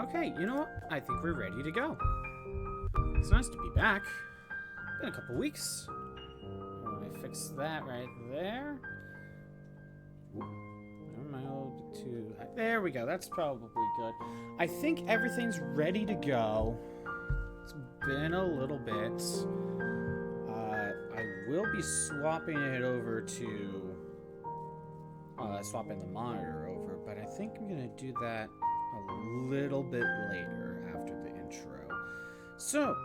Okay, you know what? I think we're ready to go. It's nice to be back. Been a couple weeks. Let me fix that right there. Am I a little bit too high? There we go. That's probably good. I think everything's ready to go. It's been a little bit. I will be swapping it over to swapping the monitor over, but I think I'm gonna do that a little bit later after the intro. So,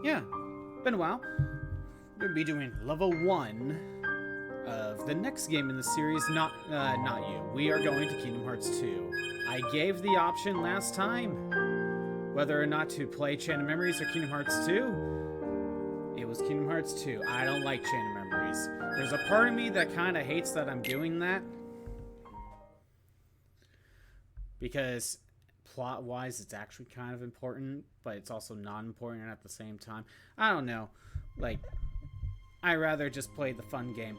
yeah, been a while. We're gonna be doing level 1 of the next game in the series. Not you. We are going to Kingdom Hearts 2. I gave the option last time whether or not to play Chain of Memories or Kingdom Hearts 2. It was Kingdom Hearts 2. I don't like Chain of Memories. There's a part of me that kind of hates that I'm doing that, because plot-wise, it's actually kind of important, but it's also non-important at the same time. I don't know. Like, I'd rather just play the fun game.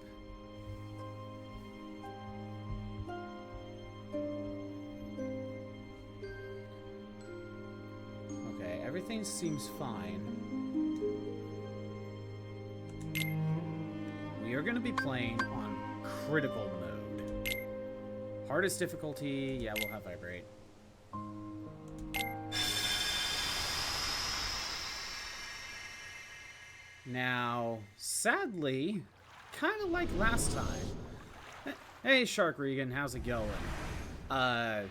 Okay, everything seems fine. We are going to be playing on critical mode. Hardest difficulty, yeah, we'll have vibrate. Now, sadly, kind of like last time. Hey, Shark Regan, how's it going? Right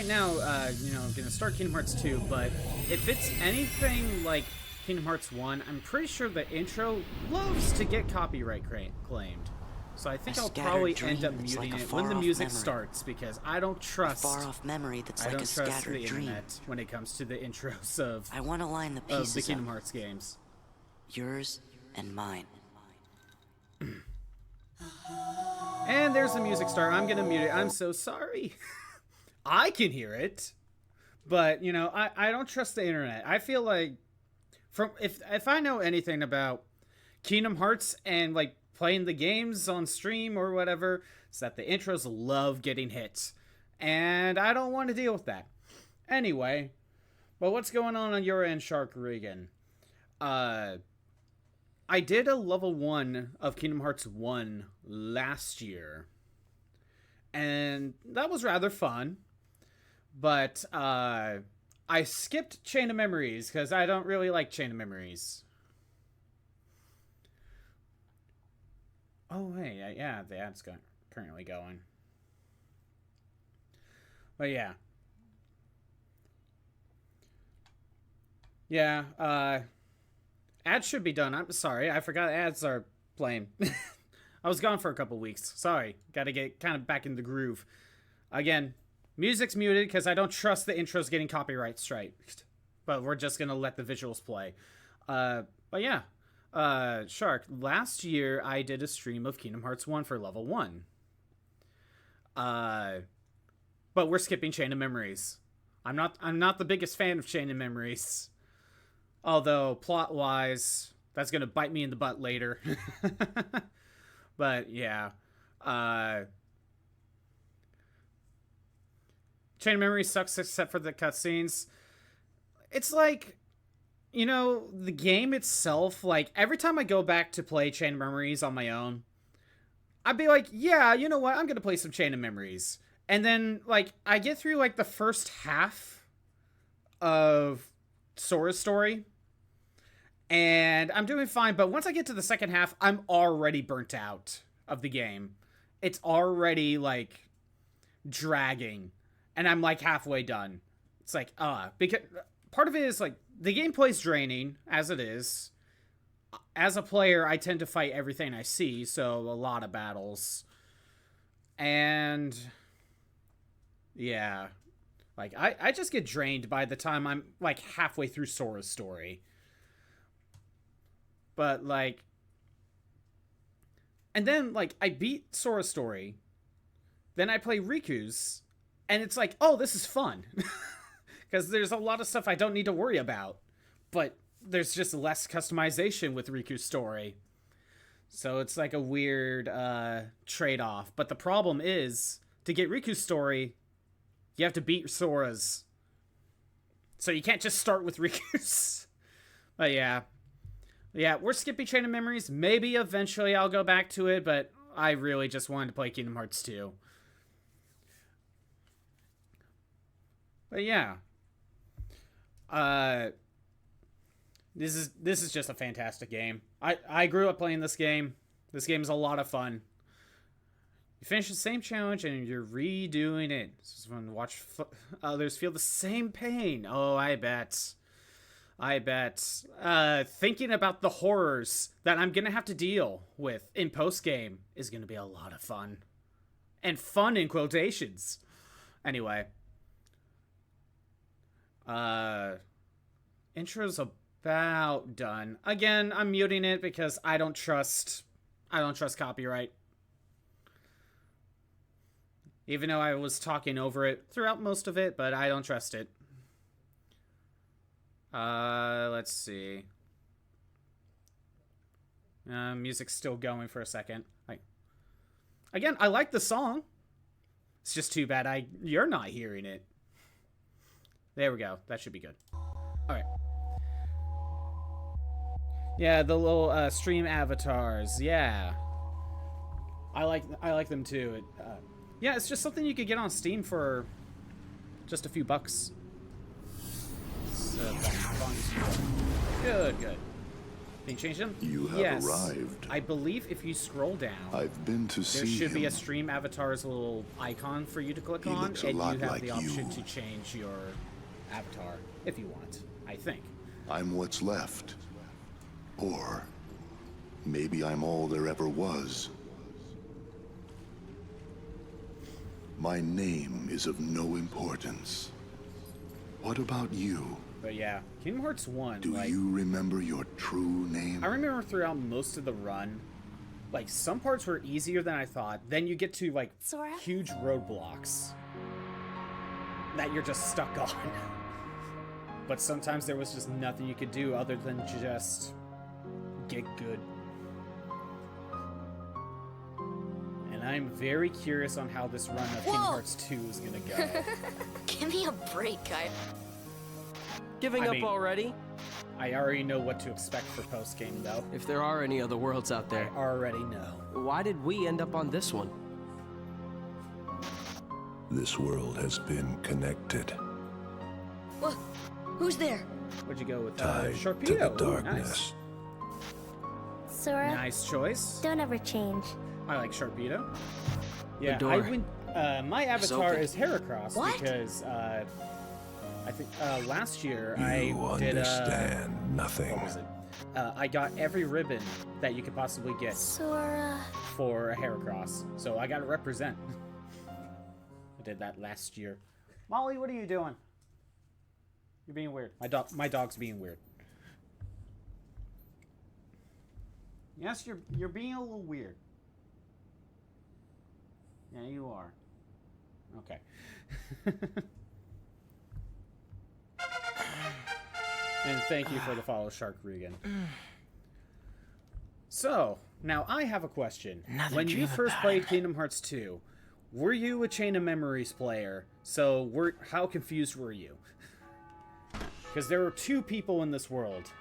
now, I'm gonna start Kingdom Hearts 2, but if it's anything like Kingdom Hearts 1, I'm pretty sure the intro loves to get copyright claimed. So I think I'll probably end up muting it when the music starts, because I don't trust the internet when it comes to the intros of I want to line the pieces the Kingdom Hearts games. Yours and mine. And there's the music start. I'm gonna mute it. I'm so sorry. I can hear it, but I don't trust the internet. I feel like if I know anything about Kingdom Hearts and like playing the games on stream or whatever, is that the intros love getting hit, and I don't want to deal with that. Anyway, but what's going on your end, Shark Regan? I did a level 1 of Kingdom Hearts 1 last year, and that was rather fun, but I skipped Chain of Memories because I don't really like Chain of Memories. Oh, hey, yeah, the ad's currently going. But yeah. Yeah, ads should be done. I'm sorry, I forgot ads are playing. I was gone for a couple weeks. Sorry, gotta get kind of back in the groove. Again, music's muted because I don't trust the intros getting copyright striked. But we're just gonna let the visuals play. But yeah. Shark, last year I did a stream of Kingdom Hearts 1 for level 1. But we're skipping Chain of Memories. I'm not the biggest fan of Chain of Memories. Although, plot-wise, that's gonna bite me in the butt later. But, yeah. Chain of Memories sucks except for the cutscenes. It's like, the game itself, like, every time I go back to play Chain of Memories on my own, I'd be like, yeah, you know what, I'm gonna play some Chain of Memories. And then, like, I get through, like, the first half of Sora's story, and I'm doing fine, but once I get to the second half, I'm already burnt out of the game. It's already, like, dragging, and I'm, like, halfway done. It's like, because part of it is, like, the gameplay's draining, as it is. As a player, I tend to fight everything I see, so a lot of battles. And yeah, like, I just get drained by the time I'm, like, halfway through Sora's story. But, like, and then, like, I beat Sora's story, then I play Riku's, and it's like, oh, this is fun. Because there's a lot of stuff I don't need to worry about. But there's just less customization with Riku's story. So it's like a weird trade-off. But the problem is, to get Riku's story, You have to beat Sora's. So you can't just start with Riku's. But yeah. Yeah, we're skipping Chain of Memories. Maybe eventually I'll go back to it, but I really just wanted to play Kingdom Hearts 2. But yeah. This is just a fantastic game. I grew up playing this game. This game is a lot of fun. You finish the same challenge and you're redoing it. This is fun to watch others feel the same pain. Oh, I bet. Thinking about the horrors that I'm gonna have to deal with in post-game is gonna be a lot of fun. And fun in quotations. Anyway. Intro's about done. Again, I'm muting it because I don't trust copyright. Even though I was talking over it throughout most of it, but I don't trust it. Let's see. Music's still going for a second. Again, I like the song. It's just too bad you're not hearing it. There we go. That should be good. Alright. Yeah, the little stream avatars. Yeah. I like them too. Yeah, it's just something you could get on Steam for just a few bucks. Good. Can you change them? You have arrived. I believe if you scroll down, I've been to see there should be him. a stream avatar's little icon for you to click He on, looks a and lot you have like the option you. to change your avatar if you want. I think. I'm what's left. Or maybe I'm all there ever was. My name is of no importance. What about you? But yeah, Kingdom Hearts 1, Do like, you remember your true name? I remember throughout most of the run, like, some parts were easier than I thought. Then you get to, like, Sora? huge roadblocks that you're just stuck on. But sometimes there was just nothing you could do other than just get good. And I'm very curious on how this run of Kingdom Hearts 2 is gonna go. Give me a break, guy. Giving I up mean- already? I already know what to expect for post-game, though. If there are any other worlds out I there, already know. why did we end up on this one? This world has been connected. What? Who's there? What'd you go with? Tied Sharpedo. to the Ooh, darkness. Sora, Nice choice. don't ever change. I like Sharpedo. Yeah, door I went. My avatar open. is Heracross What? because I think last year You I did understand nothing. what was it? I got every ribbon that you could possibly get Sora. for a Heracross, so I got to represent. I did that last year. Molly, what are you doing? You're being weird. My dog's being weird. Yes, you're being a little weird. Yeah, you are. Okay. And thank you for the follow, Shark Regan. So, now I have a question. When you first played Kingdom Hearts 2, were you a Chain of Memories player? So, how confused were you? Because there are two people in this world.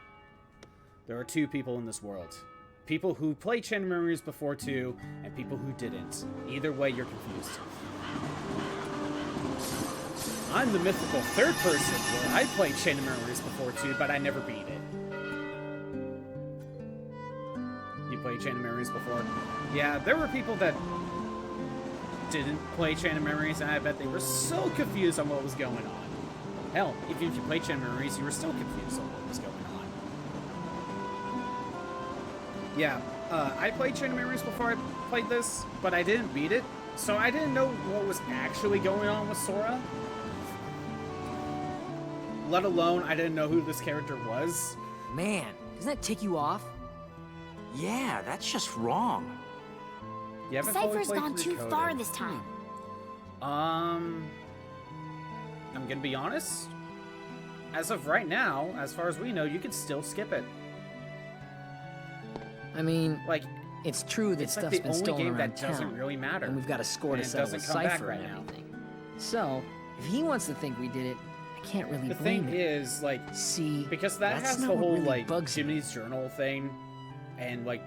People who played Chain of Memories before 2, and people who didn't. Either way, you're confused. I'm the mythical third person, where I played Chain of Memories before 2, but I never beat it. You played Chain of Memories before? Yeah, there were people that didn't play Chain of Memories, and I bet they were so confused on what was going on. Hell, even if you played Chain of Memories, you were still confused on what was going on. Yeah, I played Chain of Memories before I played this, but I didn't beat it, so I didn't know what was actually going on with Sora. Let alone, I didn't know who this character was. Man, doesn't that tick you off? Yeah, that's just wrong. You haven't fully Cypher's played gone too Recoded. far this time. I'm gonna be honest. As of right now, as far as we know, you can still skip it. I mean, Like, it's true that it's like stuff's the been only stolen game around that doesn't town, really matter. and we've got a score And to it settle doesn't with come back Cypher right and now. everything. So, If he wants to think we did it, I can't really The blame thing him. is, like, See, because that that's has not the what whole, really like, bugs me. Jimmy's journal thing, and, like,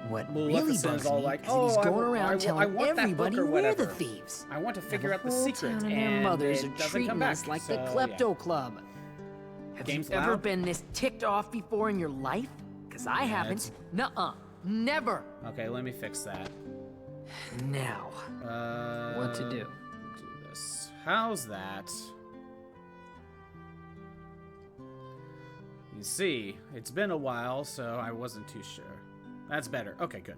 What Maleficent's really bugs all me like, is that he's "Oh, going I around telling want that everybody book or we're the whatever. thieves. I want to Now figure the out the whole secret, town and their and mothers it are doesn't treating come back. us like so, the yeah. Klepto Club. Have Game's you ever loud? been this ticked off before in your life? Because I haven't. Nuh-uh. Never. Okay, let me fix that. Now, what to do? Do this. How's that? You see, it's been a while, so I wasn't too sure. That's better. Okay, good.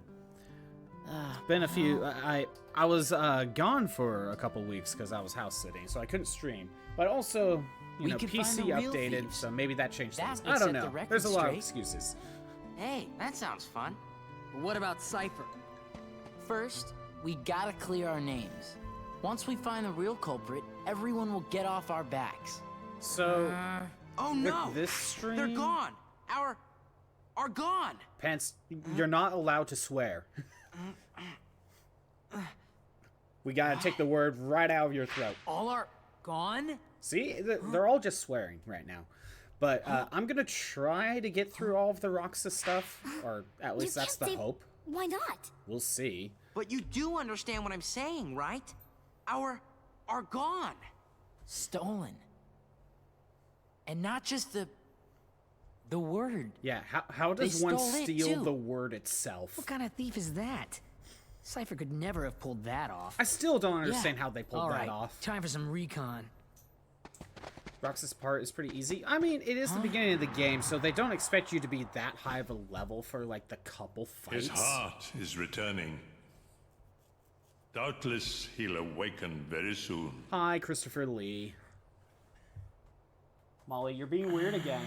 Been a few. I was gone for a couple weeks because I was house sitting, so I couldn't stream. But also, you We know, could find PC the real updated, thieves. so maybe that changed That things. would I don't set the know. record There's a lot of straight. excuses. Hey, that sounds fun. But what about Cypher? First, we gotta clear our names. Once we find the real culprit, everyone will get off our backs. So, Oh with no! this stream, They're gone! Are gone! Pants, you're not allowed to swear. We gotta take the word right out of your throat. All are gone? See, they're all just swearing right now. But I'm gonna try to get through all of the Roxas stuff, or at least that's the can't say- hope. Why not? We'll see. But you do understand what I'm saying, right? Are gone! Stolen. And not just the word. Yeah, how does They one stole it, steal too. the word itself? What kind of thief is that? Cypher could never have pulled that off. I still don't understand how they pulled All that right, off. time for some recon. Roxas' part is pretty easy. I mean, it is the beginning of the game, so they don't expect you to be that high of a level for, like, the couple fights. His heart is returning. Doubtless he'll awaken very soon. Hi, Christopher Lee. Molly, you're being weird again.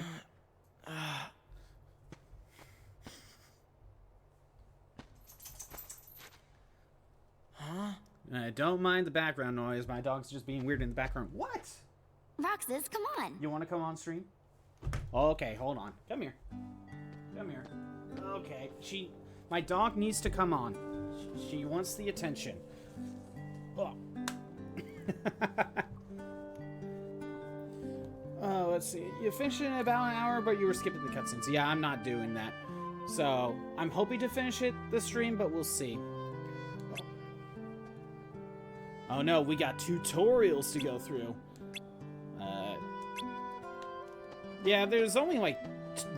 Don't mind the background noise. My dog's just being weird in the background. What? Roxas, come on. You want to come on stream? Okay, hold on. Come here. Come here. Okay, my dog needs to come on. She wants the attention. Oh. Let's see. You finished it in about an hour, but you were skipping the cutscenes. Yeah, I'm not doing that. So, I'm hoping to finish it this stream, but we'll see. Oh no, we got tutorials to go through. Yeah, there's only like,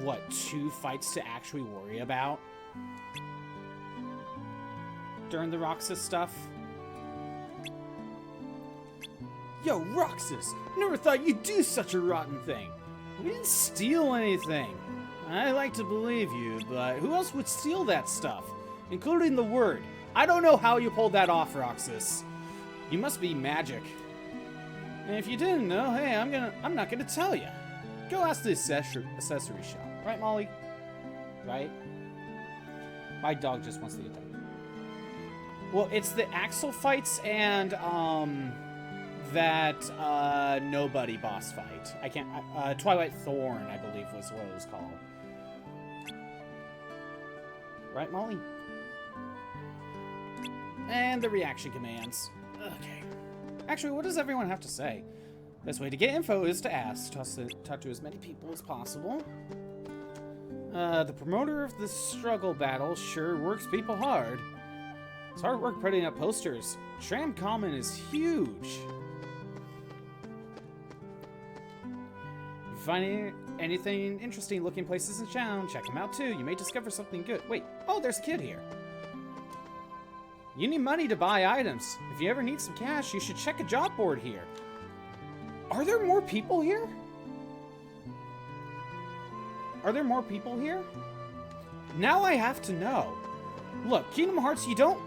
what, 2 fights to actually worry about during the Roxas stuff. Yo, Roxas! Never thought you'd do such a rotten thing. We didn't steal anything. I like to believe you, but who else would steal that stuff? Including the word. I don't know how you pulled that off, Roxas. You must be magic. And if you didn't know, hey, I'm not gonna tell you. Go ask the accessory shop. Right, Molly? Right? My dog just wants the attention. Well, it's the Axel fights and, that, Nobody boss fight. I can't, Twilight Thorn, I believe was what it was called. Right, Molly? And the reaction commands. Okay. Actually, what does everyone have to say? Best way to get info is to ask. Talk to as many people as possible. The promoter of the struggle battle sure works people hard. It's hard work putting up posters. Tram Common is huge. If you find anything interesting looking places in town, check them out too. You may discover something good. Wait, oh, there's a kid here. You need money to buy items. If you ever need some cash, you should check a job board here. Are there more people here? Are there more people here? Now I have to know. Look, Kingdom Hearts, you don't,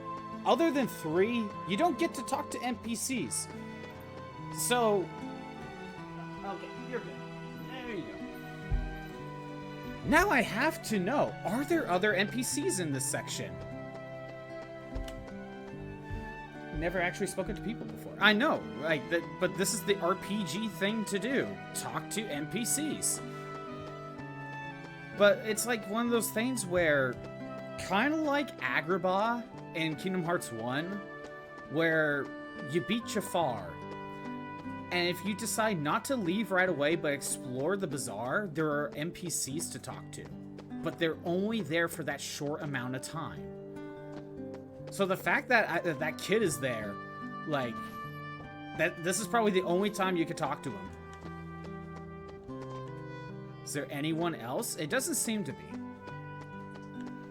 other than 3, you don't get to talk to NPCs. So, okay, you're good. There you go. Now I have to know, are there other NPCs in this section? Never actually spoken to people before. I know, right? But this is the RPG thing to do. Talk to NPCs. But it's like one of those things where, kind of like Agrabah in Kingdom Hearts 1, where you beat Jafar, And if you decide not to leave right away but explore the bazaar, there are NPCs to talk to. But they're only there for that short amount of time. So the fact that that kid is there, like, this is probably the only time you could talk to him. Is there anyone else? It doesn't seem to be.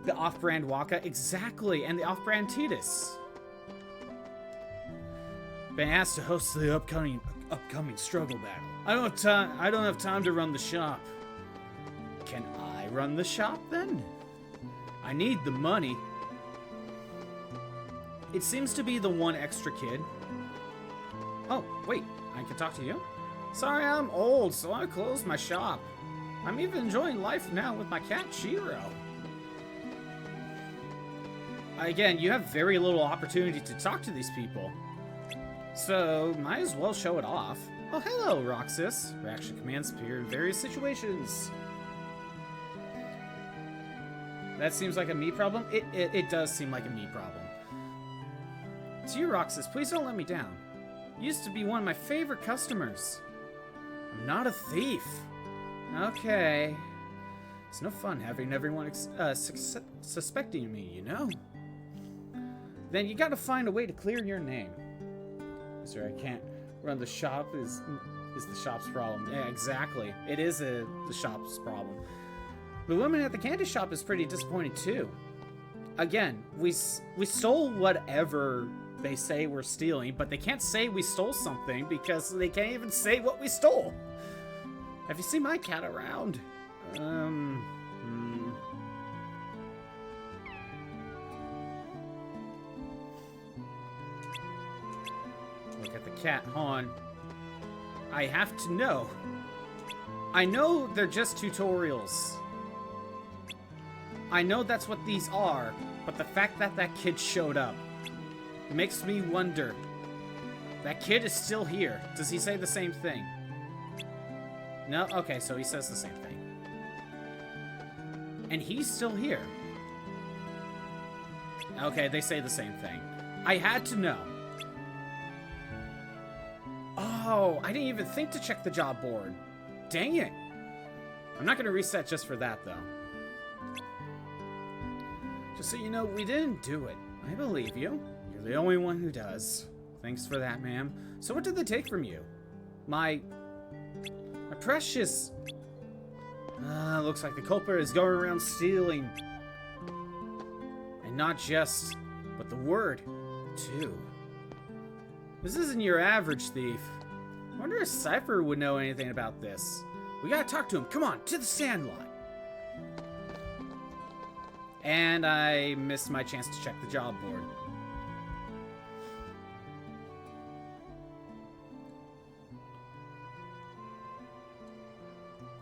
The off-brand Waka, exactly, and the off-brand Titus. Been asked to host the upcoming struggle battle. I don't have time to run the shop. Can I run the shop then? I need the money. It seems to be the one extra kid. Oh, wait, I can talk to you? Sorry, I'm old, so I closed my shop. I'm even enjoying life now with my cat, Shiro. Again, you have very little opportunity to talk to these people. So, might as well show it off. Oh, hello, Roxas. Reaction commands appear in various situations. That seems like a me problem? It does seem like a me problem. To you, Roxas, please don't let me down. You used to be one of my favorite customers. I'm not a thief. Okay. It's no fun having everyone suspecting me, you know? Then you gotta find a way to clear your name. Sorry, I can't run the shop is the shop's problem. Yeah, exactly. It is the shop's problem. The woman at the candy shop is pretty disappointed too. Again, we stole whatever they say we're stealing, but they can't say we stole something because they can't even say what we stole. Have you seen my cat around? Look at the cat, hon. I have to know. I know they're just tutorials. I know that's what these are, but the fact that that kid showed up makes me wonder. That kid is still here. Does he say the same thing? No? Okay, so he says the same thing. And he's still here. Okay, they say the same thing. I had to know. Oh, I didn't even think to check the job board. Dang it. I'm not going to reset just for that, though. Just so you know, we didn't do it. I believe you. You're the only one who does. Thanks for that, ma'am. So what did they take from you? My precious... looks like the culprit is going around stealing. And not just, but the word, too. This isn't your average thief. I wonder if Cypher would know anything about this. We gotta talk to him. Come on, to the sandlot. And I missed my chance to check the job board.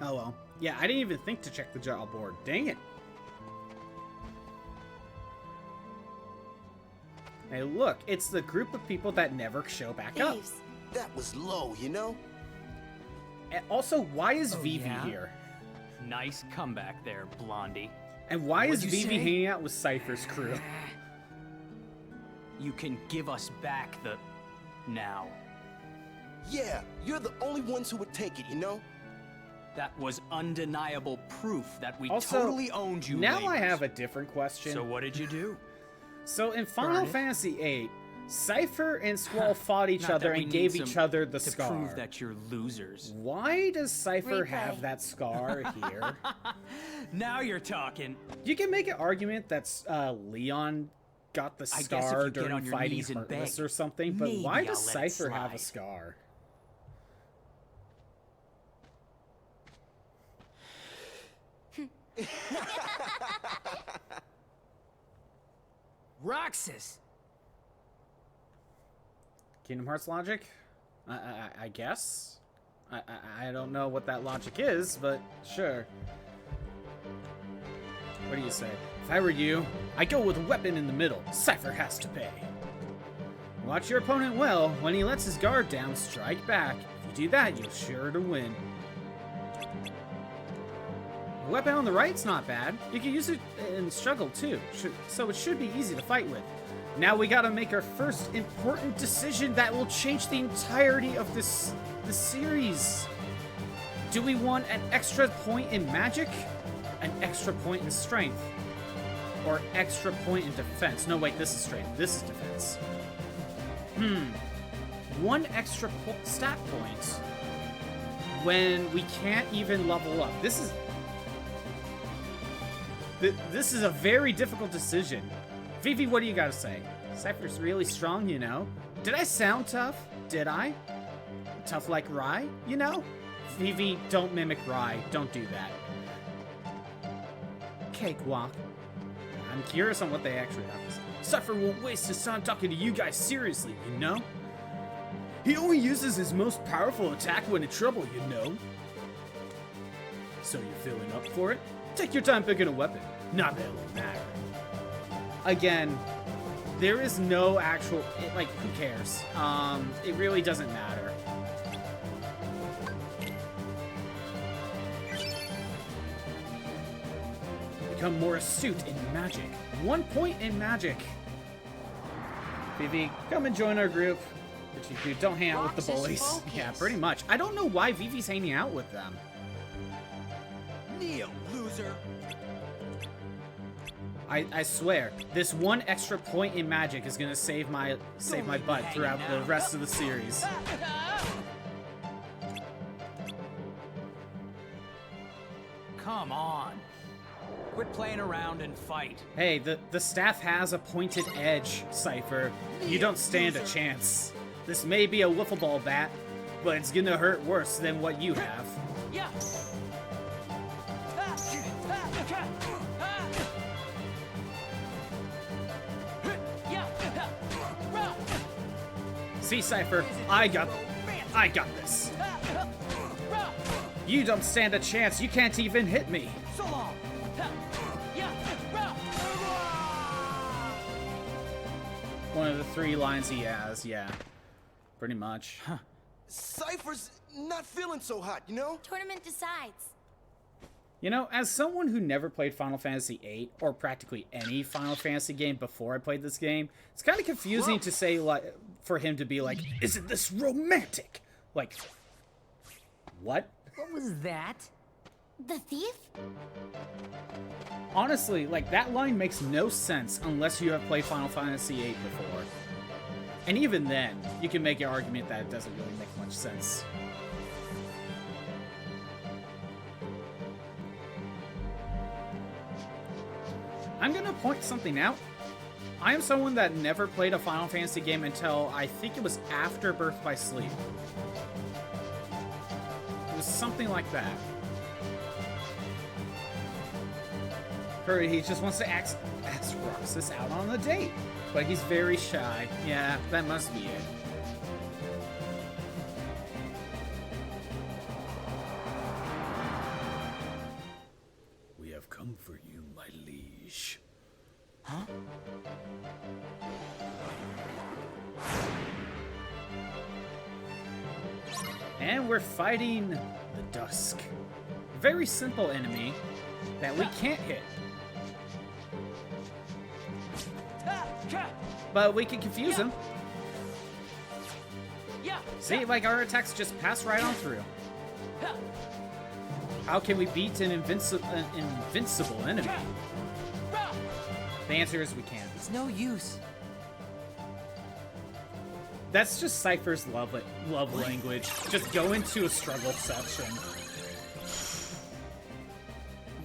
Oh well. Yeah, I didn't even think to check the job board. Dang it. Hey, look, it's the group of people that never show back up. That was low, you know? And also, why is Vivi here? Nice comeback there, Blondie. And why is Vivi hanging out with Cypher's crew? You can give us back the... now. Yeah, you're the only ones who would take it, you know? That was undeniable proof that we also, totally owned you. Now ladies. I have a different question. So what did you do? So in Final Fantasy VIII, Cypher and Squall fought each other and gave each other the scar. To prove that you're losers. Why does Cypher have that scar here? Now you're talking. You can make an argument that Leon got the scar during fighting Heartless or something, but why does Cypher have a scar? Roxas! Kingdom Hearts logic? I guess? I don't know what that logic is, but sure. What do you say? If I were you, I'd go with a weapon in the middle. Cypher has to pay. Watch your opponent well. When he lets his guard down, strike back. If you do that, you're sure to win. The weapon on the right's not bad. You can use it in struggle too, so it should be easy to fight with. Now we gotta make our first important decision that will change the entirety of the series. Do we want an extra point in magic? An extra point in strength? Or extra point in defense? No, wait, this is strength. This is defense. One extra stat point when we can't even level up. This is a very difficult decision. Vivi, what do you gotta say? Cypher's really strong, you know? Did I sound tough? Did I? Tough like Rai, you know? Vivi, don't mimic Rai. Don't do that. Cakewalk. I'm curious on what they actually have to say. Cypher won't waste his time talking to you guys seriously, you know? He only uses his most powerful attack when in trouble, you know? So you're feeling up for it? Take your time picking a weapon. Not that it'll matter. Again, there is no actual... like, who cares? It really doesn't matter. Become more astute in magic. 1 point in magic. Vivi, come and join our group. But you don't hang out with the bullies. Yeah, pretty much. I don't know why Vivi's hanging out with them. Neo, loser. I swear, this one extra point in magic is gonna save my butt throughout the rest of the series. Come on. Quit playing around and fight. Hey, the staff has a pointed edge, Cypher. You don't stand a chance. This may be a wiffle ball bat, but it's gonna hurt worse than what you have. Yeah. See, Cypher, I got this. You don't stand a chance. You can't even hit me. So long. One of the 3 lines he has, yeah. Pretty much. Cypher's not feeling so hot, you know? Tournament decides. You know, as someone who never played Final Fantasy VIII, or practically any Final Fantasy game before I played this game, it's kind of confusing to say, like, for him to be like, isn't this romantic? Like, what? What was that? The thief? Honestly, like, that line makes no sense unless you have played Final Fantasy VIII before. And even then, you can make an argument that it doesn't really make much sense. I'm gonna point something out. I am someone that never played a Final Fantasy game until I think it was after Birth by Sleep. It was something like that. Hurry, he just wants to ask Roxas out on a date, but he's very shy. Yeah, that must be it. We have come for you, my liege. Huh? And we're fighting the Dusk. Very simple enemy that we can't hit. But we can confuse him. See, like, our attacks just pass right on through. How can we beat an invincible enemy? The answer is we can't. It's no use. That's just Cypher's love language. Just go into a struggle section.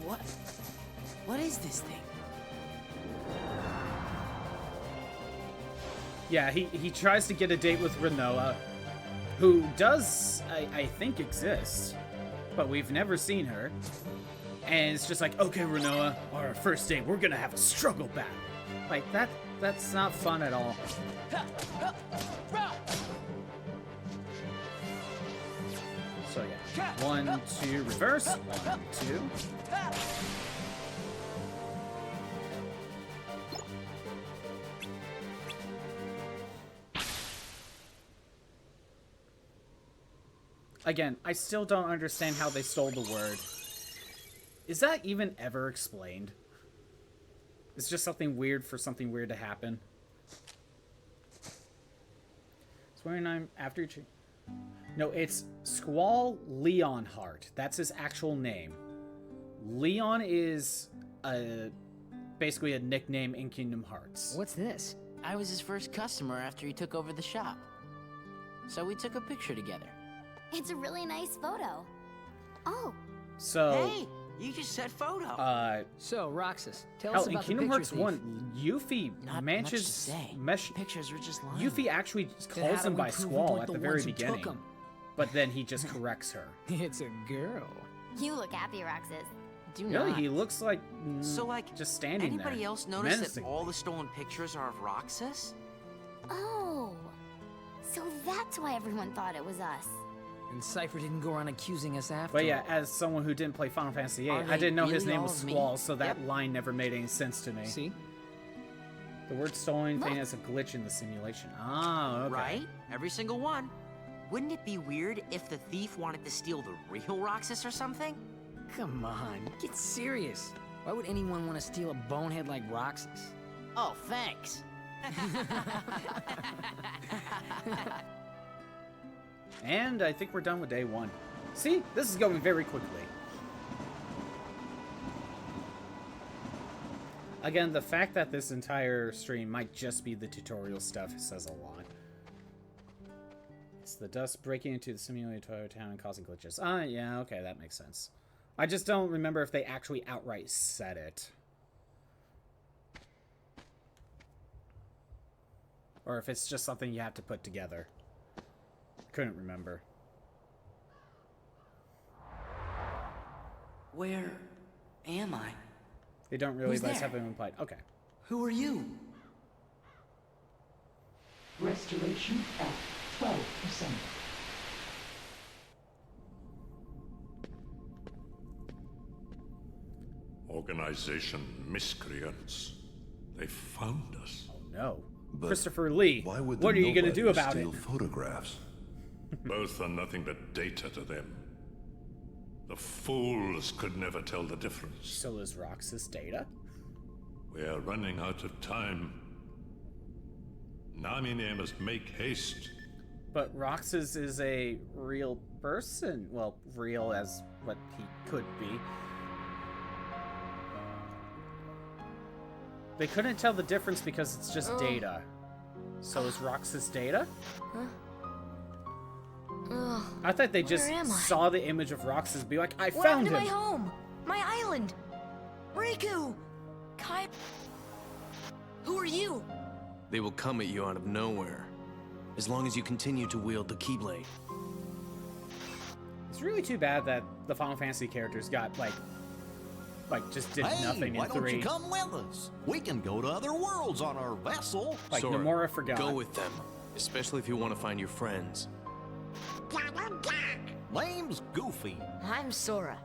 What is this thing? Yeah, he tries to get a date with Renoa, who does, I think, exist, but we've never seen her. And it's just like, okay, Renoa, on our first date, we're gonna have a struggle battle. Like, that's not fun at all. So yeah, 1, 2, reverse, 1, 2. Again, I still don't understand how they stole the word. Is that even ever explained? It's just something weird for something weird to happen. Swearing I'm after you. No, it's Squall Leonhart. That's his actual name. Leon is basically a nickname in Kingdom Hearts. What's this? I was his first customer after he took over the shop. So we took a picture together. It's a really nice photo. Oh, So, Hey, you just said photo. So, Roxas, tell hell, us in about Kingdom the Hearts picture thief. 1, Yuffie Not manages much to say. mesh. Pictures are just lines. Yuffie actually Then how calls do him we by prove we Squall weren't at the the very ones who took beginning, 'em? but then he just corrects her. It's a girl. you look happy, Roxas. Do Really, not. he looks like So, like, just standing there. anybody else notice that menacingly. all the stolen pictures are of Roxas? Oh, so that's why everyone thought it was us. And Cypher didn't go around accusing us after. But yeah, as someone who didn't play Final Fantasy VIII, Are I they didn't know his really name all was of me? Squall, so that Yep. line never made any sense to me. See? The word stolen thing Look. is a glitch in the simulation. Ah, okay. Right? Every single one. Wouldn't it be weird if the thief wanted to steal the real Roxas or something? Come on, get serious. Why would anyone want to steal a bonehead like Roxas? Oh, thanks. And I think we're done with day 1. See? This is going very quickly. Again, the fact that this entire stream might just be the tutorial stuff says a lot. It's the dust breaking into the simulated Toyota town and causing glitches. Ah, yeah, okay, that makes sense. I just don't remember if they actually outright said it. Or if it's just something you have to put together. Couldn't remember. Where am I? They don't really Who's let us there? have it implied. Okay. Who are you? Restoration at 12%. Organization miscreants. They found us. Oh no. But Christopher Lee, Why would what the are you going to do nobodies about steal it? photographs? Both are nothing but data to them. The fools could never tell the difference. So is Roxas data? We are running out of time. Namine must make haste. But Roxas is a real person. Well, real as what he could be. They couldn't tell the difference because it's just data. So is Roxas data? I thought they just Where am I? saw the image of Roxas and be like, I What found happened him! to my home? My island? Riku! Kai... Who are you? They will come at you out of nowhere. As long as you continue to wield the Keyblade. It's really too bad that the Final Fantasy characters got, like just did nothing in 3. Why don't you come with us? We can go to other worlds on our vessel. Like, Sora, Nomura forgot. Go with them. Especially if you want to find your friends. Name's Goofy. I'm Sora.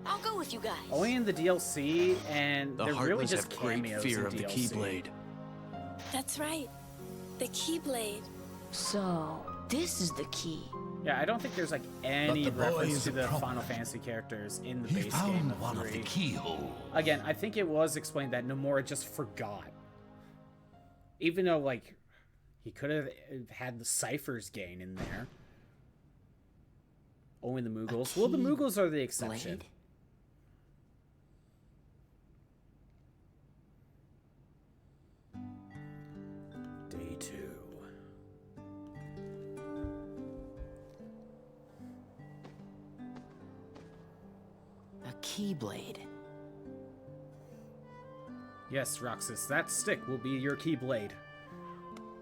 I'll go with you guys. Only in the DLC, and The they're really Heartless just have great cameos fear in of the DLC. Keyblade. That's right. The Keyblade. So, this is the key. Yeah, I don't think there's like any But the boy reference is to a the prophet. Final Fantasy characters in the He base game found of one of 3. the keyholes. Again, I think it was explained that Nomura just forgot. Even though, like, he could have had the Cypher's gain in there. Only the Moogles. Well, the Moogles are the exception. Blade? Day 2. A Keyblade. Yes, Roxas, that stick will be your Keyblade.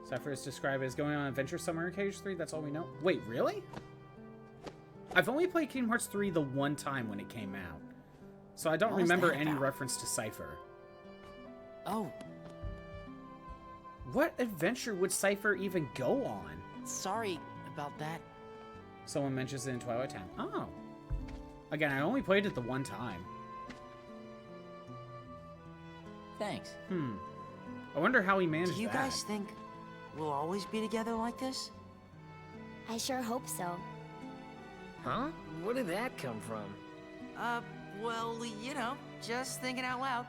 Cypher is described as going on an adventure somewhere in KH3, that's all we know. Wait, really? I've only played Kingdom Hearts 3 the one time when it came out. So I don't What was remember that any about? reference to Cypher. Oh, What adventure would Cypher even go on? sorry about that. Someone mentions it in Twilight Town. Oh. Again, I only played it the one time. Thanks. I wonder how he managed Do you that. guys think we'll always be together like this? I sure hope so. Huh? Where did that come from? Well, you know, just thinking out loud.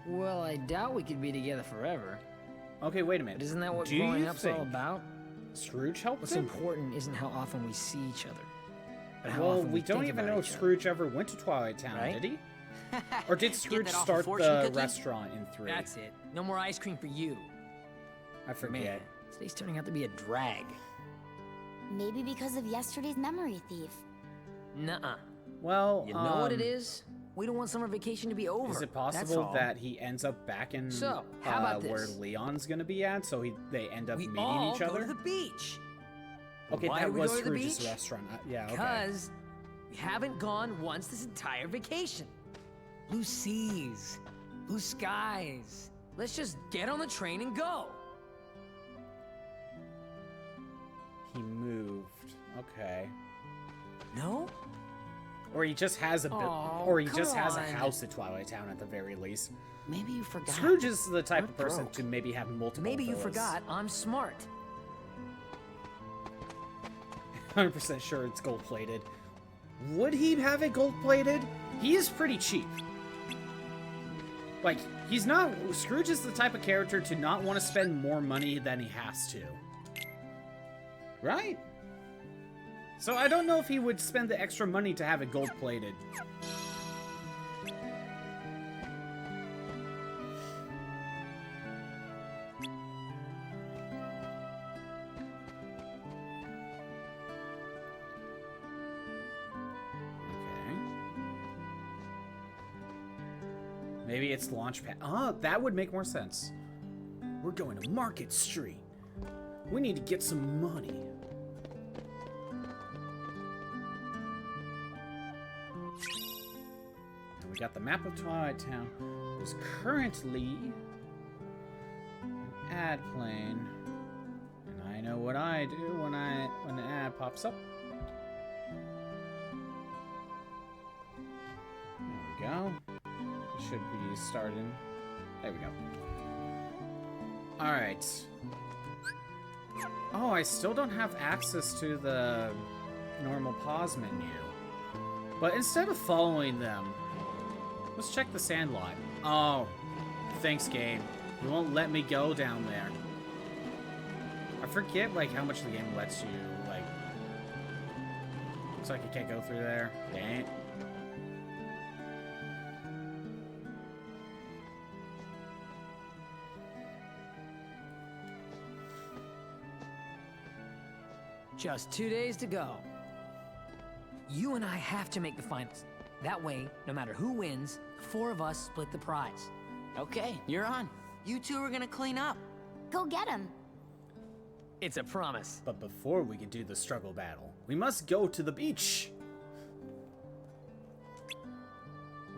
Well, I doubt we could be together forever. Okay, wait a minute. But isn't that what Do growing you up's all think about? Scrooge helped What's him? important isn't how often we see each other, but how Well, often we don't think even about know if each other. Scrooge ever went to Twilight Town, Right? did he? Or did Get Scrooge that awful start fortune the cookie? restaurant in 3? That's it. No more ice cream for you. I forget. Man, today's turning out to be a drag. Maybe because of yesterday's memory thief. Nuh-uh. Well, You know what it is? We don't want summer vacation to be over. Is it That's possible all. that he ends up back in So, how about where this? Leon's gonna be at? So they end up we meeting all each go other. to the beach? Okay, Why that do we was go to the Scrooge's beach? restaurant. Yeah, okay. Because we haven't gone once this entire vacation. Blue seas, blue skies. Let's just get on the train and go. He moved. Okay. No? Or he just has a bit. Aw, Or he come just has a on. house at Twilight Town at the very least. Maybe you forgot. Scrooge is the type You're of person broke. to maybe have multiple. Maybe you villas. forgot I'm smart. 100% sure it's gold plated. Would he have it gold plated? He is pretty cheap. Like, he's not. Scrooge is the type of character to not want to spend more money than he has to. Right? So I don't know if he would spend the extra money to have it gold plated. Maybe it's Launchpad. Oh, that would make more sense. We're going to Market Street. We need to get some money. And we got the map of Twilight Town. There's currently an ad playing. And I know what I do when the ad pops up. There we go. Should be starting. There we go. Alright. Oh, I still don't have access to the normal pause menu. But instead of following them, let's check the Sandlot. Oh, thanks, game. You won't let me go down there. I forget, like, how much the game lets you, like... Looks like you can't go through there. Dang it. Just 2 days to go. You and I have to make the finals. That way, no matter who wins, the 4 of us split the prize. Okay, you're on. You two are gonna clean up. Go get him. It's a promise. But before we can do the struggle battle, we must go to the beach.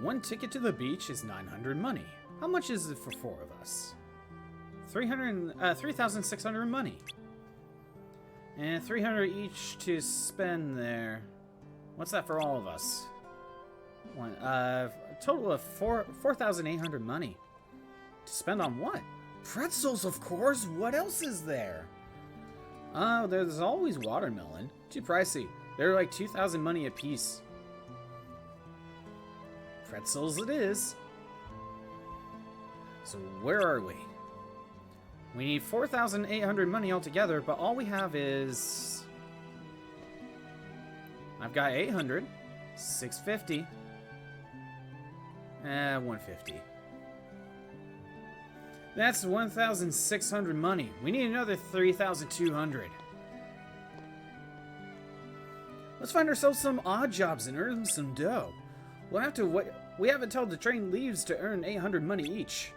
1 ticket to the beach is 900 money. How much is it for 4 of us? 3,600 money. And 300 each to spend there. What's that for all of us? A total of 4,800 money. To spend on what? Pretzels, of course. What else is there? Oh, there's always watermelon. Too pricey. They're like 2,000 money a piece. Pretzels it is. So where are we? We need 4,800 money altogether, but all we have is... I've got 800, 650, 150. That's 1,600 money. We need another 3,200. Let's find ourselves some odd jobs and earn some dough. We'll have to wait. We have until the train leaves to earn 800 money each.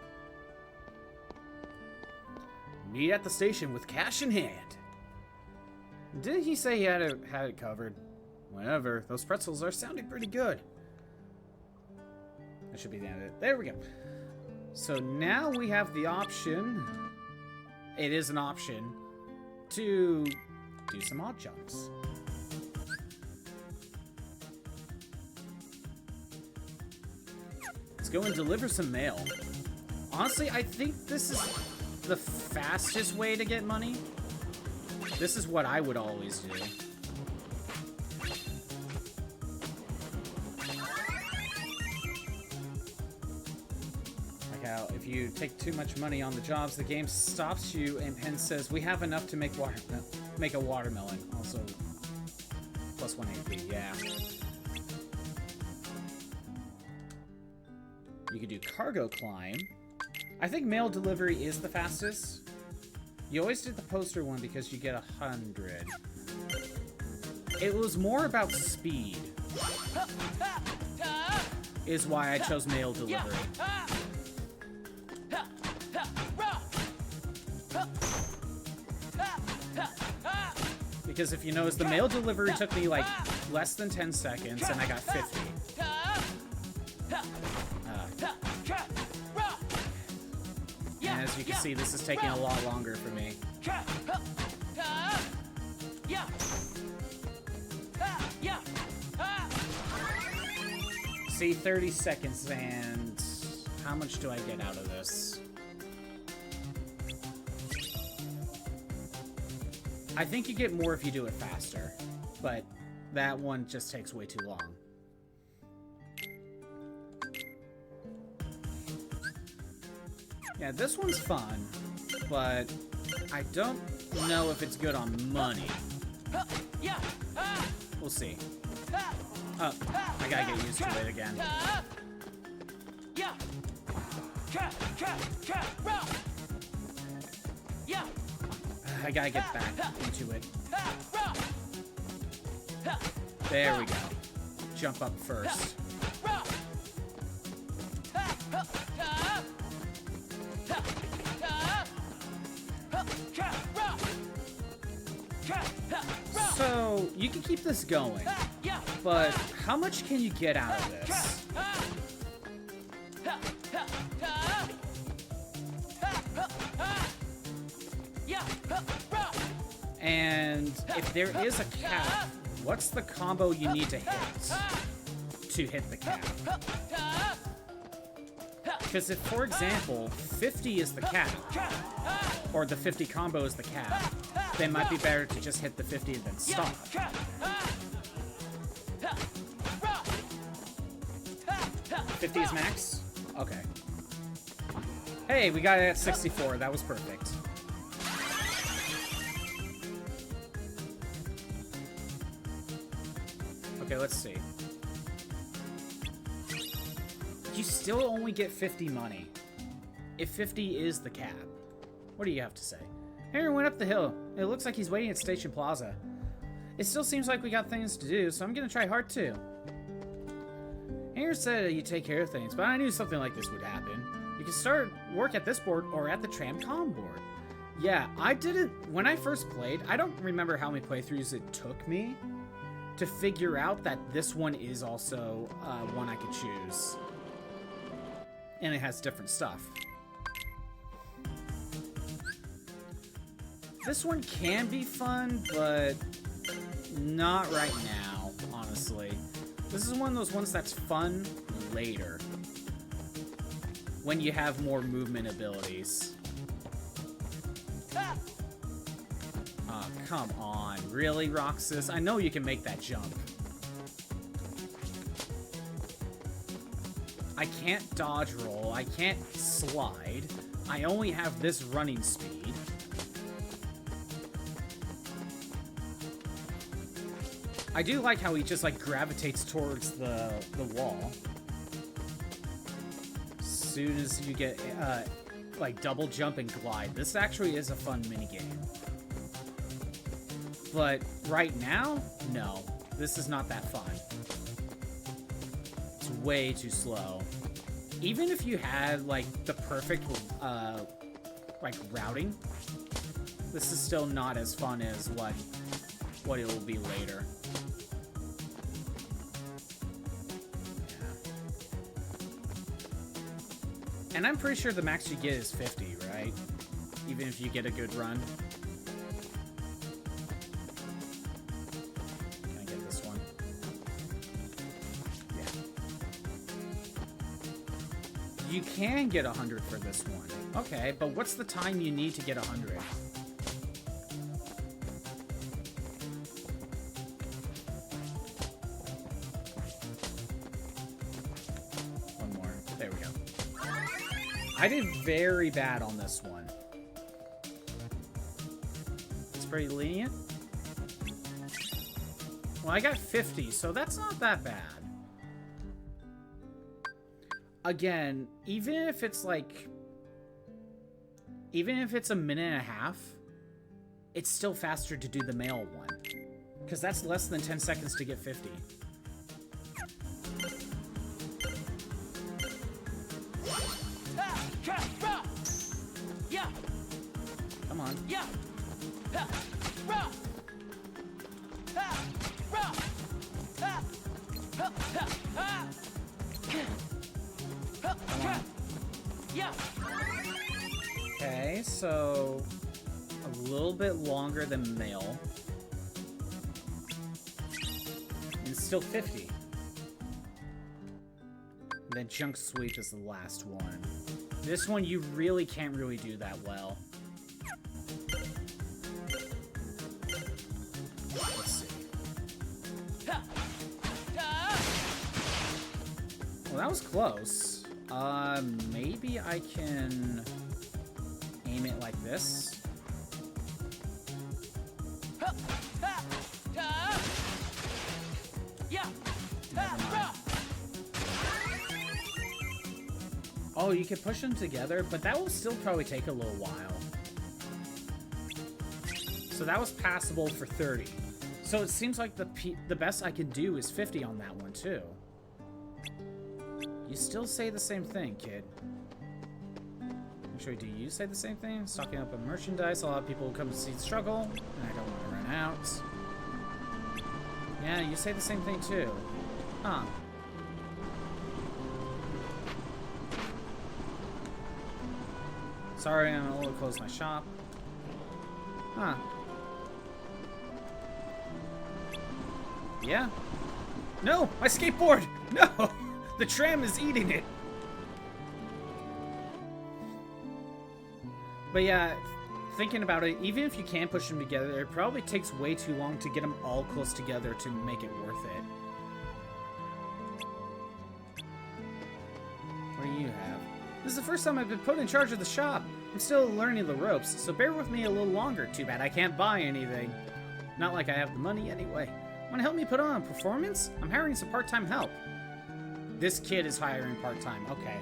Meet at the station with cash in hand. Didn't he say he had it covered? Whatever. Those pretzels are sounding pretty good. That should be the end of it. There we go. So now we have the option. It is an option to do some odd jumps. Let's go and deliver some mail. Honestly, I think this is the fastest way to get money. This is what I would always do. Like how if you take too much money on the jobs, the game stops you and says, we have enough to make a watermelon. Also, plus 1 AP, yeah. You could do cargo climb. I think mail delivery is the fastest. You always did the poster one because you get 100. It was more about speed, is why I chose mail delivery. Because if you notice, the mail delivery took me like less than 10 seconds and I got 50. And as you can see, this is taking a lot longer for me. See, 30 seconds, and how much do I get out of this? I think you get more if you do it faster, but that one just takes way too long. Yeah, this one's fun, but I don't know if it's good on money. We'll see. Oh, I gotta get used to it again. I gotta get back into it. There we go. Jump up first. So, you can keep this going, but how much can you get out of this? And if there is a cap, what's the combo you need to hit the cap? Because if, for example, 50 is the cap, or the 50 combo is the cap, then it might be better to just hit the 50 and then stop. 50 is max? Okay. Hey, we got it at 64. That was perfect. Okay, let's see. You still only get 50 money. If 50 is the cap. What do you have to say? Aaron went up the hill. It looks like he's waiting at Station Plaza. It still seems like we got things to do, so I'm gonna try hard too. Aaron said you take care of things, but I knew something like this would happen. You can start work at this board or at the Tramcom board. Yeah, I didn't... When I first played, I don't remember how many playthroughs it took me to figure out that this one is also one I could choose. And it has different stuff. This one can be fun, but not right now, honestly. This is one of those ones that's fun later, when you have more movement abilities. Oh, come on. Really, Roxas? I know you can make that jump. I can't dodge roll. I can't slide. I only have this running speed. I do like how he just, like, gravitates towards the wall. As soon as you get, like, double jump and glide. This actually is a fun minigame. But right now, no. This is not that fun. It's way too slow. Even if you had, like, the perfect, like, routing, this is still not as fun as what it will be later. And I'm pretty sure the max you get is 50, right? Even if you get a good run. Can I get this one? Yeah. You can get 100 for this one. Okay, but what's the time you need to get 100? I did very bad on this one. It's pretty lenient. Well, I got 50, so that's not that bad. Again, even if it's like... Even if it's a minute and a half, it's still faster to do the mail one. Because that's less than 10 seconds to get 50. Come on. Okay, so a little bit longer than mail. And still 50. And then junk sweep is the last one. This one you really can't really do that well. Let's see. Well, that was close. Maybe I can aim it like this. Oh, you could push them together, but that will still probably take a little while. So that was passable for 30. So it seems like the best I can do is 50 on that one, too. You still say the same thing, kid. Actually, do you say the same thing? Stocking up on merchandise. A lot of people will come to see the struggle, and I don't want to run out. Yeah, you say the same thing, too. Huh. Sorry, I'm gonna close my shop. Huh. Yeah. No! My skateboard! No! The tram is eating it! But yeah, thinking about it, even if you can push them together, it probably takes way too long to get them all close together to make it worth it. What do you have? This is the first time I've been put in charge of the shop. I'm still learning the ropes, so bear with me a little longer. Too bad I can't buy anything. Not like I have the money anyway. Want to help me put on a performance? I'm hiring some part-time help. This kid is hiring part-time. Okay.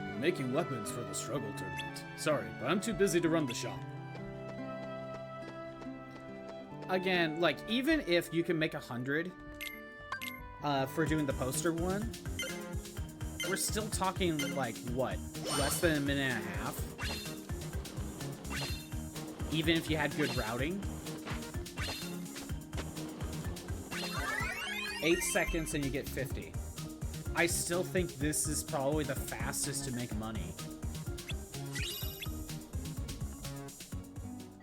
I'm making weapons for the struggle tournament. Sorry, but I'm too busy to run the shop. Again, like, even if you can make 100 for doing the poster one, we're still talking, like, what? Less than a minute and a half? Even if you had good routing? 8 seconds and you get 50. I still think this is probably the fastest to make money.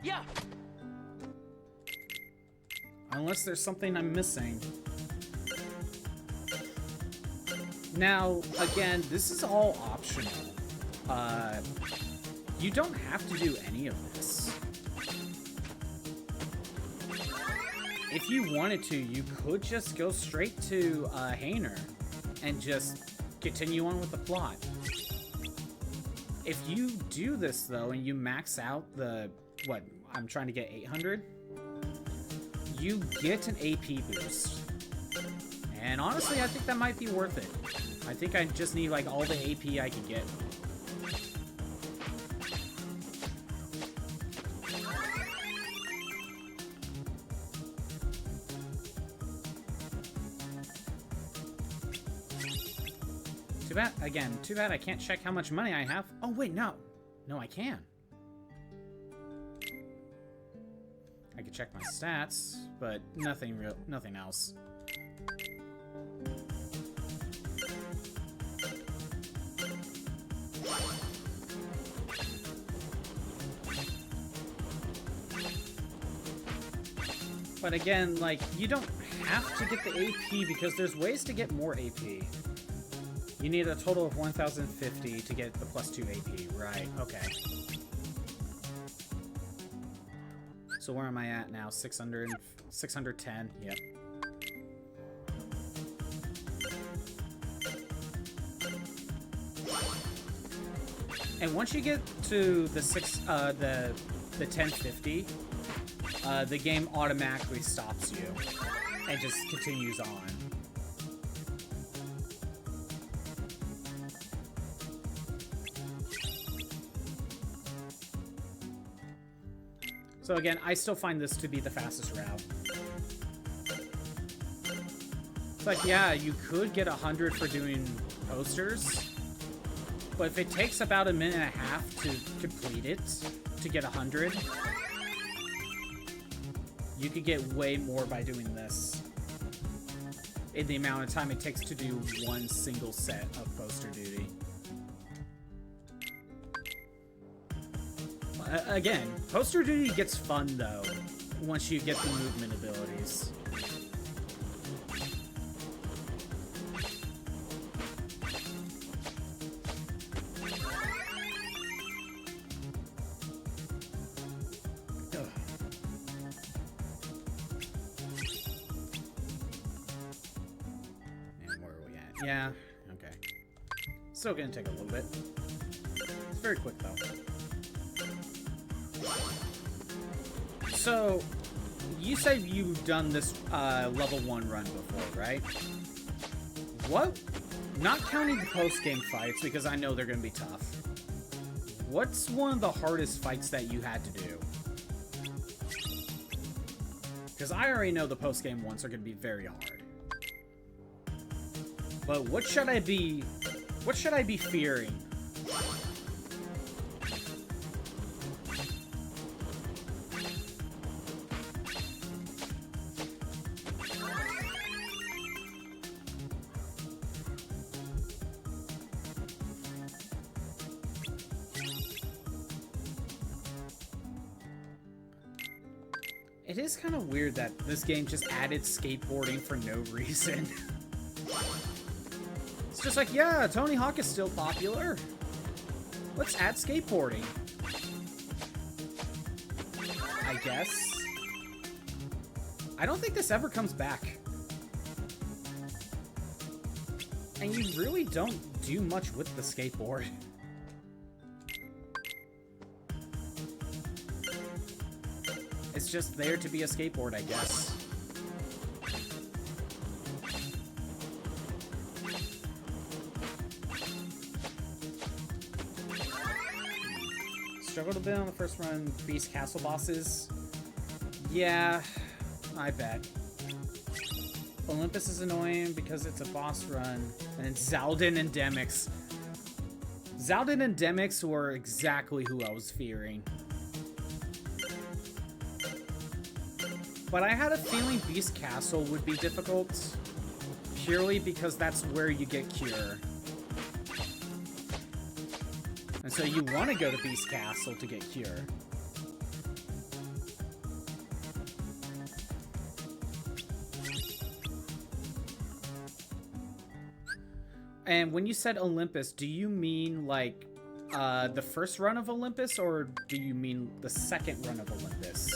Yeah. Unless there's something I'm missing. Now, again, this is all optional. You don't have to do any of this. If you wanted to, you could just go straight to Hainer and just continue on with the plot. If you do this, though, and you max out the, what, I'm trying to get 800, you get an AP boost. And honestly, I think that might be worth it. I think I just need, like, all the AP I can get. Too bad, again, too bad I can't check how much money I have. Oh, wait, no. No, I can. I can check my stats, but nothing else. But again, like, you don't have to get the AP because there's ways to get more AP. You need a total of 1,050 to get the +2 AP. Right, okay. So where am I at now? 600, 610, yep. And once you get to the 1050, the game automatically stops you and just continues on. So again, I still find this to be the fastest route. It's like, yeah, you could get 100 for doing posters, but if it takes about a minute and a half to complete it, to get 100, you could get way more by doing this in the amount of time it takes to do one single set of poster duty. Again, poster duty gets fun, though, once you get the movement abilities. And where are we at? Yeah, okay. Still gonna take a little bit. It's very quick, though. So, you said you've done this level 1 run before, right? What? Not counting the post-game fights, because I know they're going to be tough. What's one of the hardest fights that you had to do? Because I already know the post-game ones are going to be very hard. But what should I be fearing? It is kind of weird that this game just added skateboarding for no reason. It's just like, yeah, Tony Hawk is still popular. Let's add skateboarding. I guess. I don't think this ever comes back. And you really don't do much with the skateboard. It's just there to be a skateboard, I guess. Struggled a bit on the first run, Beast Castle bosses. Yeah, I bet. Olympus is annoying because it's a boss run. And then Zaldin and Demix. Zaldin and Demix were exactly who I was fearing. But I had a feeling Beast Castle would be difficult, purely because that's where you get Cure. And so you want to go to Beast Castle to get Cure. And when you said Olympus, do you mean like the first run of Olympus, or do you mean the second run of Olympus?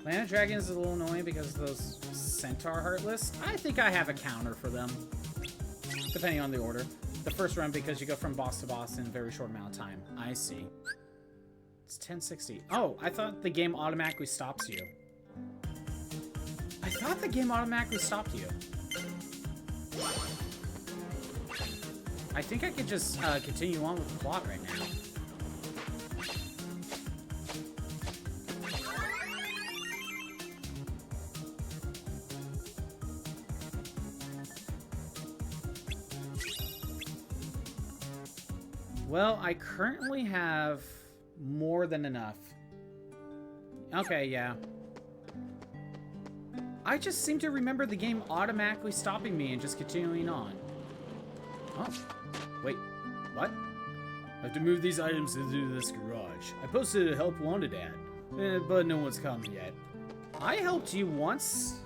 Planet Dragon is a little annoying because of those Centaur Heartless. I think I have a counter for them, depending on the order. The first run because you go from boss to boss in a very short amount of time. I see. It's 1060. Oh, I thought the game automatically stops you. I thought the game automatically stopped you. I think I could just continue on with the plot right now. Well, I currently have more than enough. Okay, yeah. I just seem to remember the game automatically stopping me and just continuing on. Oh, wait, what? I have to move these items into this garage. I posted a help wanted ad, but no one's come yet. I helped you once.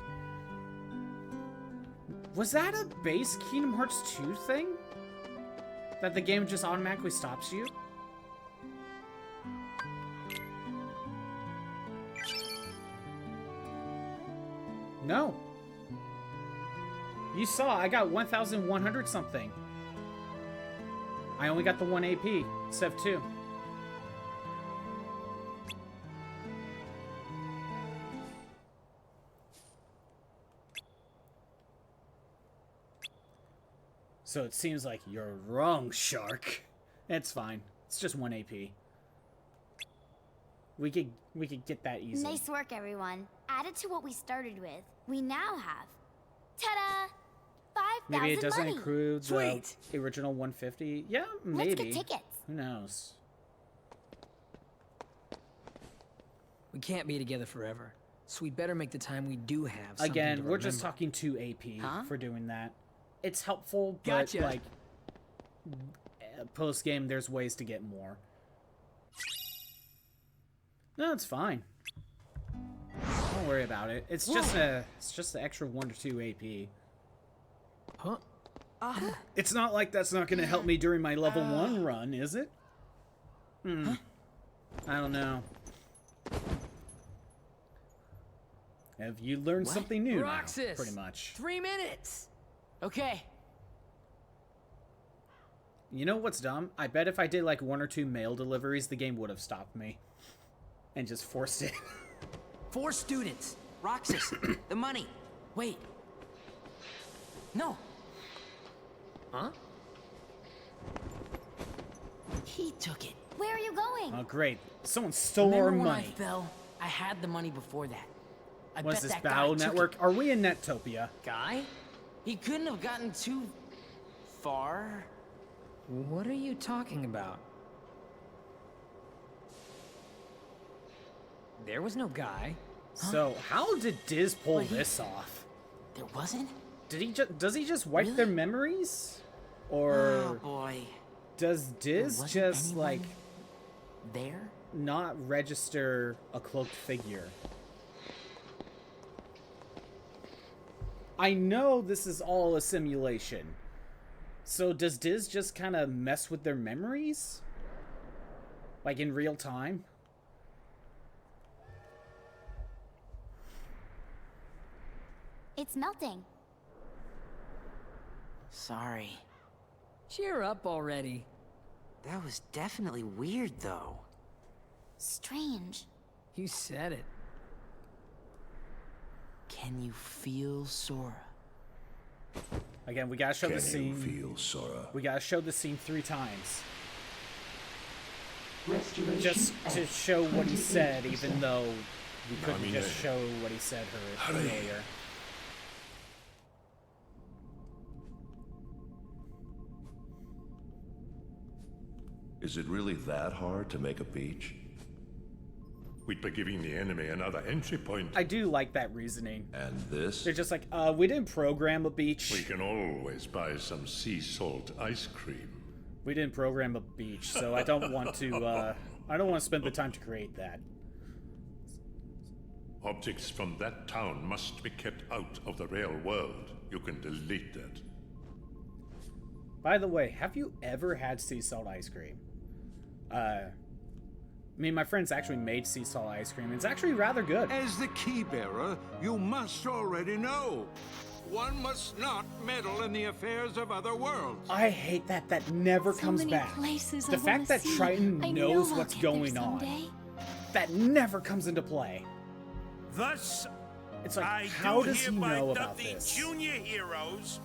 Was that a base Kingdom Hearts 2 thing? That the game just automatically stops you? No. You saw, I got 1,100 something. I only got the 1 AP, instead of 2. So it seems like you're wrong, Shark. It's fine. It's just 1 AP. We could get that easy. Nice work, everyone. Added to what we started with, we now have, ta-da, 5,000 Maybe it doesn't money. include the original 150. Yeah, maybe. Let's get tickets. Who knows? We can't be together forever, so we better make the time we do have something Again, to we're just remember. talking 2 AP Huh? for doing that. It's helpful, but Gotcha. like post game, there's ways to get more. No, it's fine. Don't worry about it. It's just the extra 1 to 2 AP. Huh? It's not like that's not going to help me during my level 1 run, is it? I don't know. Have you learned something new now, Roxas, pretty much? 3 minutes. Okay. You know what's dumb? I bet if I did like 1 or 2 mail deliveries, the game would have stopped me. And just forced it. 4 students. Roxas, the money. Wait. No. Huh? He took it. Where are you going? Oh, great. Someone stole Remember our when money. I fell? I had the money before that. I Was bet this that guy Battle took Network? it. Are we in Nettopia? Guy? He couldn't have gotten too far. What are you talking about? There was no guy. So, how did Diz pull But he- this off? There wasn't? Does he just wipe their memories? Or Oh boy. does Diz wasn't just anyone like there? not register a cloaked figure? I know this is all a simulation. So does Diz just kind of mess with their memories? Like in real time? It's melting. Sorry. Cheer up already. That was definitely weird, though. Strange. You said it. Can you feel Sora? Again, we gotta show the Can you scene. feel Sora? We gotta show the scene 3 times. Restoration Just to at show what he said, 28%. even though we couldn't Nami just ne. show what he said earlier. Is it really that hard to make a beach? We'd be giving the enemy another entry point. I do like that reasoning. And this? They're just like, we didn't program a beach. We can always buy some sea salt ice cream. We didn't program a beach, so I don't want to, I don't want to spend the time to create that. Objects from that town must be kept out of the real world. You can delete that. By the way, have you ever had sea salt ice cream? Me and my friends actually made sea salt ice cream. It's actually rather good. As the key bearer, you must already know. One must not meddle in the affairs of other worlds. I hate that never comes many back. places The I fact wanna that see. Triton I knows know I'll what's get there going on, someday. that never comes into play. Thus, It's like, I how do does he hereby know dub about the this? junior heroes.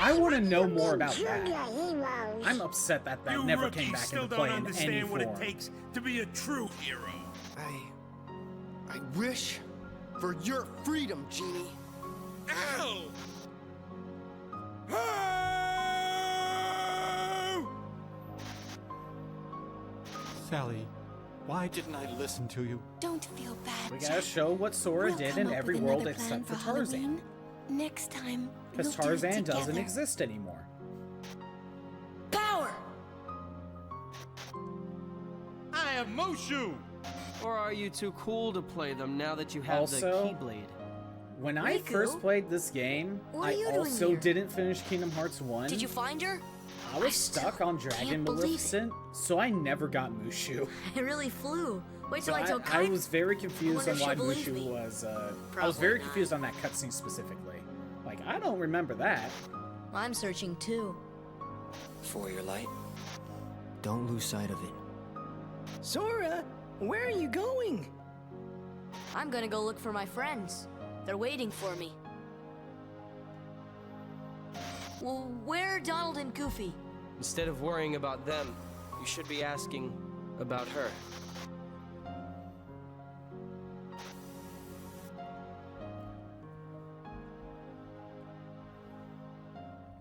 I want to know more about that. Heroes. I'm upset that You never rookies came back still into don't play in any understand what form. it takes to be a true hero. I wish for your freedom, Genie. Ow! Sally, why didn't I listen to you? Don't feel bad. We gotta show what Sora We'll did come in up every with world another plan except for for Tarzan. Halloween. Next time, Because we'll do it Tarzan doesn't together. exist anymore. Power! I have Mushu! Or are you too cool to play them now that you have the Also, Keyblade? When I Riku? first played this game, What are I you doing also here? didn't finish Kingdom Hearts 1. Did you find her? I was stuck on Dragon can't believe it. Maleficent, so I never got Mushu. It really flew. Wait till So I tell I Kai. was very confused wonder on if why she'll believe Mushu me. was. I was Probably very not. confused on that cutscene specifically. Like, I don't remember that. I'm searching too. For your light, don't lose sight of it. Sora, where are you going? I'm gonna go look for my friends. They're waiting for me. Well, where are Donald and Goofy? Instead of worrying about them, you should be asking about her.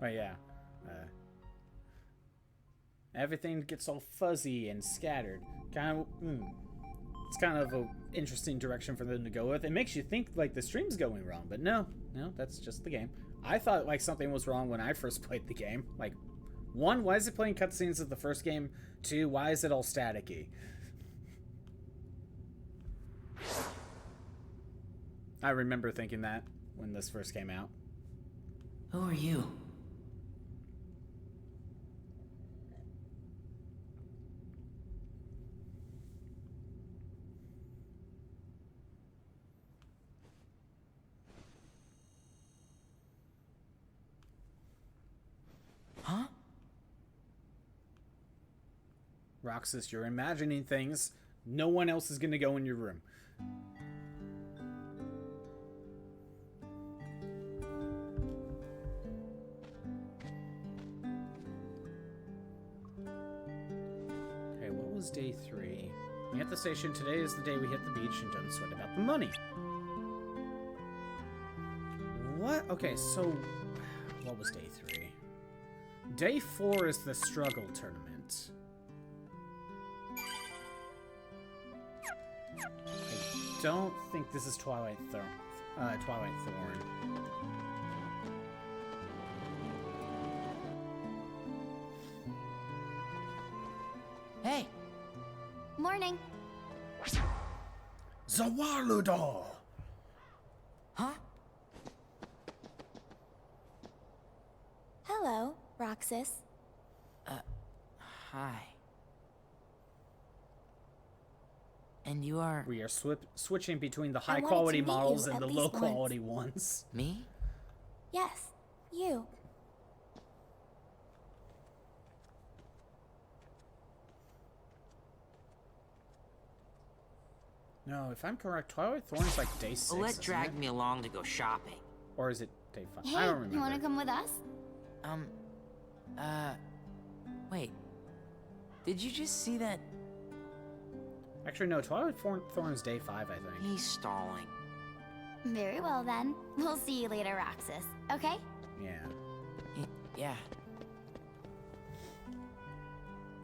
But yeah, everything gets all fuzzy and scattered. It's kind of an interesting direction for them to go with. It makes you think like the stream's going wrong, but no, that's just the game. I thought like something was wrong when I first played the game. Like, 1, why is it playing cutscenes of the first game? 2, why is it all staticky? I remember thinking that when this first came out. Who are you? Huh? Roxas, you're imagining things. No one else is gonna go in your room. Okay, what was day 3? We at the station. Today is the day we hit the beach and don't sweat about the money. What? Okay, so what was day 3? Day 4 is the struggle tournament. I don't think this is Twilight Thorn. Hey! Morning. Zawaludor! Huh? Hello, Roxas. Hi. And you are... We are switching between the I wanted to high-quality meet models you and at the least low-quality ones. Me? Yes, you. No, if I'm correct, Twilight Thorn's like day 6. Olette isn't dragged it? me along to go shopping. Or is it day 5? Hey, I don't remember. you wanna come with us? Wait. Did you just see that? Actually, no, Twilight Thorn's day 5, I think. He's stalling. Very well then. We'll see you later, Roxas. Okay? Yeah. Yeah.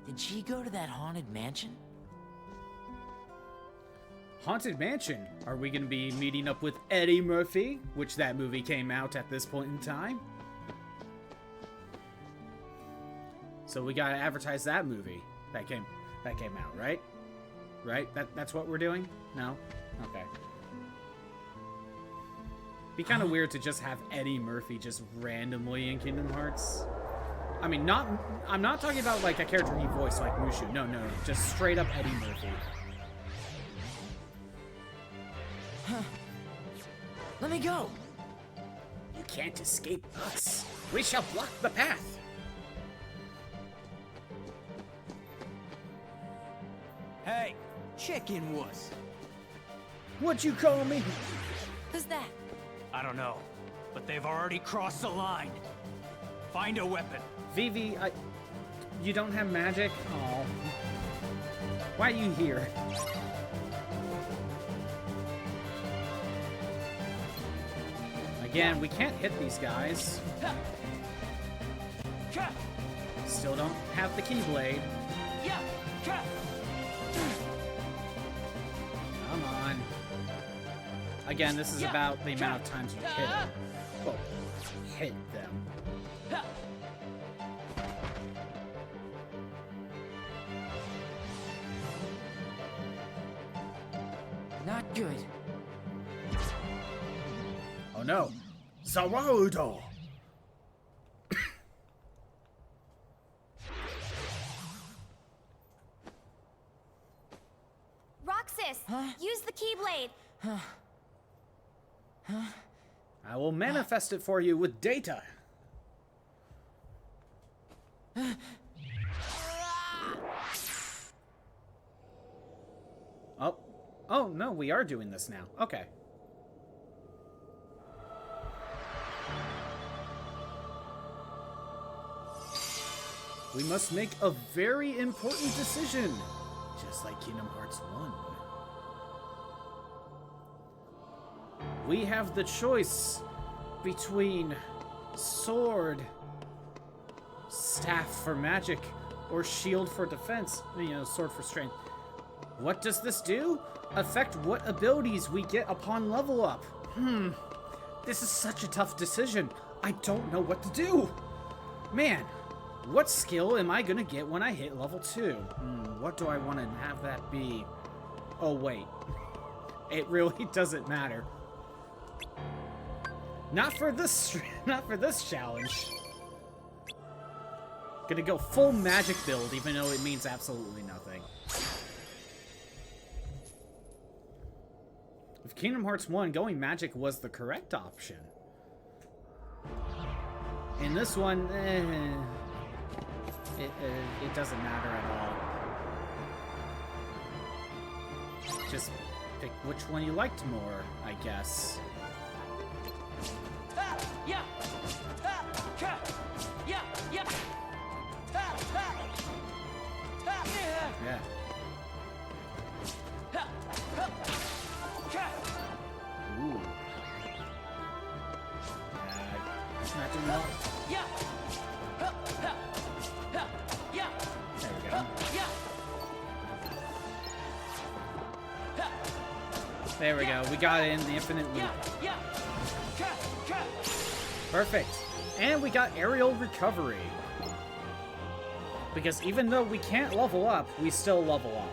Did she go to that haunted mansion? Haunted Mansion. Are we going to be meeting up with Eddie Murphy? Which that movie came out at this point in time. So we got to advertise that movie that came out, right? Right? That's what we're doing? No? Okay. Be kind of weird to just have Eddie Murphy just randomly in Kingdom Hearts. I mean, I'm not talking about like a character he voiced like Mushu. No, just straight up Eddie Murphy. Huh. Let me go. You can't escape us. We shall block the path. Hey, chicken wuss. What'd you call me? Who's that? I don't know, but they've already crossed the line. Find a weapon. Vivi, you don't have magic? Oh. Why are you here? Again, we can't hit these guys. Still don't have the Keyblade. Come on. Again, this is about the amount of times you hit them. Oh, hit them. Not good. Oh no. Zawarudo! Roxas! Use the Keyblade. I will manifest it for you with data. Oh, no, we are doing this now. Okay. We must make a very important decision, just like Kingdom Hearts 1. We have the choice between sword, staff for magic, or shield for defense. You know, sword for strength. What does this do? Affect what abilities we get upon level up. This is such a tough decision. I don't know what to do. Man, what skill am I gonna get when I hit level 2? What do I want to have that be? Oh, wait. It really doesn't matter. Not for this challenge. Gonna go full magic build, even though it means absolutely nothing. With Kingdom Hearts 1, going magic was the correct option. In this one, it doesn't matter at all. Just pick which one you liked more, I guess. Yeah. Ooh. It's not doing well. There we go. There we go. We got it in the infinite loop. Perfect. And we got aerial recovery. Because even though we can't level up, we still level up.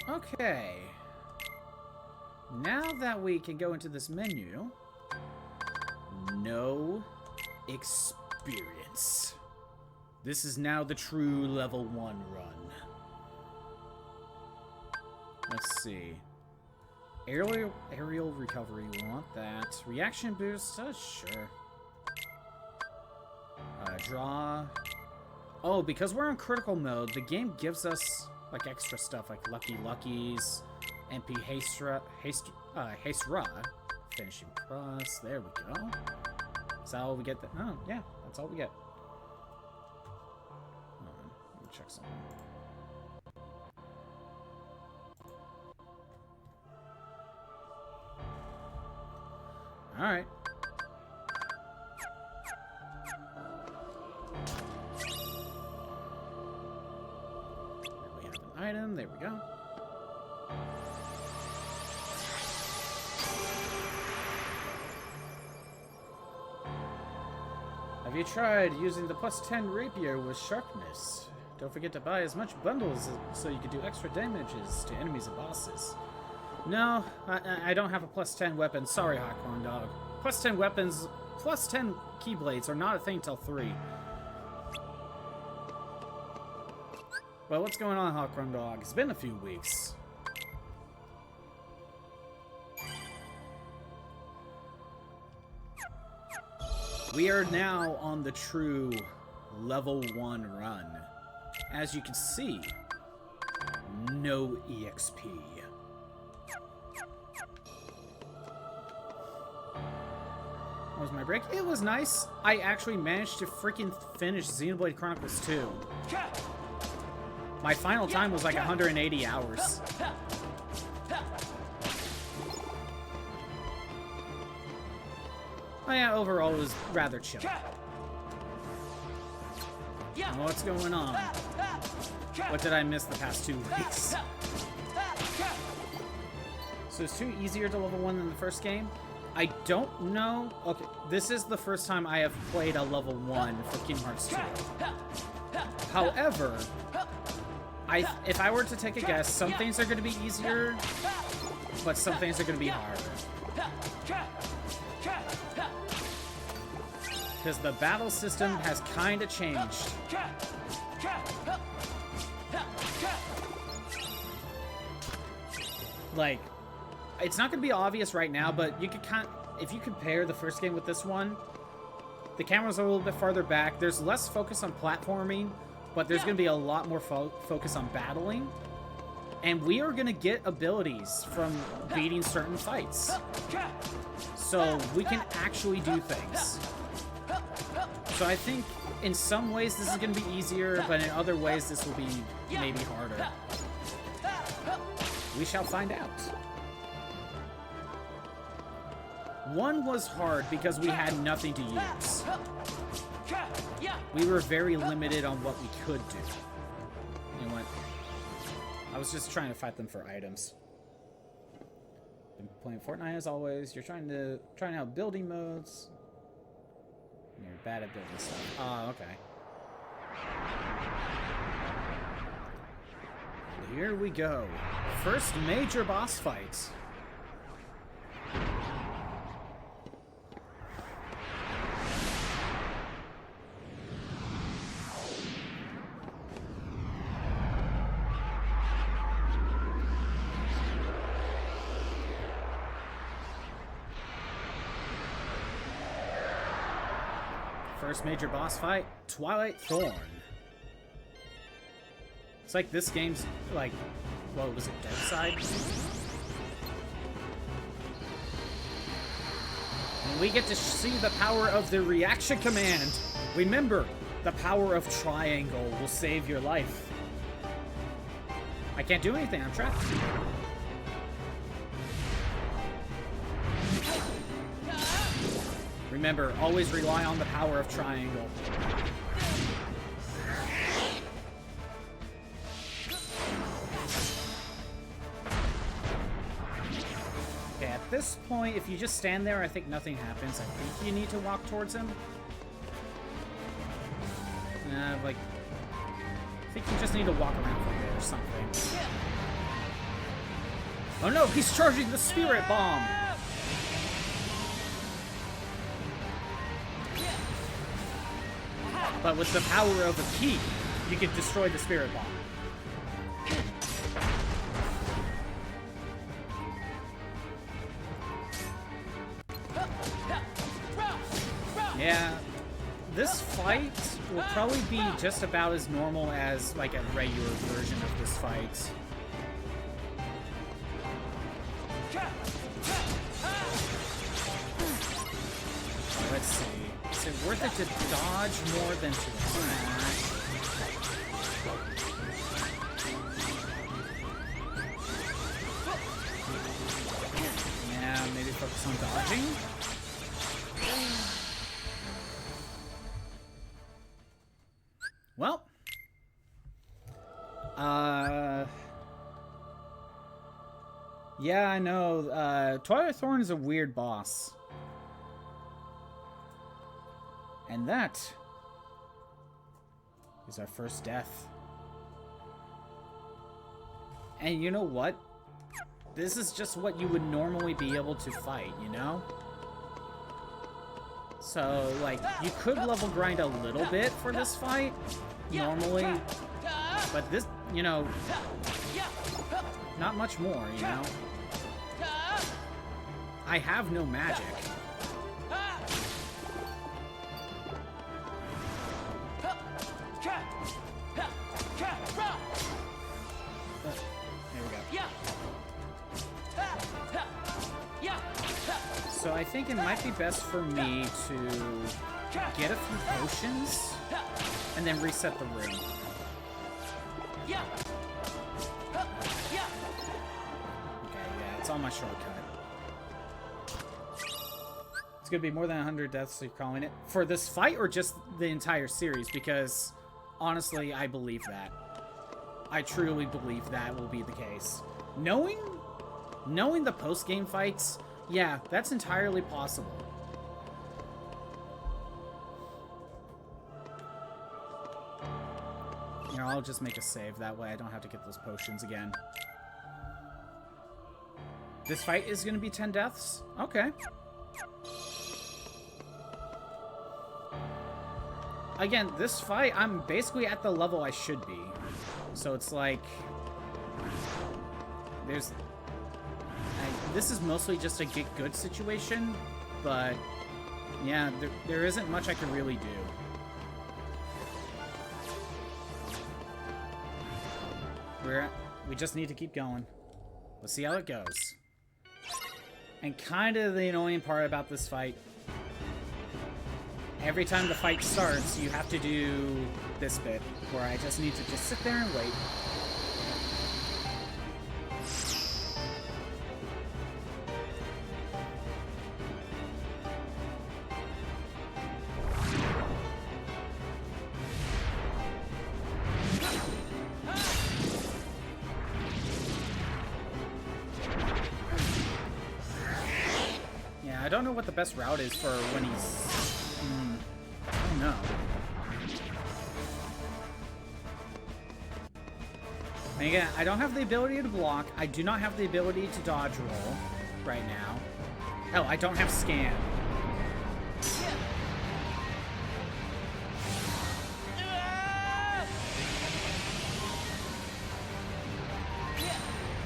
Okay. Now that we can go into this menu, no experience. This is now the true level 1 run. Let's see. Aerial recovery, we want that. Reaction boost, sure. Draw. Oh, because we're on critical mode, the game gives us like extra stuff like Lucky Luckies, MP Haste Ra, Finishing Cross, there we go. Is that all we get? Oh, yeah, that's all we get. Hold on, let me check something. Alright. Item, there we go. Have you tried using the +10 rapier with sharpness? Don't forget to buy as much bundles so you can do extra damages to enemies and bosses. No, I don't have a +10 weapon. Sorry, Hawkhorn Dog. +10 weapons, +10 keyblades are not a thing till 3. Well, what's going on, Hawkrun Dog? It's been a few weeks. We are now on the true level 1 run. As you can see, no EXP. What was my break? It was nice. I actually managed to freaking finish Xenoblade Chronicles 2. My final time was like 180 hours. Oh yeah, overall it was rather chill. What's going on? What did I miss the past 2 weeks? So is 2 easier to level 1 than the first game? I don't know. Okay, this is the first time I have played a level 1 for Kingdom Hearts 2. However, if I were to take a guess, some things are going to be easier, but some things are going to be harder. Because the battle system has kind of changed. Like, it's not going to be obvious right now, but you could if you compare the first game with this one, the cameras are a little bit farther back. There's less focus on platforming, but there's going to be a lot more focus on battling. And we are going to get abilities from beating certain fights. So we can actually do things. So I think in some ways this is going to be easier, but in other ways this will be maybe harder. We shall find out. One was hard because we had nothing to use. We were very limited on what we could do. You know what? I was just trying to fight them for items. Been playing Fortnite as always. You're trying out building modes. You're bad at building stuff. Oh, okay. And here we go. First major boss fight. First major boss fight, Twilight Thorn. It's like this game's like, what was it, Dark Side? And we get to see the power of the reaction command. Remember, the power of triangle will save your life. I can't do anything, I'm trapped. Remember, always rely on the power of triangle. Okay, at this point, if you just stand there, I think nothing happens. I think you need to walk towards him. Like, I think you just need to walk around for a bit or something. Oh no, he's charging the spirit bomb! But with the power of a key, you can destroy the spirit bomb. Yeah, this fight will probably be just about as normal as like a regular version of this fight. Let's see. Is it worth it to dodge more than to attack? Yeah, maybe focus on dodging? Well. Yeah, I know. Twilight Thorn is a weird boss. And that is our first death. And you know what? This is just what you would normally be able to fight, you know? So, like, you could level grind a little bit for this fight, normally. But this, you know, not much more, you know? I have no magic. So I think it might be best for me to get a few potions and then reset the room. Okay, yeah, it's on my shortcut. It's gonna be more than 100 deaths, you're calling it? For this fight or just the entire series? Because honestly, I believe that. I truly believe that will be the case. Knowing the post-game fights, yeah, that's entirely possible. Here, I'll just make a save. That way I don't have to get those potions again. This fight is going to be 10 deaths? Okay. Again, this fight, I'm basically at the level I should be. So it's like... this is mostly just a get good situation, but... yeah, there isn't much I can really do. We just need to keep going. Let's see how it goes. And kind of the annoying part about this fight, every time the fight starts, you have to do this bit, where I just need to just sit there and wait. I don't know what the best route is for when he's... I don't know. And again, I don't have the ability to block. I do not have the ability to dodge roll right now. Oh, I don't have scan.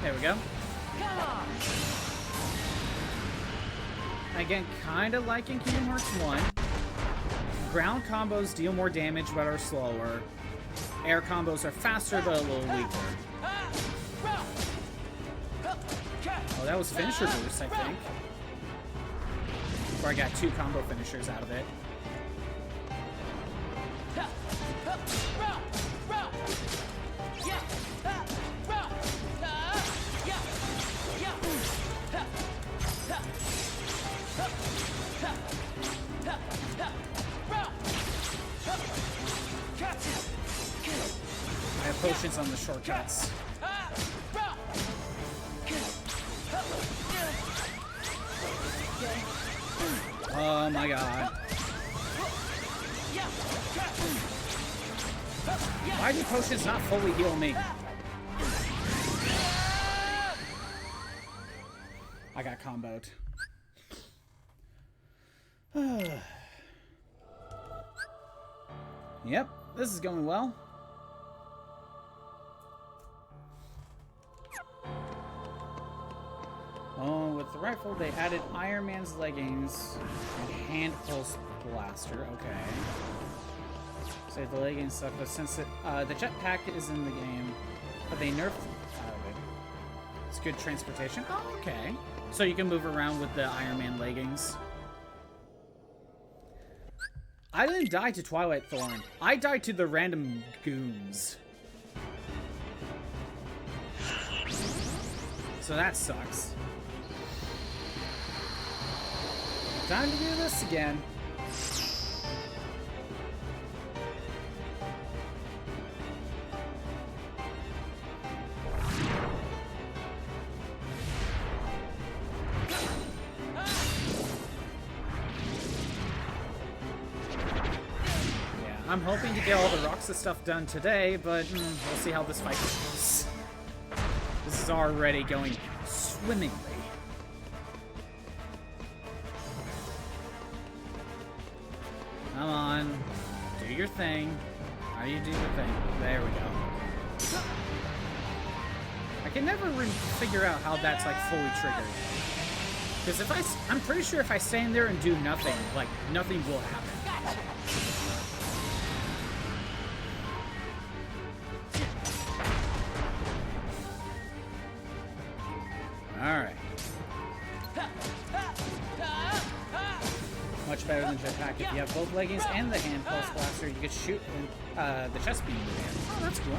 There we go. Come on. Again, kind of like in Kingdom Hearts 1. Ground combos deal more damage but are slower. Air combos are faster but a little weaker. Oh, that was finisher boost, I think. Or I got 2 combo finishers out of it. I have potions on the shortcuts. Oh my god. Why do potions not fully heal me? I got comboed. Yep, this is going well. Oh, with the rifle, they added Iron Man's leggings and hand pulse blaster. Okay. So the leggings stuff, but since the jetpack is in the game, but they nerfed. It's good transportation. Oh, okay. So you can move around with the Iron Man leggings. I didn't die to Twilight Thorn. I died to the random goons. So that sucks. Time to do this again. I'm hoping to get all the Roxa stuff done today, but we'll see how this fight goes. This is already going swimmingly. Come on. Do your thing. How do you do your thing? There we go. I can never figure out how that's like fully triggered. Because if I'm pretty sure if I stand there and do nothing, like nothing will happen. Alright. Much better than jetpack. If you have both leggings and the hand pulse blaster, you can shoot the chest beam with it. Oh, that's cool.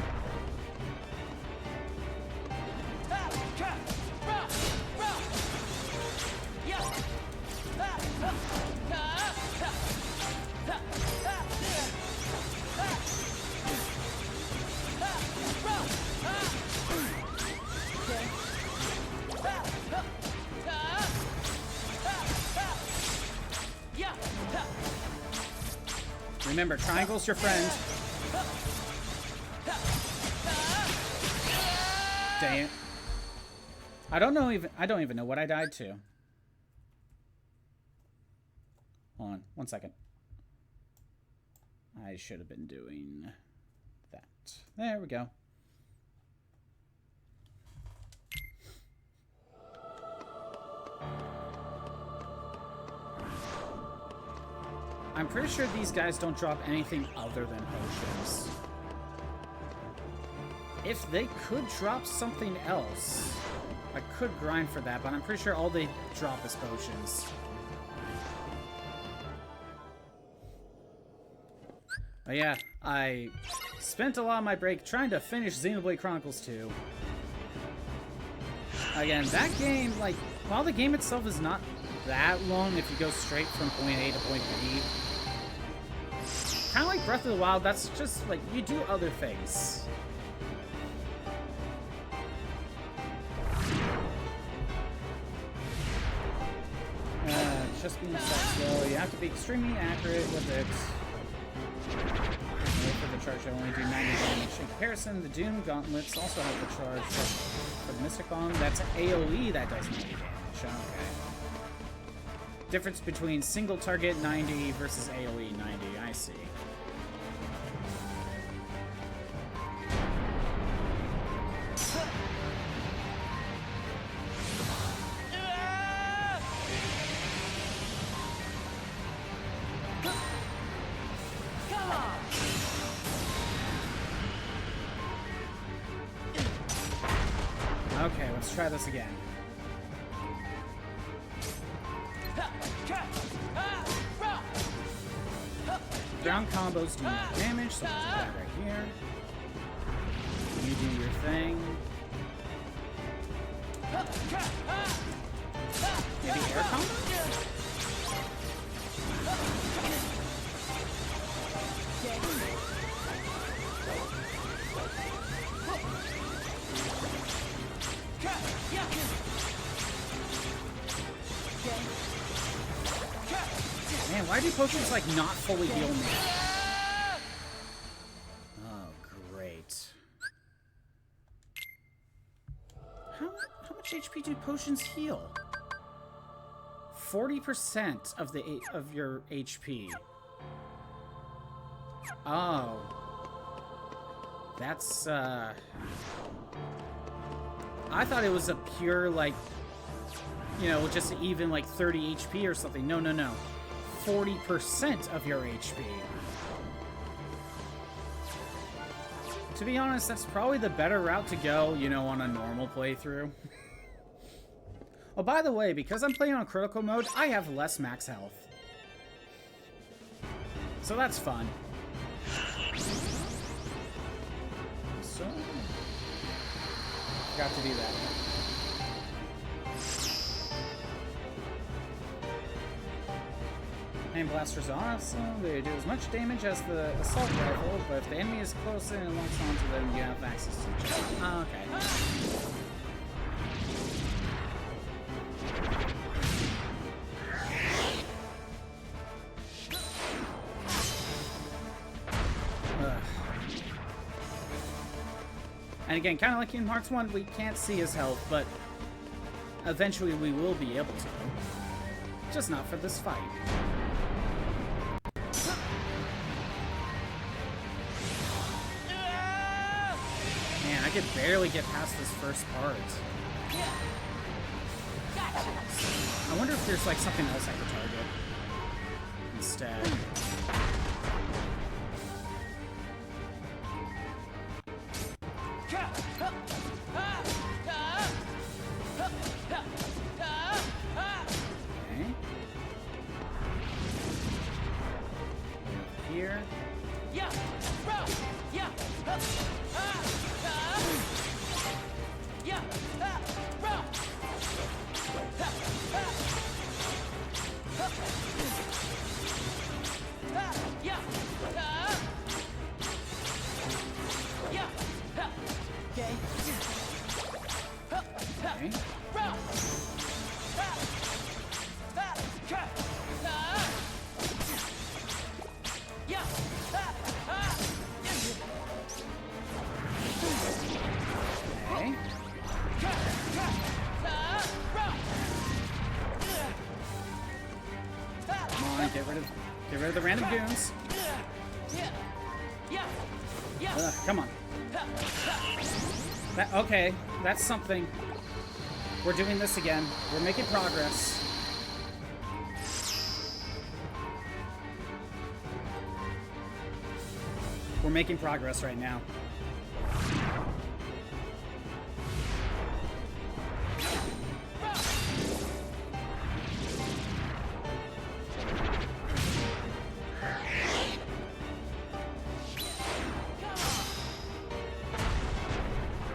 Remember, triangle's your friend. Dang it. I don't even know what I died to. Hold on, 1 second. I should have been doing that. There we go. I'm pretty sure these guys don't drop anything other than potions. If they could drop something else, I could grind for that, but I'm pretty sure all they drop is potions. But yeah, I spent a lot of my break trying to finish Xenoblade Chronicles 2. Again, that game, like, while the game itself is not that long if you go straight from point A to point B, kind of like Breath of the Wild, that's just, like, you do other things. Just being slow, you have to be extremely accurate with it. Wait for the charge to only do 90 damage. In comparison, the Doom Gauntlets also have the charge for the Mystic Bomb. That's AoE that does 90 damage. Okay. Difference between single target 90 versus AoE 90. I see. Okay, let's try this again. Ground combos do more damage, so we'll do that right here. You do your thing. Maybe air combo? Man, why do potions like not fully heal me? Oh, great. How much HP do potions heal? 40% of your HP. Oh. That's I thought it was a pure, like, you know, just even like 30 HP or something. No, no, no. 40% of your HP. To be honest, that's probably the better route to go, you know, on a normal playthrough. Oh, by the way, because I'm playing on critical mode, I have less max health. So that's fun. So, forgot to do that. Flame blasters are awesome. They do as much damage as the assault rifle, but if the enemy is close and locks onto them, you have access to the chest. Oh, okay. And again, kind of like in Hearts 1, we can't see his health, but eventually we will be able to. Just not for this fight. Man, I could barely get past this first part. I wonder if there's like something else I could target instead. Here. Yeah. Yeah. Yeah. Okay. Get rid of the random goons. Come on. Okay, that's something. We're doing this again. We're making progress. We're making progress right now.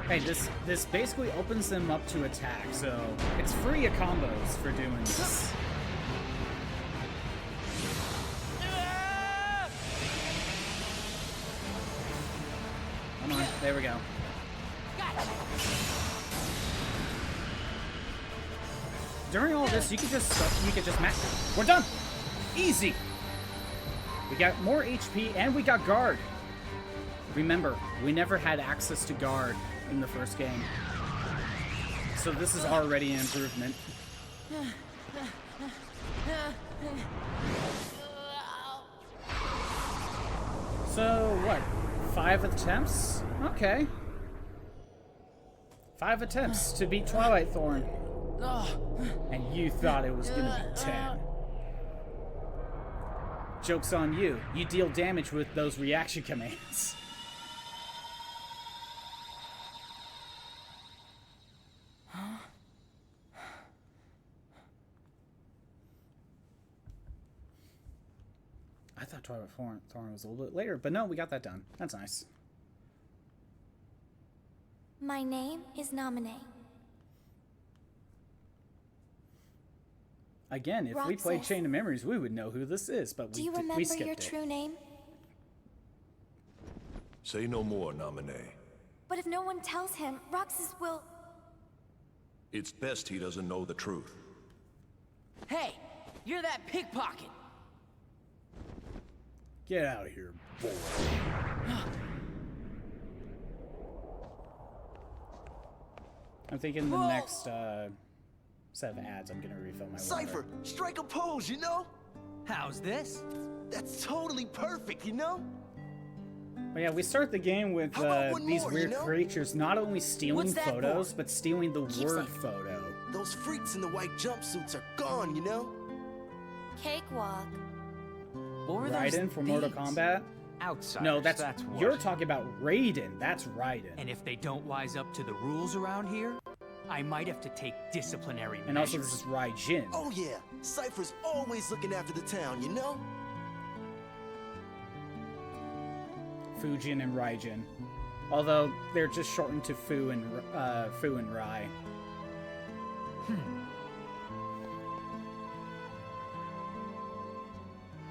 Hey, this basically opens them up to attack, so it's free of combos for doing this. Come on, there we go. During all this, you could just match them. We're done. Easy. We got more HP and we got guard. Remember, we never had access to guard in the first game. So this is already an improvement. So, what? 5 attempts? Okay. 5 attempts to beat Twilight Thorn. And you thought it was gonna be 10. Joke's on you. You deal damage with those reaction commands. I thought Twilight Thorn was a little bit later, but no, we got that done. That's nice. My name is Naminé. Again, if we played Chain of Memories, we would know who this is, but Do you remember we skipped your it. true name? Say no more, Naminé. But if no one tells him, Roxas will... It's best he doesn't know the truth. Hey, you're that pickpocket. Get out of here, boy. I'm thinking the next set of ads, I'm gonna refill my water. Cypher, strike a pose, you know? How's this? That's totally perfect, you know? But yeah, we start the game with these weird creatures not only stealing photos, but stealing the word photo. Those freaks in the white jumpsuits are gone, you know? Cakewalk. Raiden from Mortal Kombat? Outsiders, No, that's what. you're talking about Raiden. That's Raiden. And if they don't wise up to the rules around here, I might have to take disciplinary measures. And also this is Raijin. Oh yeah, Cypher's always looking after the town, you know? Fujin and Raijin. Although they're just shortened to Fu and Rai.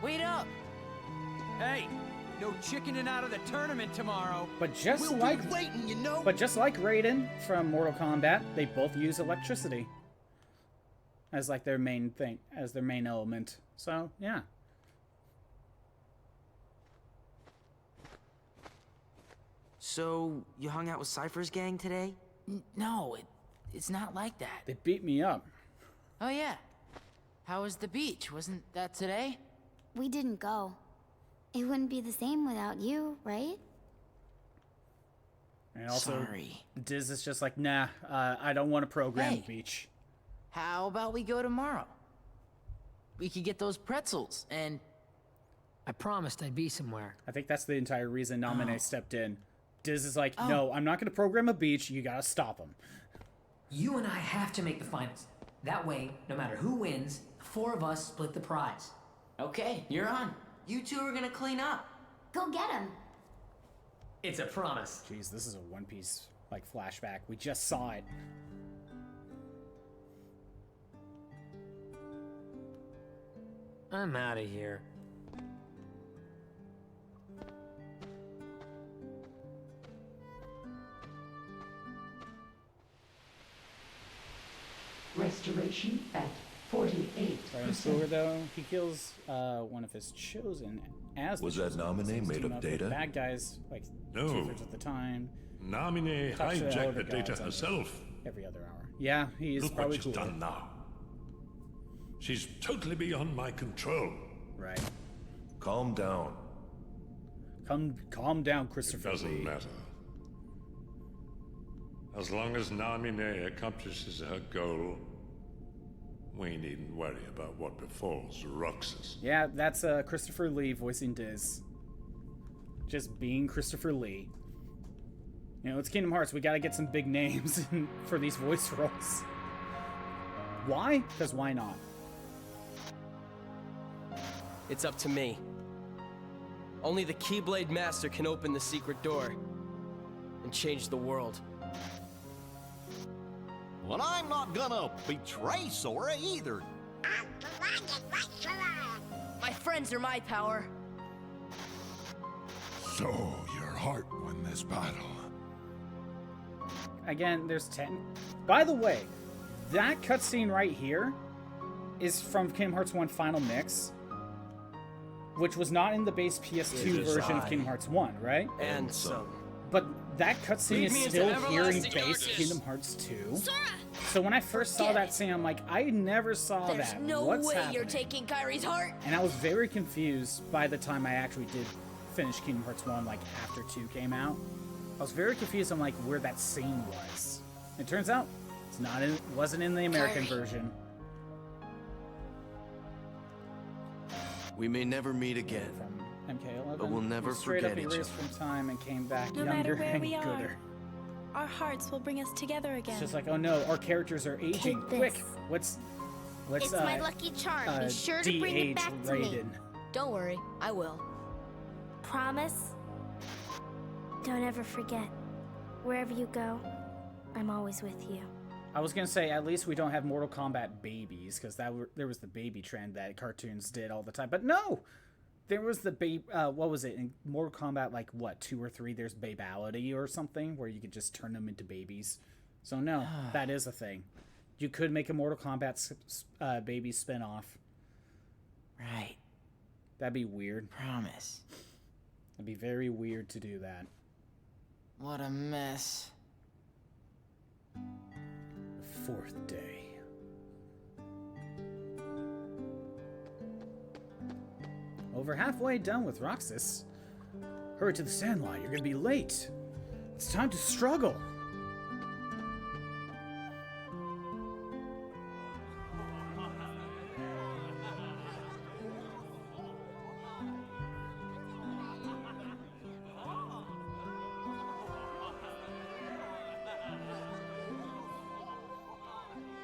Wait up! Hey, no chickening out of the tournament tomorrow. But just like Raiden from Mortal Kombat, they both use electricity as like their main thing, as their main element. So yeah. So, you hung out with Cypher's gang today? No, it's not like that. They beat me up. Oh yeah. How was the beach? Wasn't that today? We didn't go. It wouldn't be the same without you, right? And also, Sorry. Diz is just like, nah, I don't want to program Hey. the beach. How about we go tomorrow? We could get those pretzels and... I promised I'd be somewhere. I think that's the entire reason Naminé stepped in. Diz is like, Oh. no, I'm not going to program a beach. You got to stop him. You and I have to make the finals. That way, no matter who wins, the 4 of us split the prize. Okay, you're on. You two are gonna clean up. Go get him. It's a promise. Jeez, this is a One Piece like flashback. We just saw it. I'm out of here. Restoration at 48%. Right, so though he kills one of his chosen as Was the that chosen Naminé ones, made team of up with data? Bad guys like No. 2/3 of the time. Naminé Touch the hijacked elder the data gods herself. every other hour. Yeah, he is Look probably what she's cool. done now. She's totally beyond my control. Right. Calm down. Calm down, Christopher It doesn't Lee. matter. As long as Namine accomplishes her goal, we needn't worry about what befalls Roxas. Yeah, that's Christopher Lee voicing Diz. Just being Christopher Lee. You know, it's Kingdom Hearts. We gotta get some big names for these voice roles. Why? Because why not? It's up to me. Only the Keyblade Master can open the secret door and change the world. Well, I'm not gonna betray Sora either. My friends are my power. So, your heart won this battle. Again, there's 10. By the way, that cutscene right here is from Kingdom Hearts 1 Final Mix, which was not in the base PS2 version of Kingdom Hearts 1, right? And some. But that cutscene is still here in base Kingdom Hearts 2. So when I first saw that scene, I'm like, I never saw There's that. no What's way happening? you're taking Kyrie's heart. And I was very confused by the time I actually did finish Kingdom Hearts 1, like after 2 came out. I was very confused on like where that scene was. It turns out it's not in, wasn't in the American version. We may never meet again, From MK11. but we'll never Straight forget up each other. erased from time and came back No younger matter where and we are, gooder. our hearts will bring us together again. It's just like, oh no, our characters are aging. Take Quick, this. let's It's my lucky charm. Be sure to bring it de-age back to Raiden. me. Don't worry, I will. Promise? Don't ever forget. Wherever you go, I'm always with you. I was gonna say at least we don't have Mortal Kombat babies, because there was the baby trend that cartoons did all the time. But no, there was the babe. What was it in Mortal Kombat? Like what, 2 or 3? There's babality or something where you could just turn them into babies. So no, that is a thing. You could make a Mortal Kombat baby spin-off. Right. That'd be weird. Promise. It'd be very weird to do that. What a mess. The 4th day. Over halfway done with Roxas. Hurry to the Sandlot, you're gonna be late. It's time to struggle.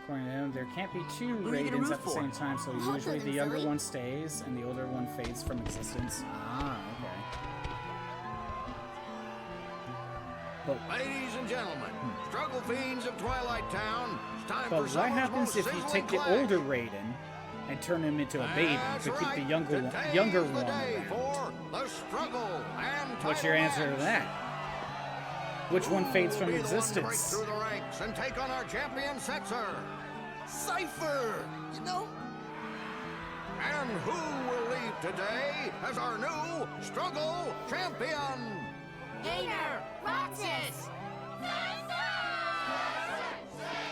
According to him, there can't be 2 Who are you gonna Raidens root at the for? same time, so Well usually done, the younger silly. one stays and the older one fades from existence. Ah, okay. But, Ladies and gentlemen, struggle fiends of Twilight Town, it's time but for what summer's happens most if you sizzling take the clash. older Raiden and turn him into a baby That's to keep the right. younger Today younger is the one day around? for the struggle and What's your title answer to match. that? Which one fades Who from will be the one to break existence? through the ranks and take on our champion Setzer? Cypher, you know? And who will leave today as our new struggle champion? Gainer! Roxas!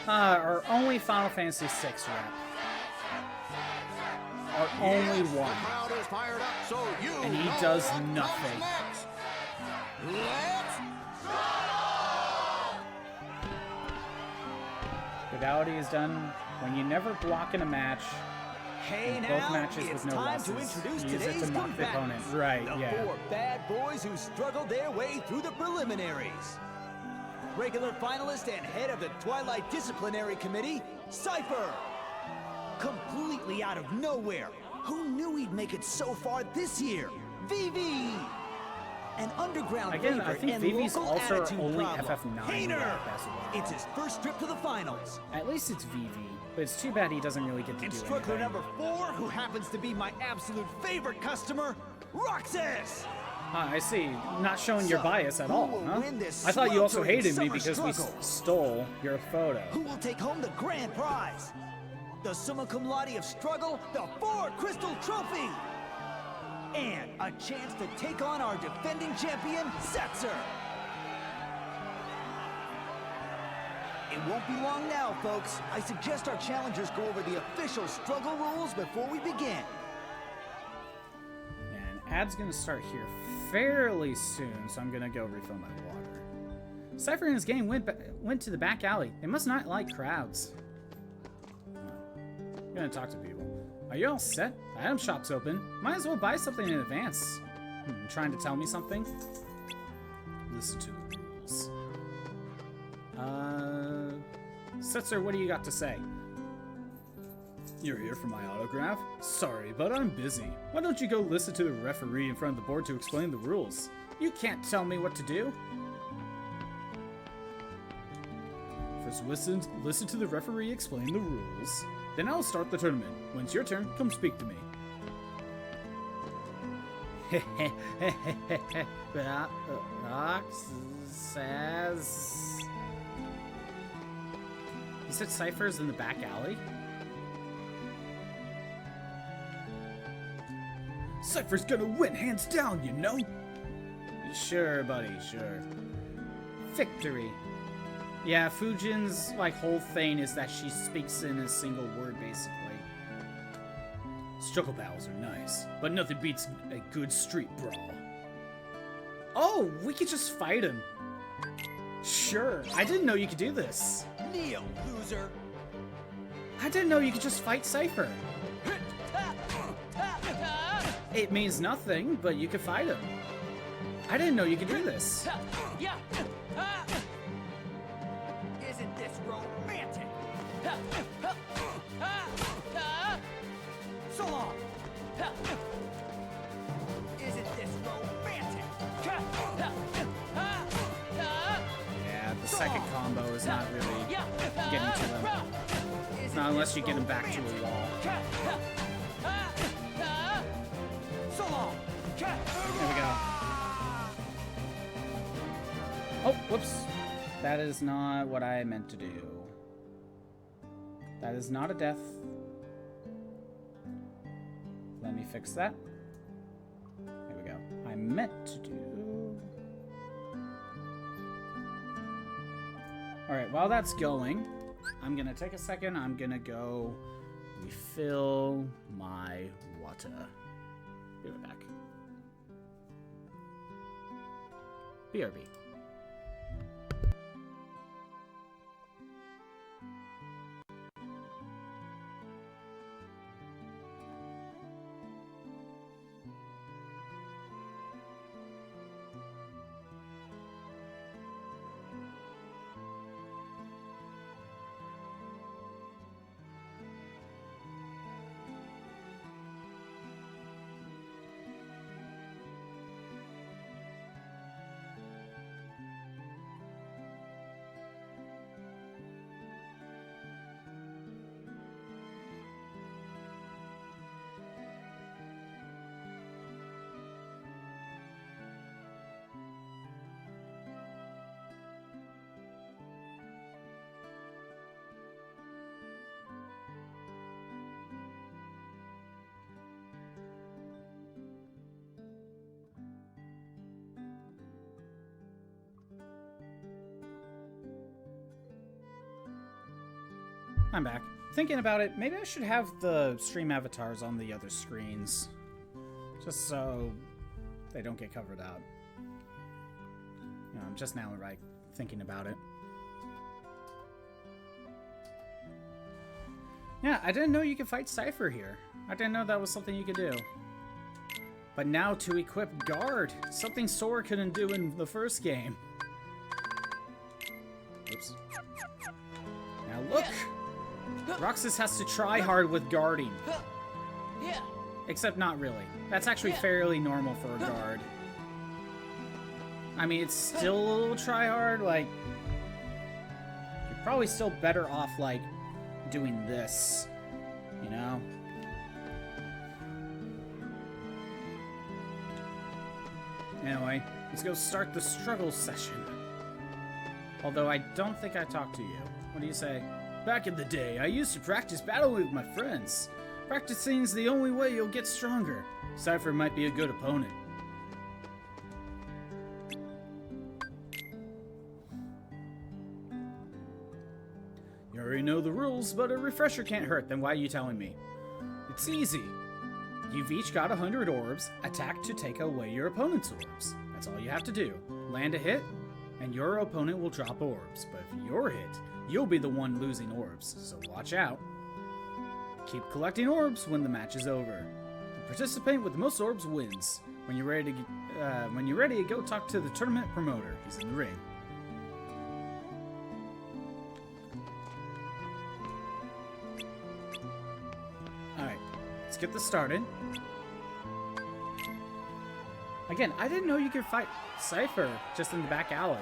Our only Final Fantasy VI rep. Our only Yes, one. The crowd is fired up, so you And he know does what comes nothing. next. Let's Fidelity is done when you never block in a match. Hey in now, both matches it's with no time losses. to introduce You use it today's to mock the opponent. combatants. Right, the yeah. 4 bad boys who struggled their way through the preliminaries. Regular finalist and head of the Twilight Disciplinary Committee, Cypher. Completely out of nowhere. Who knew he'd make it so far this year? Vivi! An underground Again, I favorite think and Vivi's local also our attitude only problem. FF9 Hayner! rep as well. It's his first trip to the finals. At least it's Vivi, but it's too bad he doesn't really get to And do struggler anything. number 4, who happens to be my absolute favorite customer, Roxas! Ah, I see. Not showing your bias at all, will huh? win this I thought you also sweltering hated me summer because we struggle? stole your photo. Who will take home the grand prize? The summa cum laude of struggle, the 4 Crystal Trophy! And a chance to take on our defending champion, Setzer! It won't be long now, folks. I suggest our challengers go over the official struggle rules before we begin. ad's gonna start here fairly soon, so I'm gonna go refill my water. Cypher and his gang went to the back alley. They must not like crowds. I'm gonna talk to people. Are you all set? The item shop's open. Might as well buy something in advance. Trying to tell me something? Listen to the rules. Setzer, what do you got to say? You're here for my autograph? Sorry, but I'm busy. Why don't you go listen to the referee in front of the board to explain the rules? You can't tell me what to do. First, listen to the referee explain the rules. Then I'll start the tournament. When it's your turn, come speak to me. Rox says... He said Cypher's in the back alley? Cypher's gonna win, hands down, you know? Sure, buddy, sure. Victory. Yeah, Fujin's, like, whole thing is that she speaks in a single word, basically. Struggle battles are nice, but nothing beats a good street brawl. Oh, we could just fight him. Sure, I didn't know you could do this. Neo, loser. I didn't know you could just fight Cypher. It means nothing, but you could fight him. I didn't know you could do this. Isn't this romantic? So long. Isn't this romantic? Yeah, the second combo is not really getting to them. Not unless you get him back to a wall. So long. There we go. Oh, whoops. That is not what I meant to do. That is not a death. Let me fix that. There we go. I meant to do... Alright, while that's going, I'm gonna take a second. I'm gonna go refill my water. Be right back. BRB. I'm back. Thinking about it, maybe I should have the stream avatars on the other screens. Just so they don't get covered out. You know, I'm just now thinking about it. Yeah, I didn't know you could fight Cypher here. I didn't know that was something you could do. But now to equip Guard, something Sora couldn't do in the first game. Oops. Now look! Roxas has to try hard with guarding. Except not really. That's actually fairly normal for a guard. I mean, it's still a little try hard, like... You're probably still better off, like, doing this. You know? Anyway, let's go start the struggle session. Although I don't think I talked to you. What do you say? Back in the day, I used to practice battling with my friends. Practicing's the only way you'll get stronger. Cypher might be a good opponent. already know the rules, but a refresher can't hurt. Then why are you telling me? It's easy. You've each got 100 orbs. Attack to take away your opponent's orbs. That's all you have to do. Land a hit, and your opponent will drop orbs. But if you're hit, you'll be the one losing orbs, so watch out. Keep collecting orbs when the match is over. The participant with the most orbs wins. When you're ready to go talk to the tournament promoter. He's in the ring. Alright, let's get this started. Again, I didn't know you could fight Cypher just in the back alley.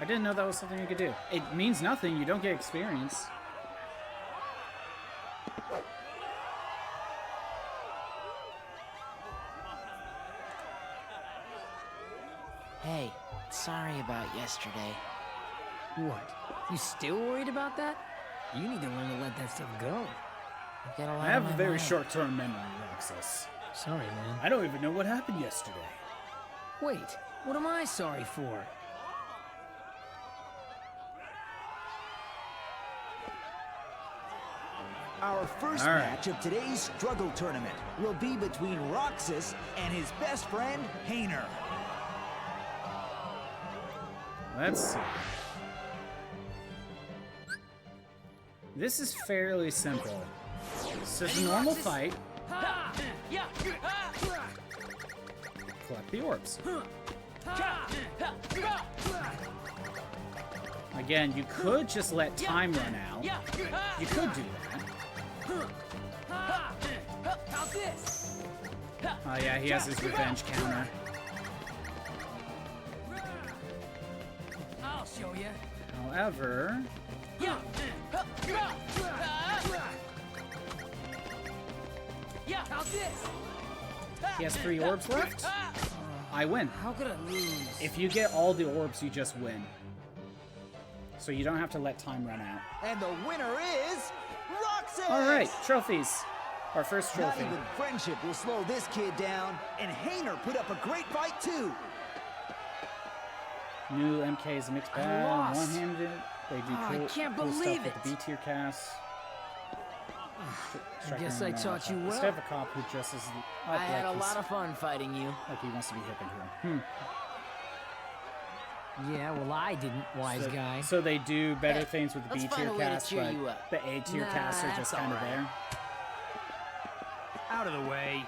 I didn't know that was something you could do. It means nothing, you don't get experience. Hey, sorry about yesterday. What? You still worried about that? You need to learn to let that stuff go. I have a very short-term memory, Roxas. Sorry, man. I don't even know what happened yesterday. Wait, what am I sorry for? Our first match of today's struggle tournament will be between Roxas and his best friend, Hayner. Let's see. This is fairly simple. This is a normal fight. Collect the orbs. Again, you could just let time run out. You could do that. Oh yeah, he has his revenge counter. I'll show you. However... He has 3 orbs left. I win. How could I lose? If you get all the orbs, you just win. So you don't have to let time run out. And the winner is Roxas! Alright, trophies. Our first trophy. Not even friendship will slow this kid down, and Hayner put up a great fight too. New MK's mixed bag, one-handed. They do cool, I can't cool believe stuff with the B-tier cast. I guess I taught you well. Instead of a cop who dresses up I had like a lot of fun fighting you. Like he wants to be hip and cool. Yeah, well I didn't, wise guy. So they do better things with the B-tier cast, but you up. the A-tier casts are just kind of there. Out of the way.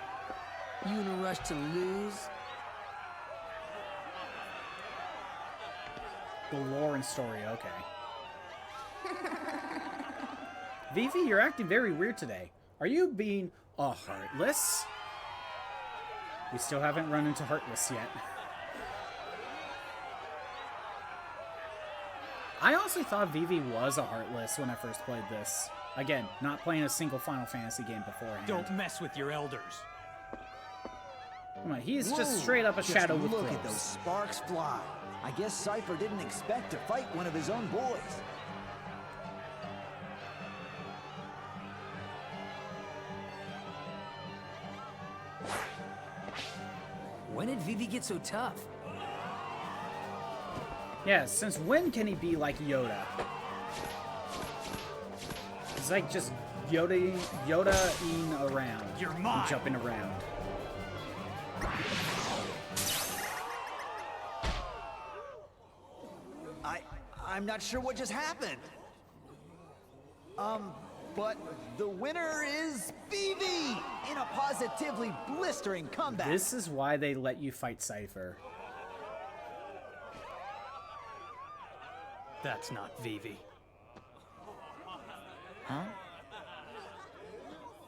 You in a rush to lose? The lore and story, okay. Vivi, you're acting very weird today. Are you being a Heartless? We still haven't run into Heartless yet. I honestly thought Vivi was a Heartless when I first played this. Again, not playing a single Final Fantasy game beforehand. Don't mess with your elders. Come on, he's just straight up a shadow with Look clothes. at those sparks fly. I guess Cypher didn't expect to fight one of his own boys. When did Vivi get so tough? Yeah, since when can he be like Yoda? It's like just Yoda-ing around. You're mine. And jumping around. I'm not sure what just happened. But the winner is Vivi in a positively blistering comeback. This is why they let you fight Cypher. That's not Vivi. Huh?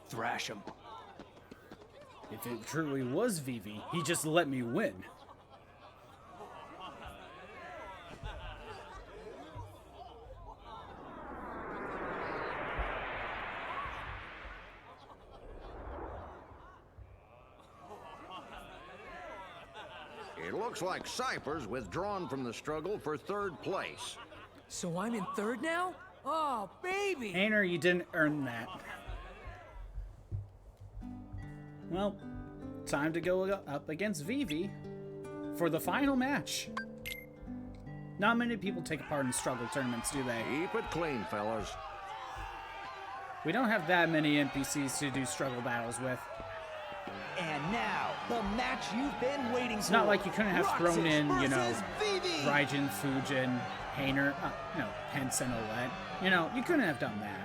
Thrash him. If it truly was Vivi, he just let me win. It looks like Cypher's withdrawn from the struggle for 3rd place. So I'm in 3rd now? Oh, baby! Hayner, you didn't earn that. Well, time to go up against Vivi for the final match. Not many people take part in struggle tournaments, do they? Keep it clean, fellas. We don't have that many NPCs to do struggle battles with. And now, the match you've been waiting for. It's not like you couldn't have thrown in, you know, versus Vivi. Raijin, Fujin, Hainer, no, Pence and Olette. You know, you couldn't have done that.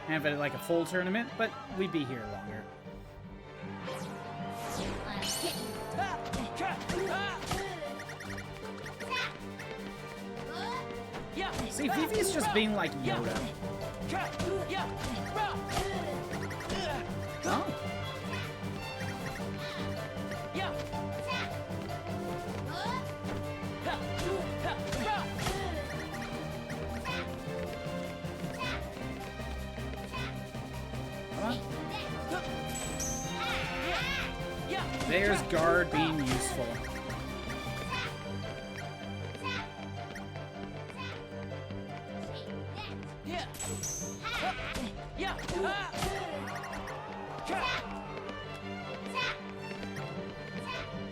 Have it like a full tournament, but we'd be here longer. See, Vivi's just being like Yoda. Oh. There's guard being useful.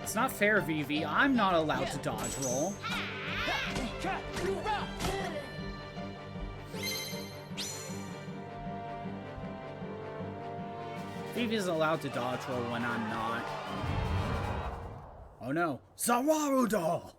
It's not fair, Vivi. I'm not allowed to dodge roll. Vivi's allowed to dodge roll when I'm not. Oh no. Zawarudo!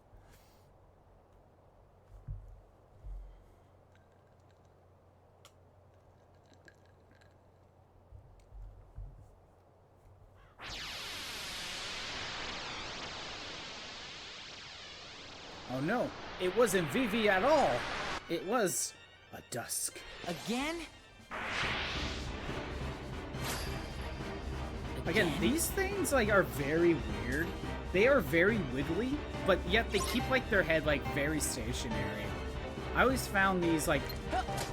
Oh no, it wasn't Vivi at all. It was a Dusk. Again? Again, these things like are very weird. They are very wiggly, but yet they keep like their head like very stationary. I always found these like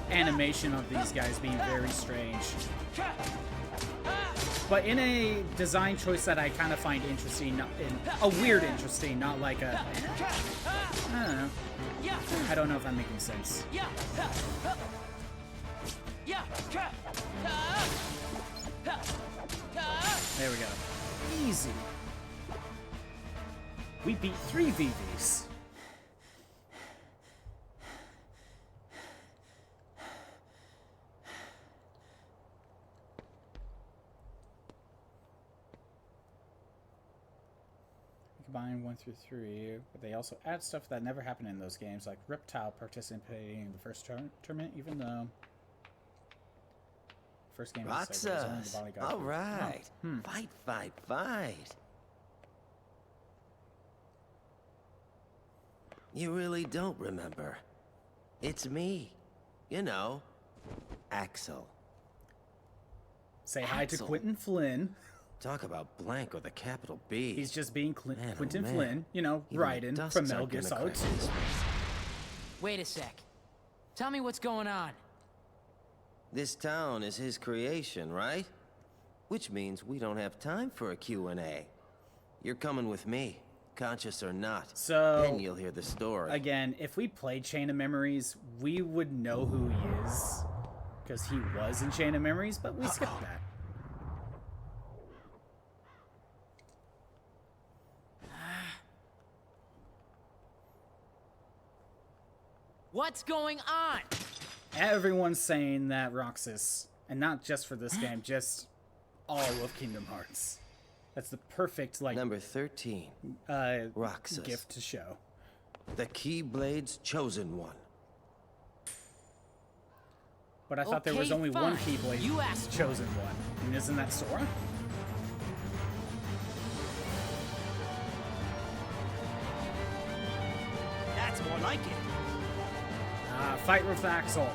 animation of these guys being very strange. But in a design choice that I kind of find interesting, in a weird interesting, not like a, I don't know. I don't know if I'm making sense. There we go. Easy. We beat 3 VVs. Combine 1 through 3, but they also add stuff that never happened in those games, like Reptile participating in the first tournament, even though first game Roxas, all right. Oh. Fight, fight, fight. You really don't remember. It's me. You know, Axel. Say hi to Quentin Flynn. Talk about blank with a capital B. He's just being Man, Quentin oh man. Flynn, you know, Even the Raiden dusks from Metal aren't Gear gonna Solid 2. crack this. Wait a sec. Tell me what's going on. This town is his creation, right? Which means we don't have time for a Q&A. You're coming with me, conscious or not. So, then you'll hear the story. Again, if we played Chain of Memories, we would know who he is. Because he was in Chain of Memories, but we skipped that. What's going on? Everyone's saying that Roxas, and not just for this game, just all of Kingdom Hearts. That's the perfect, like, Number 13, Roxas. gift to show. The Keyblade's chosen one. But I thought there was only one Keyblade chosen one. And isn't that Sora? That's more like it. Fight with Axel.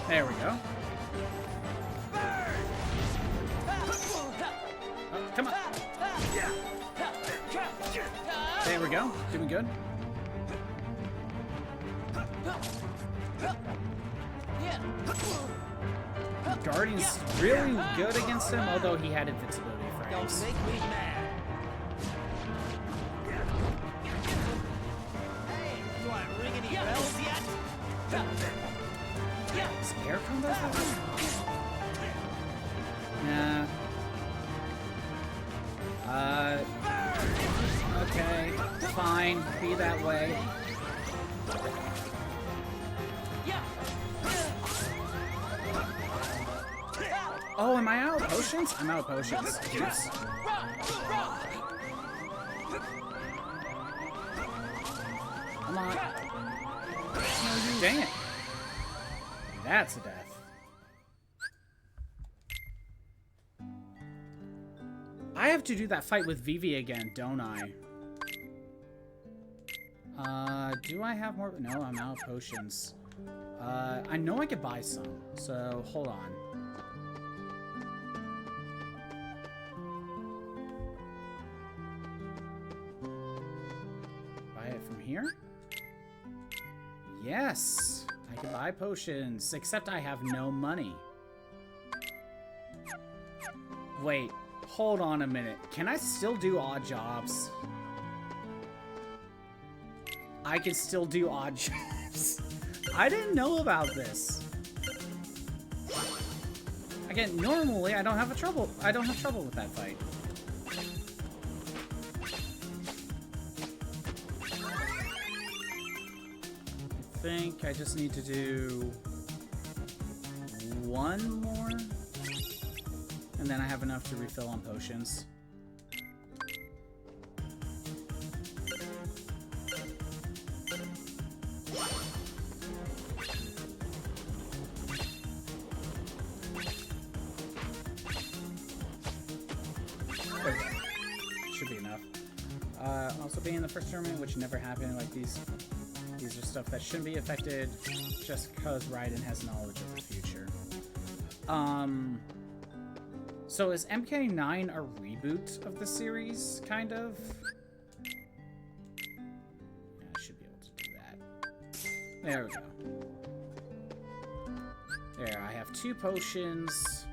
There we go. Oh, come on. There we go. Doing good. Guardian's really good against him, although he had invincibility frames. Don't make me mad. Hey, do I ring any bells yet? Is air combos that Nah. Okay. Fine. Be that way. potions? I'm out of potions. Oops. Come on. Dang it. That's a death. I have to do that fight with Vivi again, don't I? Do I have more? No, I'm out of potions. I know I could buy some, so hold on. Buy it from here? Yes! I can buy potions, except I have no money. Wait, hold on a minute. Can I still do odd jobs? I can still do odd jobs. I didn't know about this. Again, normally I don't have trouble with that fight. I think I just need to do one more, and then I have enough to refill on potions. Should be enough. Also being in the first tournament, which never happened, like these are stuff that shouldn't be affected just because Raiden has knowledge of the future. So is MK9 a reboot of the series, kind of? Yeah, I should be able to do that. There we go. There, I have 2 potions.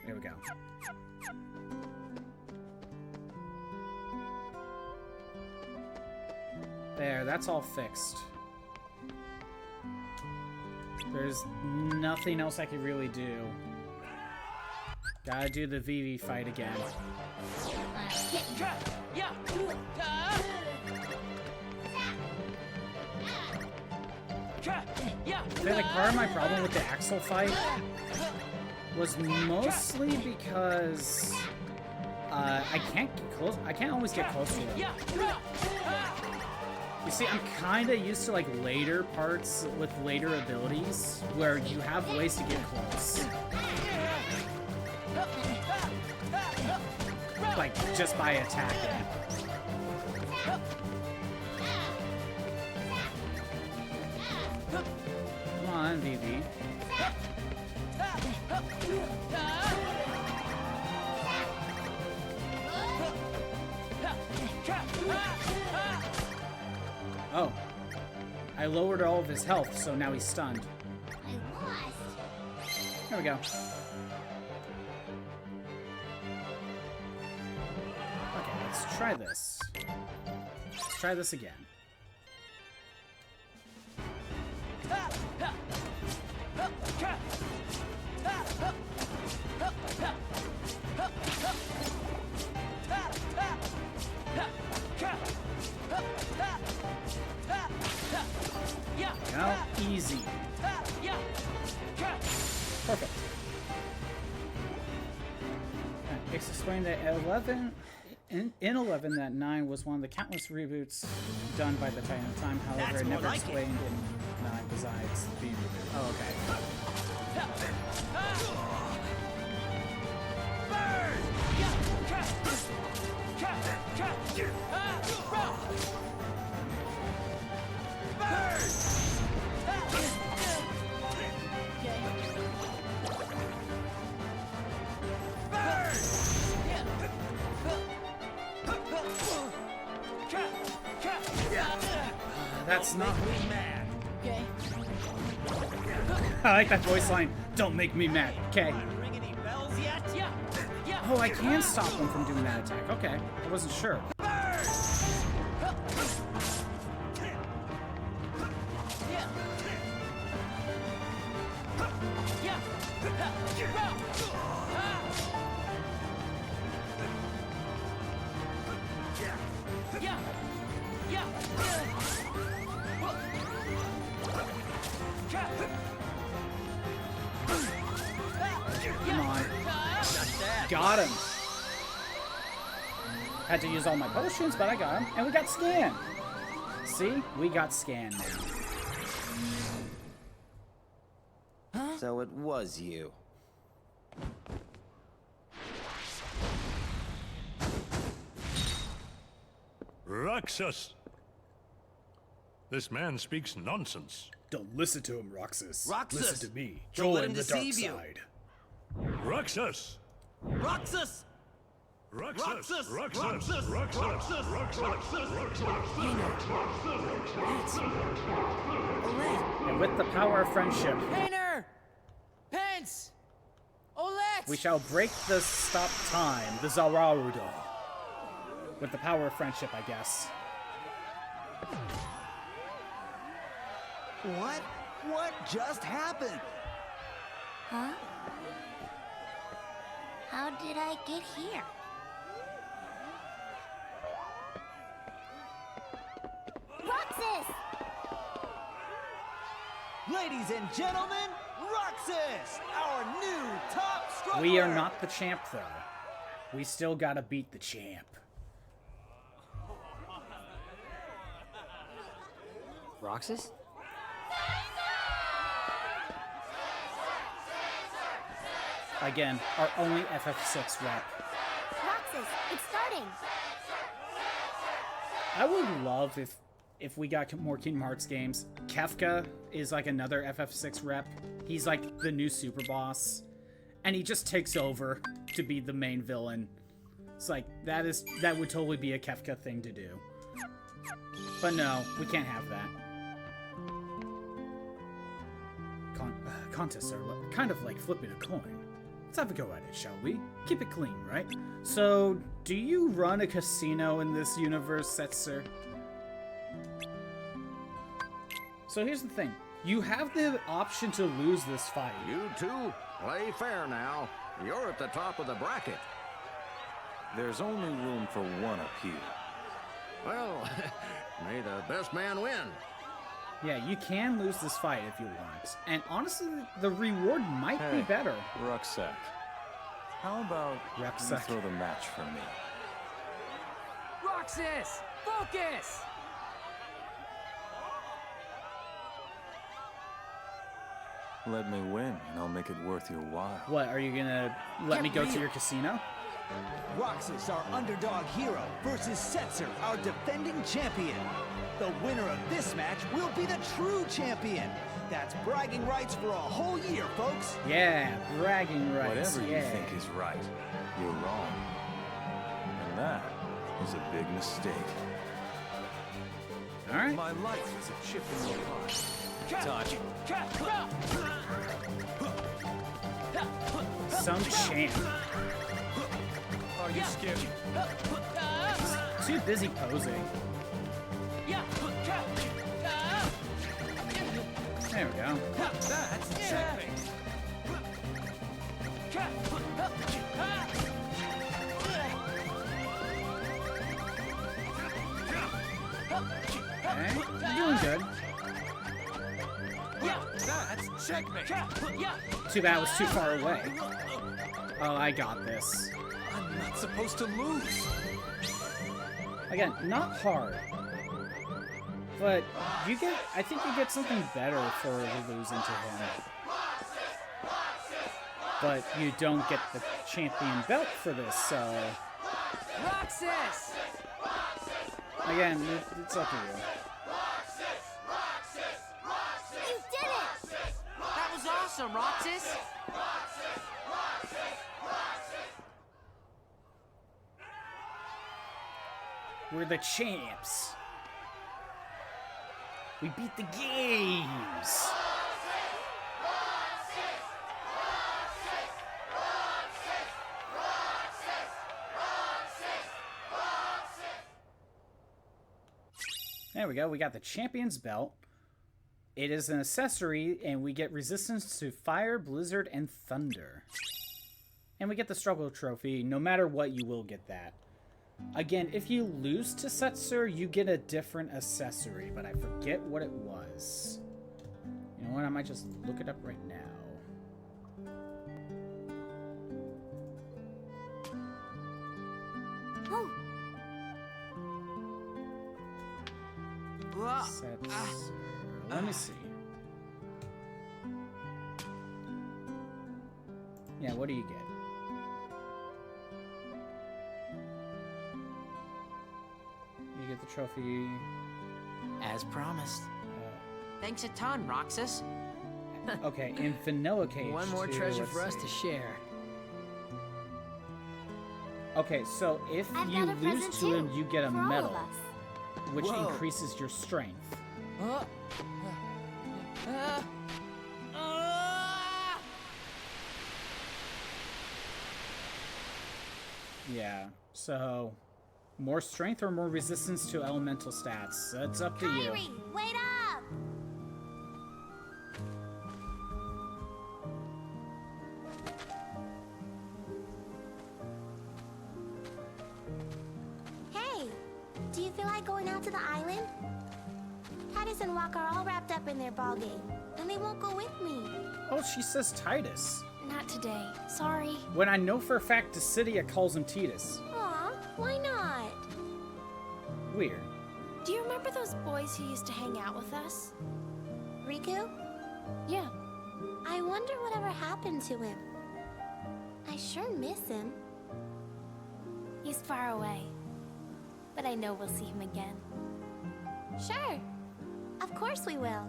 There we go. There, that's all fixed. There's nothing else I can really do. Gotta do the Vivi fight again. I feel like part of my problem with the Axel fight was mostly because I can't get close. I can't always get close to him. You see, I'm kind of used to like later parts with later abilities where you have ways to get close, like just by attacking. Come on, Vivi. Oh. I lowered all of his health, so now he's stunned. There we go. Okay, let's try this. Let's try this again. Now, easy. Perfect. It's explained that 11 in 11 that 9 was one of the countless reboots done by the Titan of Time. However, it never explained in 9 besides the reboot. Oh, okay. That's not me mad. Okay. I like that voice line. Don't make me mad. Okay. Oh, I can stop him from doing that attack. Okay. I wasn't sure. Come on. Got him. Had to use all my potions, but I got him. And we got Scan. See? We got Scan now. So it was you. Roxas! This man speaks nonsense. Don't listen to him, Roxas. Roxas! Listen to me. Don't let Join him the dark deceive you. side. Roxas! Roxas! Roxas! Roxas! Roxas! And with the power of friendship, Painter! Pence! Olette! we shall break the stop time, the Zararudo. With the power of friendship, I guess. What? What just happened? Huh? How did I get here? Roxas! Ladies and gentlemen, Roxas, our new top struggler! We are not the champ, though. We still gotta beat the champ. Roxas? Again, our only FF6 rep. Roxas, it's starting! I would love if we got more Kingdom Hearts games. Kefka is like another FF6 rep. He's like the new super boss. And he just takes over to be the main villain. It's like, that would totally be a Kefka thing to do. But no, we can't have that. Contests are kind of like flipping a coin. Let's have a go at it, shall we? Keep it clean, right? So, do you run a casino in this universe, Setzer? So here's the thing. You have the option to lose this fight. You two, play fair now. You're at the top of the bracket. There's only room for one appeal. Well, may the best man win. Yeah, you can lose this fight if you want. And honestly, the reward might be better. Rucksack. How about you Rucksack. throw the match for me? Roxas! Focus! Let me win, and I'll make it worth your while. What, are you gonna let me go to your casino? Roxas, our underdog hero, versus Setzer, our defending champion. The winner of this match will be the true champion. That's bragging rights for a whole year, folks. Yeah, bragging rights. Whatever you think is right, you're wrong. And that is a big mistake. All right. My life is a chip in the pie. Touch. Some champ. Are you scared? Too busy posing. There we go. That's checkmate. Okay, you're doing good. That's checkmate. Too bad I was too far away. Oh, I got this. I'm not supposed to lose. Again, not hard. But you get, I think you get something better for losing to him. But you don't get the champion belt for this, so... Roxas! Again, it's up to you. You did it! That was awesome, Roxas! We're the champs. We beat the games. There we go. We got the champion's belt. It is an accessory, and we get resistance to fire, blizzard, and thunder. And we get the struggle trophy. No matter what, you will get that. Again, if you lose to Setzer, you get a different accessory, but I forget what it was. You know what? I might just look it up right now. Let me see. Yeah, what do you get? You get the trophy. As promised. Thanks a ton, Roxas. Okay, in vanilla KH2, One more treasure for us to share. Okay, so if you lose to him, you get a medal, which Whoa. increases your strength. Yeah, so more strength or more resistance to elemental stats. That's up to you. Kyrie, wait up! Hey, do you feel like going out to the island? Titus and Walk are all wrapped up in their ball game, and they won't go with me. Oh, she says Titus. Not today. Sorry. When I know for a fact Dissidia calls him Titus. Aw, why not? Weird. Do you remember those boys who used to hang out with us? Riku? Yeah. I wonder whatever happened to him. I sure miss him. He's far away. But I know we'll see him again. Sure. Of course we will.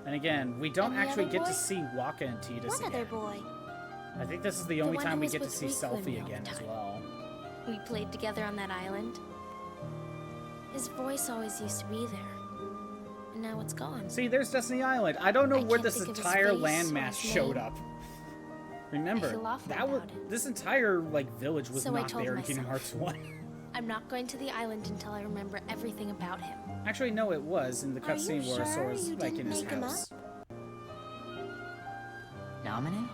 And again, we don't And the actually other get boy? to see Waka and Titus What other again. boy? I think this is the only one time who we was get to with see Riku and me Selphie all again the as time. well. We played together on that island. His voice always used to be there. And now it's gone. See, there's Destiny Island. I don't know where can't this think of his entire face or landmass his showed name. up. Remember, I feel awful that was about this entire village was So I not told there in Kingdom Hearts myself. 1. I'm not going to the island until I remember everything about him. Actually, no, it was in the Are you cutscene where sure Sora's you like didn't in his make him house. Nominate?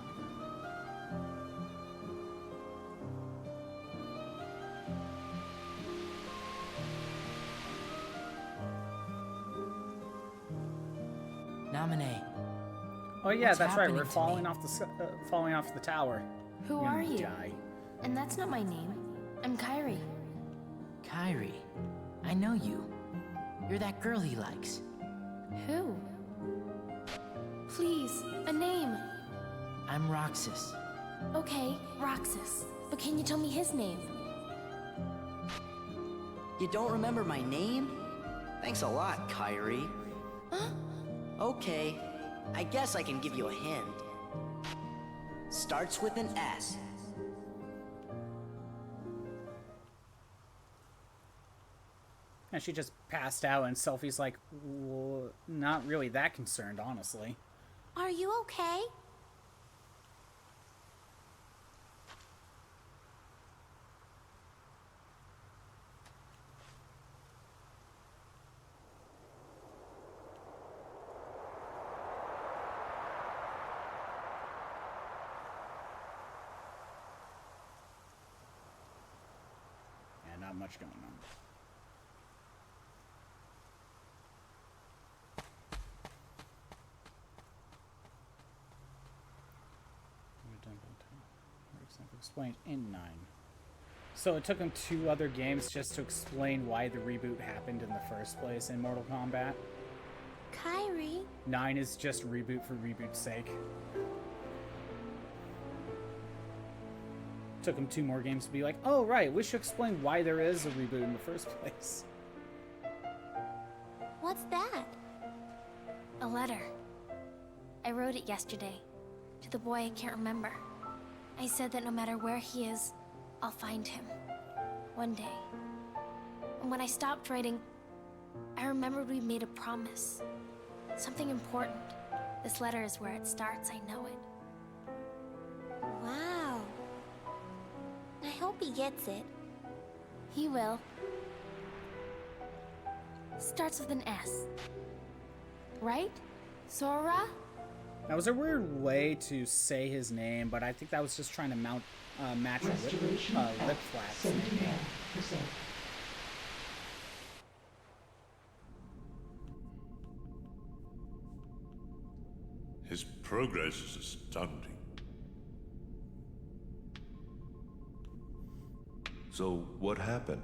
Nominate. Oh yeah, What's that's right. We're happening to falling off falling off the tower. Who You're are gonna you? Die. And that's not my name. I'm Kyrie. Kyrie. I know you. You're that girl he likes. Who? Please, a name. I'm Roxas. Okay, Roxas. But can you tell me his name? You don't remember my name? Thanks a lot, Kyrie. Huh? Okay, I guess I can give you a hint. Starts with an S. And she just passed out, and Selphie's like, well, not really that concerned, honestly. Are you okay? Yeah, not much going on. Explained in 9. So it took him 2 other games just to explain why the reboot happened in the first place in Mortal Kombat. Kyrie? 9 is just reboot for reboot's sake. Took him 2 more games to be like, oh right, we should explain why there is a reboot in the first place. What's that? A letter. I wrote it yesterday. To the boy I can't remember. I said that no matter where he is, I'll find him. One day. And when I stopped writing, I remembered we made a promise. Something important. This letter is where it starts, I know it. Wow. I hope he gets it. He will. Starts with an S. Right? Sora? That was a weird way to say his name, but I think that was just trying to match lip flaps. Maybe. progress is astounding. So, what happened?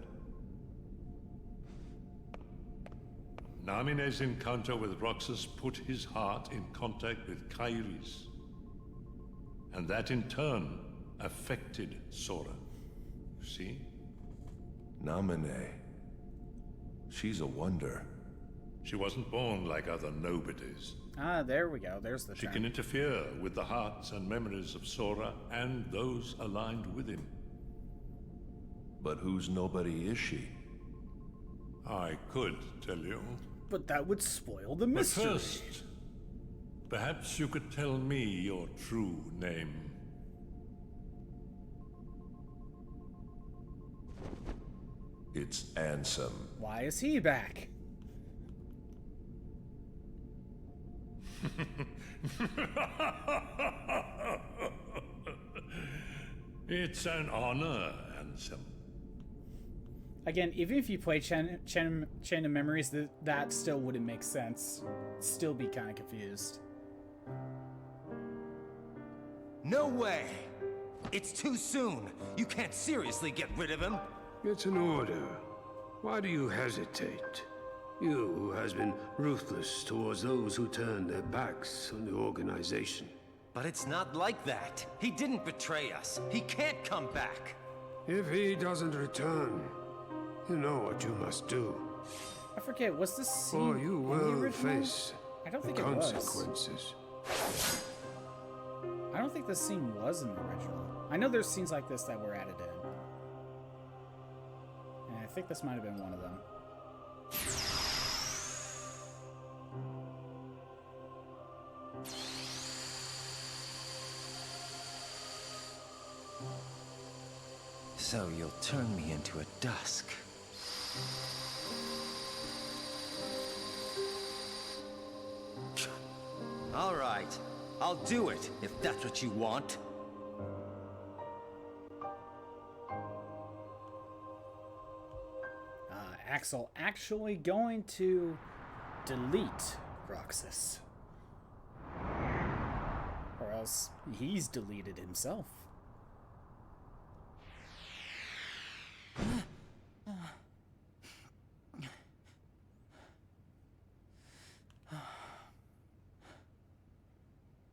Namine's encounter with Roxas put his heart in contact with Kairi's. And that in turn affected Sora. You see? Namine. She's a wonder. She wasn't born like other nobodies. Ah, there we go. There's the She term. can interfere with the hearts and memories of Sora and those aligned with him. But whose nobody is she? I could tell you. But that would spoil the mystery. But first, perhaps you could tell me your true name. It's Ansem. Why is he back? It's an honor, Ansem. Again, even if you play Chain of Memories, that still wouldn't make sense. Still be kind of confused. No way! It's too soon. You can't seriously get rid of him. It's an order. Why do you hesitate? You who has been ruthless towards those who turn their backs on the organization. But it's not like that. He didn't betray us. He can't come back. If he doesn't return, you know what you must do. I forget, was this scene Or you in the will original? face I don't the think it was. consequences. I don't think this scene was in the original. I know there's scenes like this that were added in. And I think this might have been one of them. So you'll turn me into a dusk. All right, I'll do it if that's what you want. Axel actually going to delete Roxas. Or else he's deleted himself.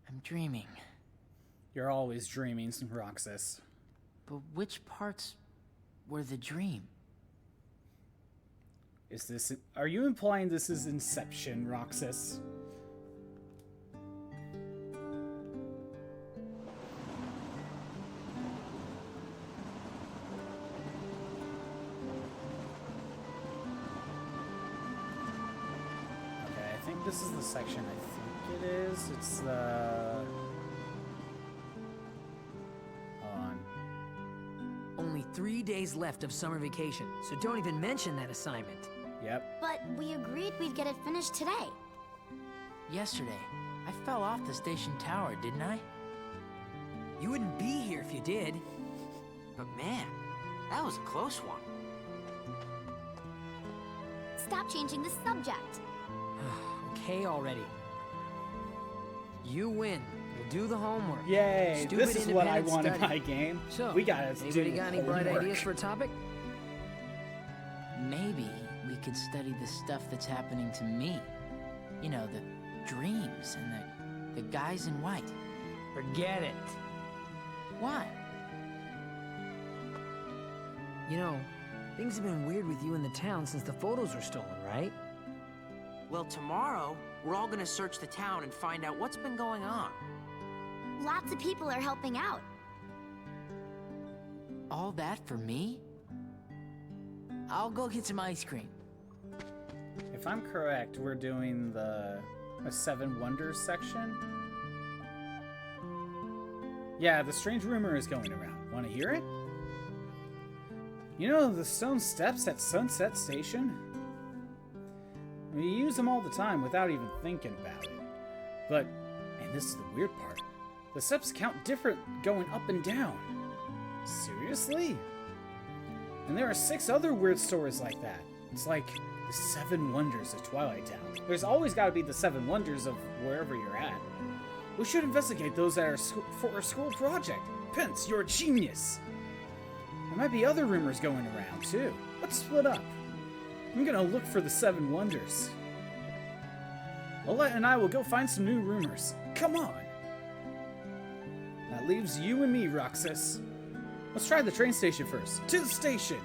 I'm dreaming. You're always dreaming, Roxas. But which parts were the dream? Is this... Are you implying this is Inception, Roxas? Okay, I think this is the section I think it is. It's the... Hold on. Only 3 days left of summer vacation, so don't even mention that assignment. Yep. But we agreed we'd get it finished today. Yesterday, I fell off the station tower, didn't I? You wouldn't be here if you did. But man, that was a close one. Stop changing the subject. Okay already. You win. We'll do the homework. Yay! Stupid This is what I independent want in study. my game. So, we gotta do anybody got any bright homework. ideas for a topic? Maybe we could study the stuff that's happening to me. You know, the dreams and the guys in white. Forget it. Why? You know, things have been weird with you in the town since the photos were stolen, right? Well, tomorrow, we're all gonna search the town and find out what's been going on. Lots of people are helping out. All that for me? I'll go get some ice cream. If I'm correct, we're doing the Seven Wonders section. Yeah, the strange rumor is going around. Want to hear it? You know the stone steps at Sunset Station? We use them all the time without even thinking about it. But, and this is the weird part, the steps count different going up and down. Seriously? And there are 6 other weird stories like that. It's like the 7 wonders of Twilight Town. There's always got to be the 7 wonders of wherever you're at. We should investigate those at for our school project. Pence, you're a genius. There might be other rumors going around, too. Let's split up. I'm gonna look for the 7 Wonders. Olet and I will go find some new rumors. Come on. That leaves you and me, Roxas. Let's try the train station first. To the station!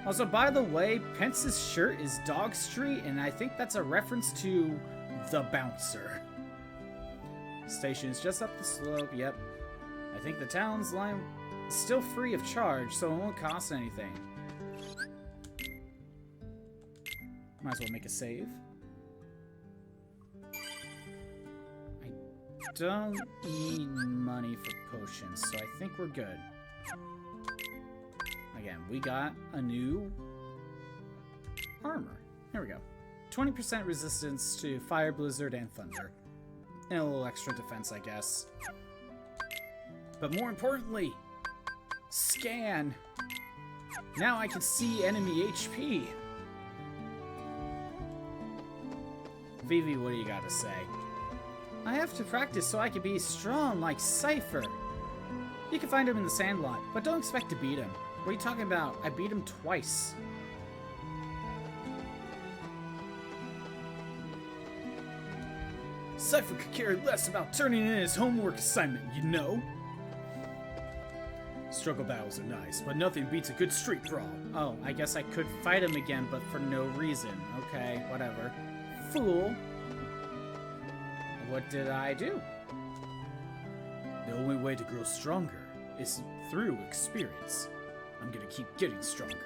Also, by the way, Pence's shirt is Dog Street, and I think that's a reference to The Bouncer. Station is just up the slope, yep. I think the town's line is still free of charge, so it won't cost anything. Might as well make a save. I don't need money for potions, so I think we're good. Again, we got a new armor. Here we go. 20% resistance to fire, blizzard, and thunder. And a little extra defense, I guess. But more importantly, scan. Now I can see enemy HP. Vivi, what do you got to say? I have to practice so I can be strong like Cypher. You can find him in the Sandlot, but don't expect to beat him. What are you talking about? I beat him twice. Cypher could care less about turning in his homework assignment, you know? Struggle battles are nice, but nothing beats a good street brawl. Oh, I guess I could fight him again, but for no reason. Okay, whatever. Fool. What did I do? The only way to grow stronger is through experience. I'm gonna keep getting stronger.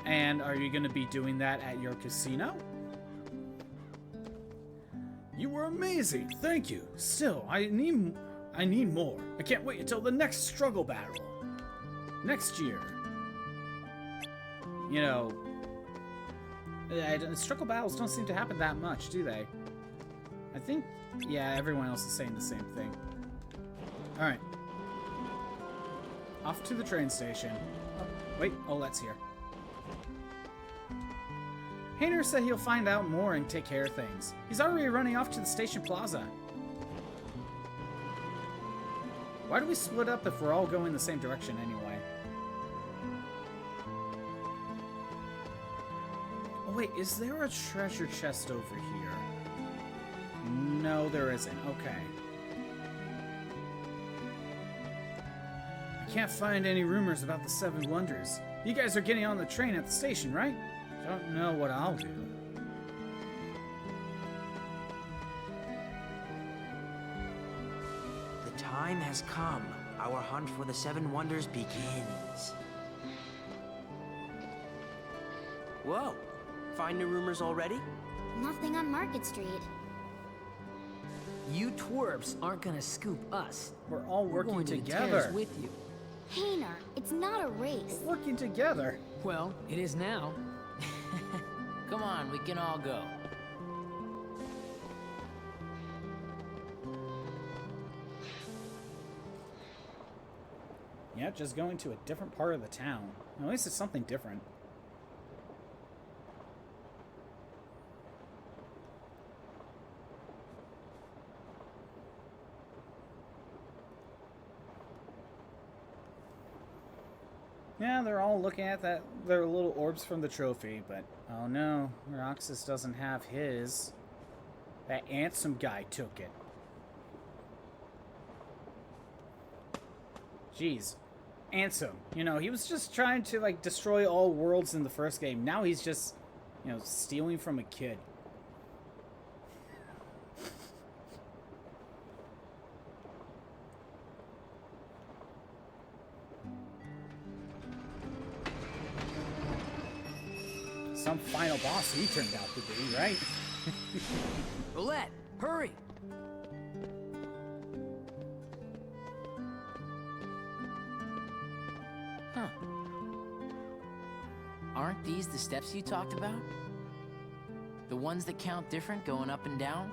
And are you gonna be doing that at your casino? You were amazing, thank you. Still, I need more. I can't wait until the next struggle battle. Next year. You know, struggle battles don't seem to happen that much, do they? I think, yeah, everyone else is saying the same thing. Alright. Off to the train station. Oh, wait, Olet's here. Hayner said he'll find out more and take care of things. He's already running off to the station plaza. Why do we split up if we're all going the same direction anyway? Oh wait, is there a treasure chest over here? No, there isn't. Okay. I can't find any rumors about the 7 Wonders. You guys are getting on the train at the station, right? Don't know what I'll do. The time has come. Our hunt for the 7 Wonders begins. Whoa! Find new rumors already? Nothing on Market Street. You twerps aren't gonna scoop us. We're all working going to together. The tears with you. Hayner, it's not a race. We're working together. Well, it is now. Come on, we can all go. Yeah, just going to a different part of the town. At least it's something different. Yeah, they're all looking at their little orbs from the trophy, but oh no, Roxas doesn't have his. That Ansem guy took it. Jeez. Ansem, you know, he was just trying to, like, destroy all worlds in the first game. Now he's just, you know, stealing from a kid. Some final boss he turned out to be, right? Roulette, hurry! Huh. Aren't these the steps you talked about? The ones that count different going up and down?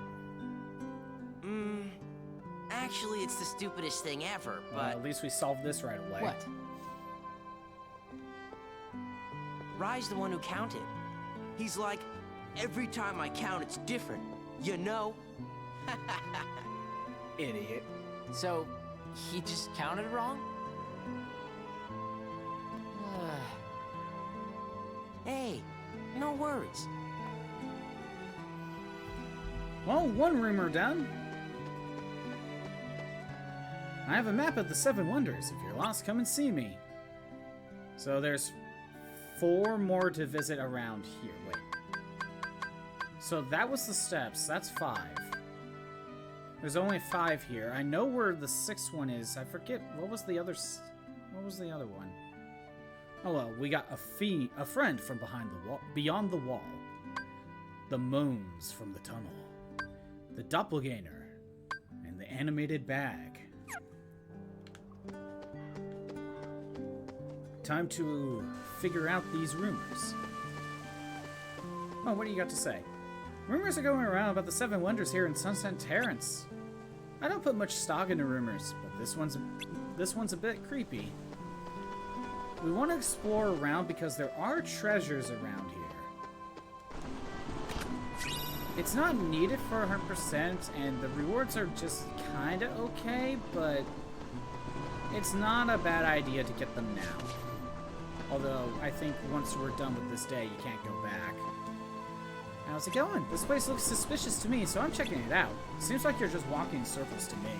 Actually, it's the stupidest thing ever, but... Well, at least we solved this right away. What? Rai's the one who counted. He's like, every time I count, it's different, you know? Idiot. So, he just counted wrong? Hey, no worries. Well, one rumor done. I have a map of the 7 Wonders. If you're lost, come and see me. So there's 4 more to visit around here. Wait. So that was the steps. That's 5. There's only 5 here. I know where the 6th one is. I forget. What was the other one? Oh well, we got a friend from behind the wall, beyond the wall. The moans from the tunnel. The doppelganger. And the animated bag. Time to figure out these rumors. Oh, what do you got to say? Rumors are going around about the 7 Wonders here in Sunset Terrace. I don't put much stock into rumors, but this one's a bit creepy. We want to explore around because there are treasures around here. It's not needed for 100%, and the rewards are just kinda okay, but it's not a bad idea to get them now. Although, I think once we're done with this day, you can't go back. How's it going? This place looks suspicious to me, so I'm checking it out. Seems like you're just walking in circles to me.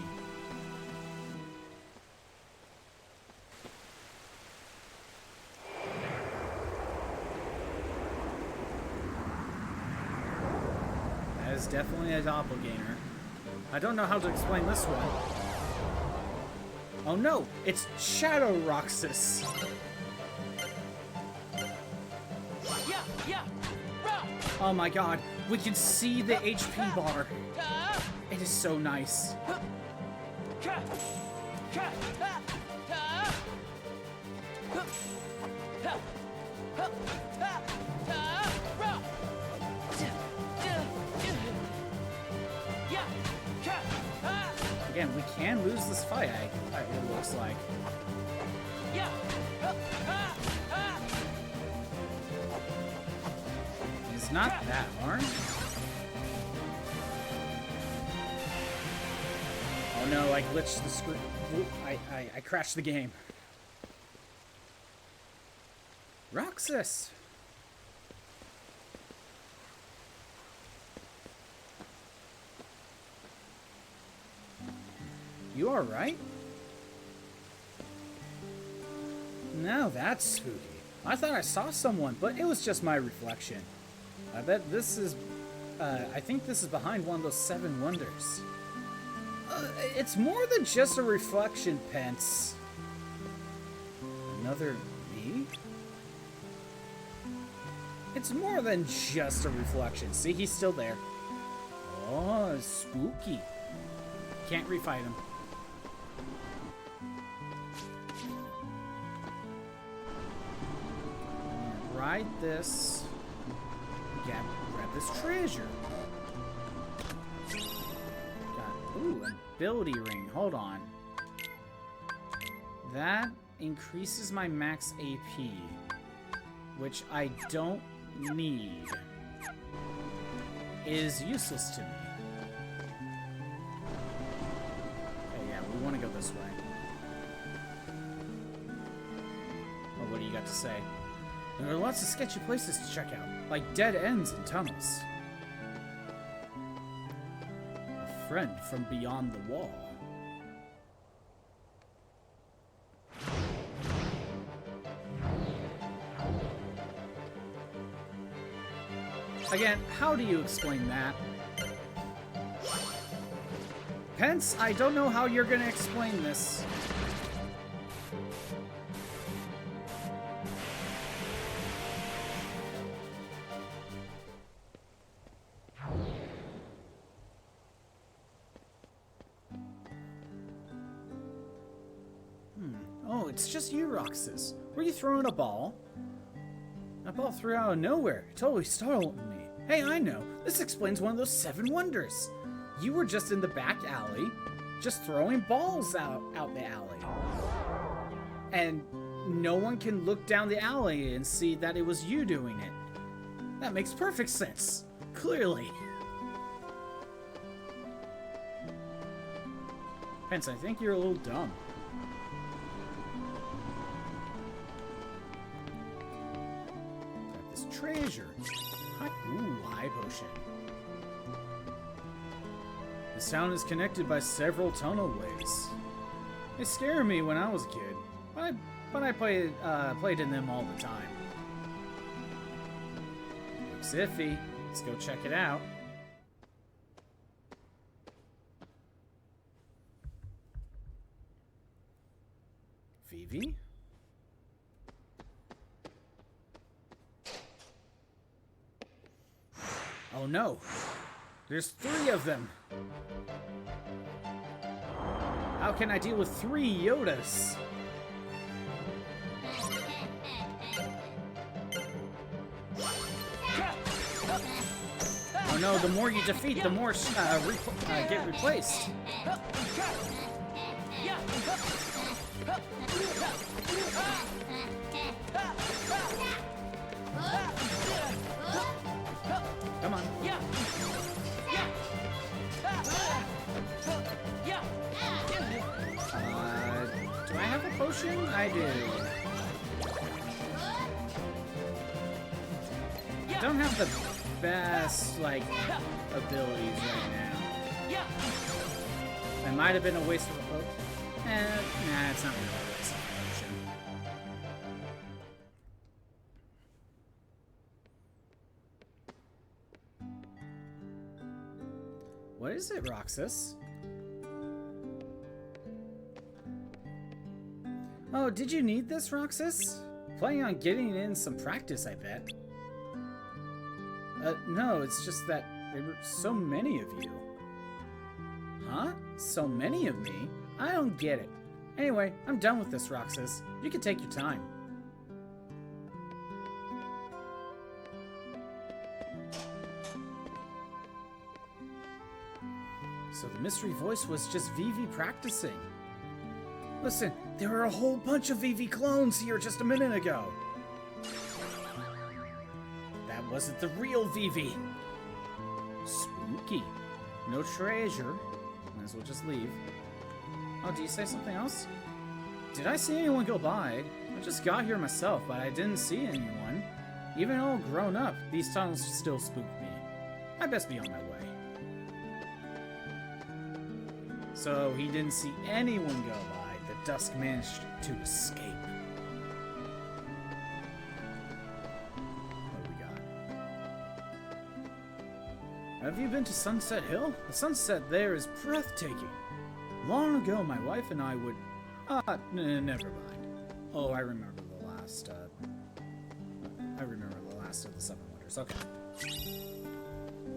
That is definitely a doppelganger. I don't know how to explain this one. Oh no, it's Shadow Roxas. Oh my god, we can see the HP bar. It is so nice. Again, we can lose this fight, it looks like. It's not that hard. Oh no, I glitched the screen. I crashed the game. Roxas! You alright? Now that's spooky. I thought I saw someone, but it was just my reflection. I bet this is, I think this is behind one of those 7 Wonders. It's more than just a reflection, Pence. Another me? It's more than just a reflection. See, he's still there. Oh, spooky. Can't refight him. Ride this. Grab this treasure. Ooh, ability ring. Hold on. That increases my max AP, which I don't need. It is useless to me. Okay, yeah, we want to go this way. Well, what do you got to say? There are lots of sketchy places to check out, like dead ends and tunnels. A friend from beyond the wall. Again, how do you explain that? Pence, I don't know how you're gonna explain this. Oh, it's just you, Roxas. Were you throwing a ball? That ball threw out of nowhere. It totally startled me. Hey, I know. This explains one of those 7 wonders. You were just in the back alley, just throwing balls out the alley. And no one can look down the alley and see that it was you doing it. That makes perfect sense. Clearly. Pence, I think you're a little dumb. Got this treasure. High potion. This town is connected by several tunnelways. They scared me when I was a kid, but I played in them all the time. Looks iffy. Let's go check it out. Vivi? Oh no! There's 3 of them! How can I deal with 3 Yodas? Oh no, the more you defeat, the more get replaced. Come on. Do I have a potion? I do. I don't have the best, like, abilities right now. It might have been a waste of a potion. Nah, it's not really a waste of a potion. What is it, Roxas? Oh, did you need this, Roxas? Planning on getting in some practice, I bet. No, it's just that there were so many of you. Huh? So many of me? I don't get it. Anyway, I'm done with this, Roxas. You can take your time. So the mystery voice was just Vivi practicing. Listen, there were a whole bunch of Vivi clones here just a minute ago. That wasn't the real Vivi. Spooky. No treasure. Might as well just leave. Oh, do you say something else? Did I see anyone go by? I just got here myself, but I didn't see anyone. Even all grown up, these tunnels still spook me. I best be on my way. So he didn't see anyone go by. The dusk managed to escape. What do we got? Have you been to Sunset Hill? The sunset there is breathtaking. Long ago, my wife and I would... never mind. Oh, I remember the last, I remember the last of the 7 wonders. Okay.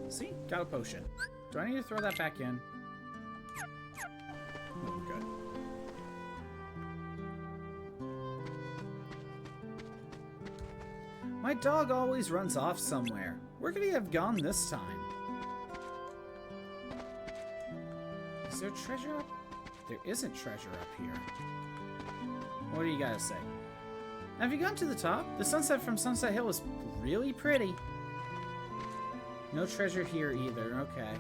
See? Got a potion. Do I need to throw that back in? Oh, we're good. My dog always runs off somewhere. Where could he have gone this time? Is there treasure up? There isn't treasure up here. What do you gotta say? Have you gone to the top? The sunset from Sunset Hill is really pretty. No treasure here either. Okay.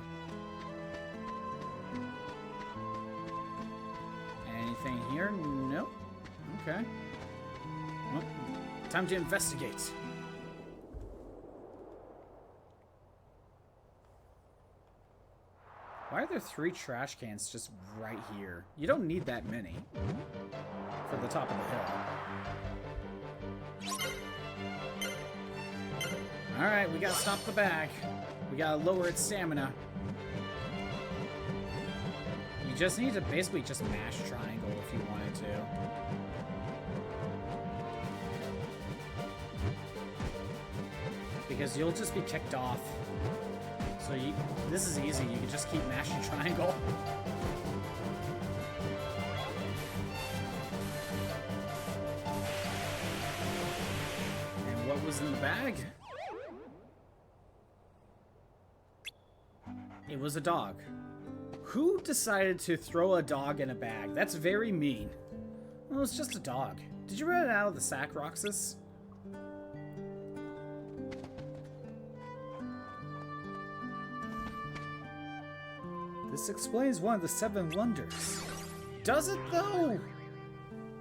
Anything here? Nope. Okay. Well, time to investigate. Why are there 3 trash cans just right here? You don't need that many for the top of the hill. Alright, we gotta stop the bag. We gotta lower its stamina. You just need to basically just mash triangle if you wanted to. Because you'll just be kicked off. So this is easy, you can just keep mashing triangle. And what was in the bag? It was a dog. Who decided to throw a dog in a bag? That's very mean. Well, it's just a dog. Did you run it out of the sack, Roxas? This explains one of the 7 wonders. Does it, though?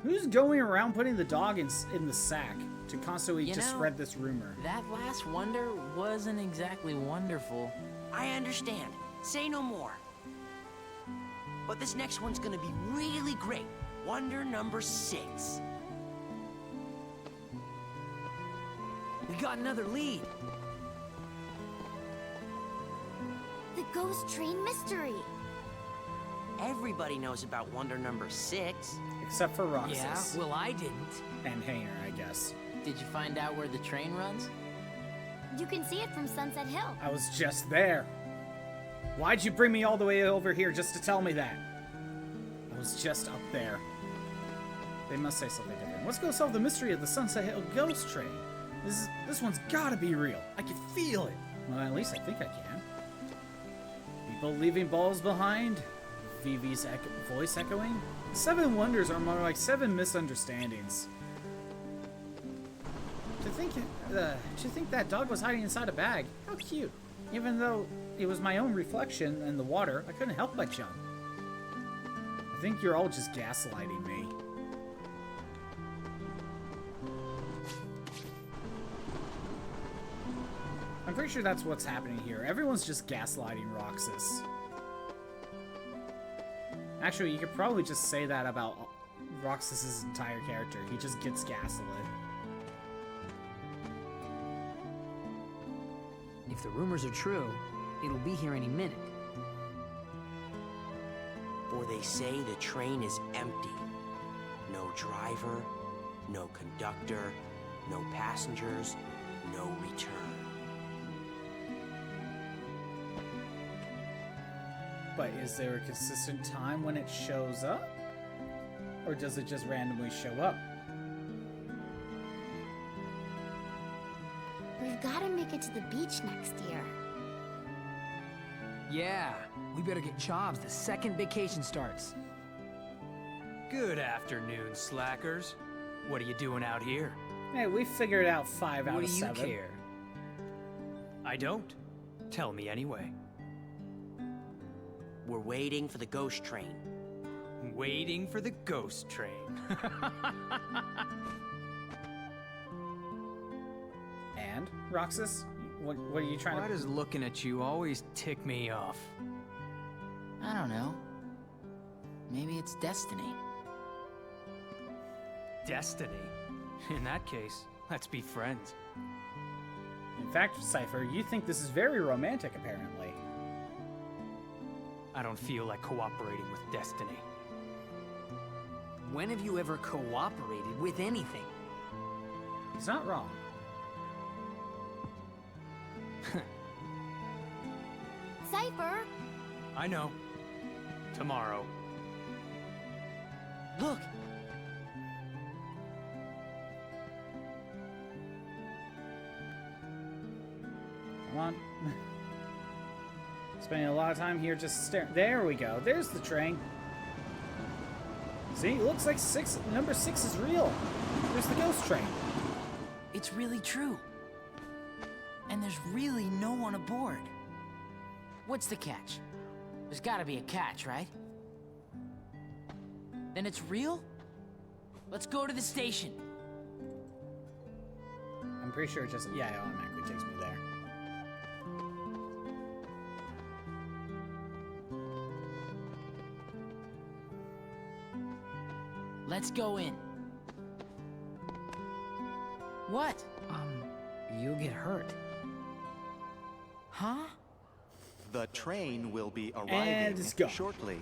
Who's going around putting the dog in the sack to constantly You just know, spread this rumor? That last wonder wasn't exactly wonderful. I understand. Say no more. But this next one's gonna be really great. Wonder number 6. We got another lead. The ghost train mystery. Everybody knows about wonder number 6. Except for Roxas. Yeah, well, I didn't. And Hayner, I guess. Did you find out where the train runs? You can see it from Sunset Hill. I was just there. Why'd you bring me all the way over here just to tell me that? I was just up there. They must say something different. Let's go solve the mystery of the Sunset Hill ghost train. This one's gotta be real. I can feel it. Well, at least I think I can. People leaving balls behind. Vivi's voice echoing. 7 wonders are more like 7 misunderstandings. To think that dog was hiding inside a bag. How cute. Even though it was my own reflection in the water, I couldn't help but jump. I think you're all just gaslighting me. I'm pretty sure that's what's happening here. Everyone's just gaslighting Roxas. Actually, you could probably just say that about Roxas's entire character. He just gets gaslit. If the rumors are true, it'll be here any minute. For they say the train is empty. No driver, no conductor, no passengers, no return. But is there a consistent time when it shows up? Or does it just randomly show up? We've got to make it to the beach next year. Yeah, we better get jobs the second vacation starts. Good afternoon, slackers. What are you doing out here? Hey, we figured out 5 out What of do you 7. care? I don't. Tell me anyway. We're waiting for the ghost train. Waiting for the ghost train. And? Roxas? What are you trying Why does looking at you always tick me off? I don't know. Maybe it's destiny. Destiny? In that case, let's be friends. In fact, Cypher, you think this is very romantic, apparently. I don't feel like cooperating with destiny. When have you ever cooperated with anything? He's not wrong. Cypher! I know. Tomorrow. Look! Come on. Spending a lot of time here just staring. There we go. There's the train. See, it looks like number 6 is real. There's the ghost train. It's really true. And there's really no one aboard. What's the catch? There's gotta be a catch, right? Then it's real? Let's go to the station. I'm pretty sure it just, yeah, it automatically takes me there. Let's go in. What? You'll get hurt. Huh? The train will be And arriving it's gone. shortly.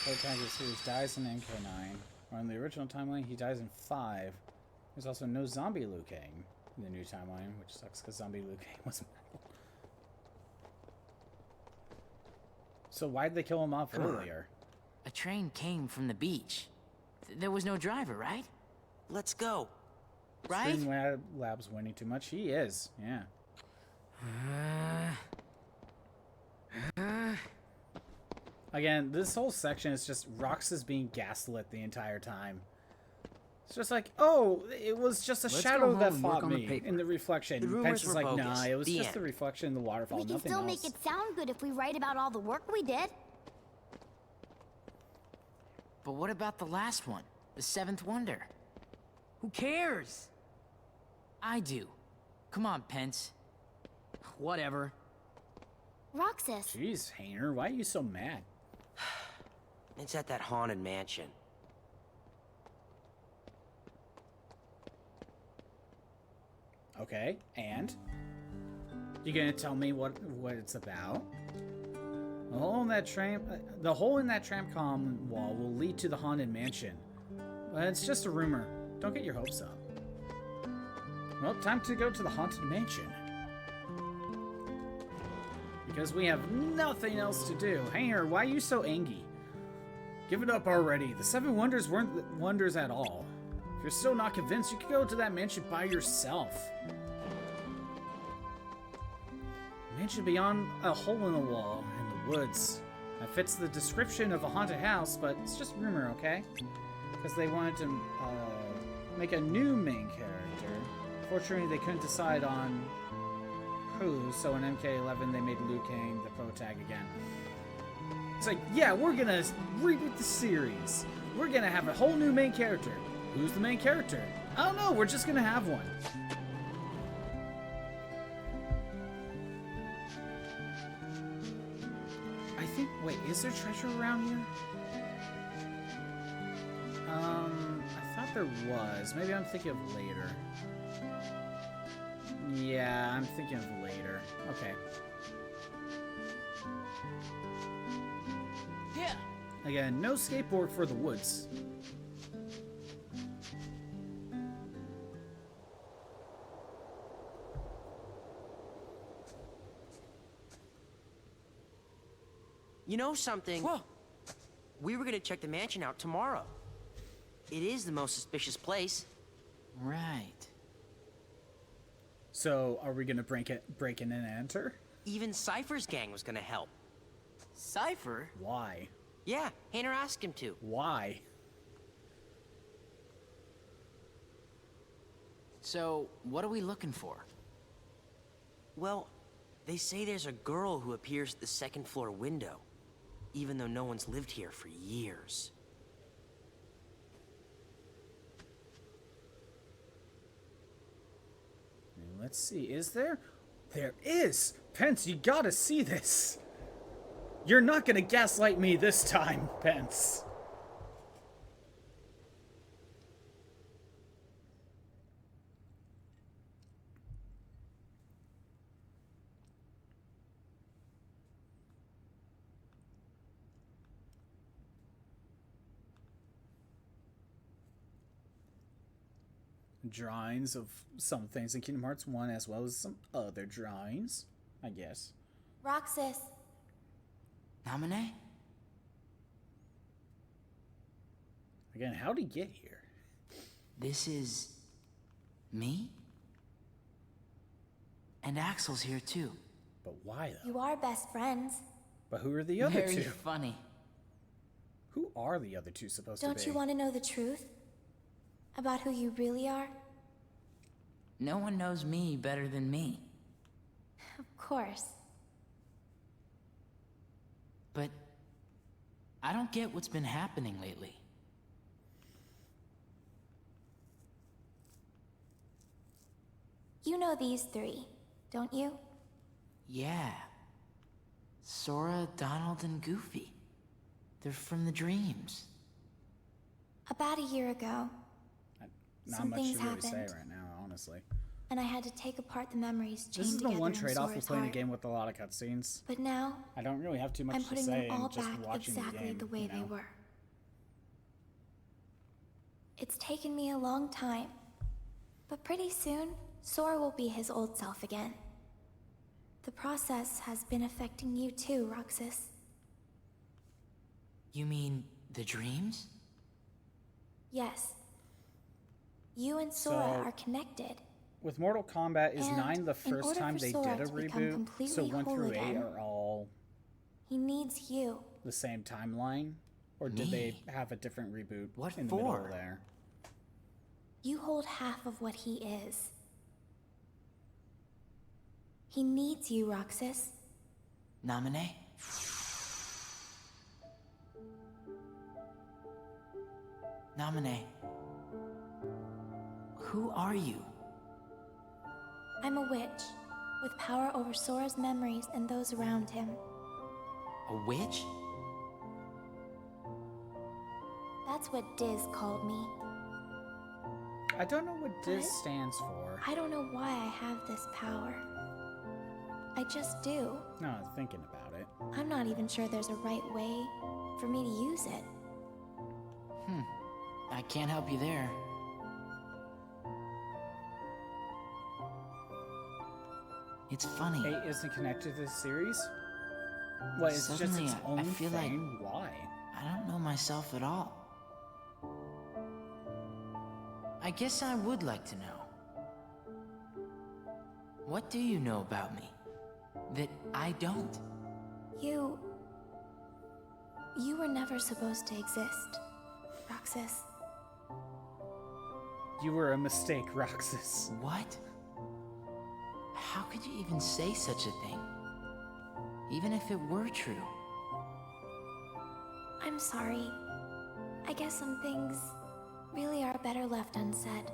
Protagonist series dies in NK9. Or in the original timeline, he dies in 5. There's also no zombie Liu Kang in the new timeline, which sucks because zombie Liu Kang was metal. So why'd they kill him off earlier? A train came from the beach. There was no driver, right? Let's go. Right? Screen Lab's winning too much. He is, yeah. Again, this whole section is just Roxas being gaslit the entire time. It's just like, oh, it was just a Let's shadow go that home and work fought on the me paper. in the reflection. The rumors Pence is were like, bogus. nah, it was The just end. the reflection in the waterfall, We can nothing still else. make it sound good if we write about all the work we did. But what about the last one? The seventh wonder? Who cares? I do. Come on, Pence. Whatever. Roxas. Jeez, Hayner, why are you so mad? It's at that haunted mansion. Okay, and? You gonna tell me what it's about? The hole in that tramcom wall will lead to the haunted mansion. But it's just a rumor. Don't get your hopes up. Well, time to go to the haunted mansion. Because we have nothing else to do. Hayner, why are you so angry? Give it up already. The seven wonders weren't wonders at all. If you're still not convinced, you can go to that mansion by yourself. Mansion beyond a hole in the wall in the woods. That fits the description of a haunted house, but it's just rumor, okay? Because they wanted to make a new main character. Fortunately, they couldn't decide on who, so in MK11 they made Liu Kang the pro tag again. It's like, yeah, we're gonna reboot the series. We're gonna have a whole new main character. Who's the main character? I don't know, we're just gonna have one. I think, wait, is there treasure around here? I thought there was. Maybe I'm thinking of later. Yeah, I'm thinking of later. Okay. Yeah. Again, no skateboard for the woods. You know something? Whoa. We were gonna check the mansion out tomorrow. It is the most suspicious place. Right. So, are we gonna break in and enter? Even Cypher's gang was gonna help. Cypher? Why? Yeah, Hayner asked him to. Why? So, what are we looking for? Well, they say there's a girl who appears at the second floor window, even though no one's lived here for years. Let's see, is there? There is! Pence, you gotta see this! You're not gonna gaslight me this time, Pence. Drawings of some things in Kingdom Hearts 1 as well as some other drawings, I guess. Roxas. Namine? Again, how'd he get here? This is... me? And Axel's here too. But why though? You are best friends. But who are the other Very two? funny. Who are the other two supposed to be? Don't you want to know the truth? About who you really are? No one knows me better than me. Of course. But I don't get what's been happening lately. You know these three, don't you? Yeah. Sora, Donald, and Goofy. They're from the dreams. About a year ago, Not some much to things really happened. say right now, honestly. And I had to take apart the memories chained This is the together one in trade-off with Sora's playing a heart. game with a lot of cutscenes. But now, I don't really have too much I'm to putting say them all and just back watching exactly the game, the way you they know? were. It's taken me a long time, but pretty soon, Sora will be his old self again. The process has been affecting you too, Roxas. You mean the dreams? Yes. You and Sora So- are connected. With Mortal Kombat, is And 9 the in first order time for they Sora did a to become reboot? completely So 1 whole through 8 again, are all He needs you. the same timeline? Or did they have a different reboot What in the middle for? there? You hold half of what he is. He needs you, Roxas. Naminé? Naminé. Who are you? I'm a witch, with power over Sora's memories and those around him. A witch? That's what Diz called me. I don't know what Diz stands for. I don't know why I have this power. I just do. No, I was thinking about it. I'm not even sure there's a right way for me to use it. I can't help you there. It's funny. 8 isn't connected to this series? What, it's just Suddenly, its own I feel thing? Why? I don't know myself at all. I guess I would like to know. What do you know about me that I don't? You were never supposed to exist, Roxas. You were a mistake, Roxas. What? How could you even say such a thing? Even if it were true. I'm sorry. I guess some things really are better left unsaid.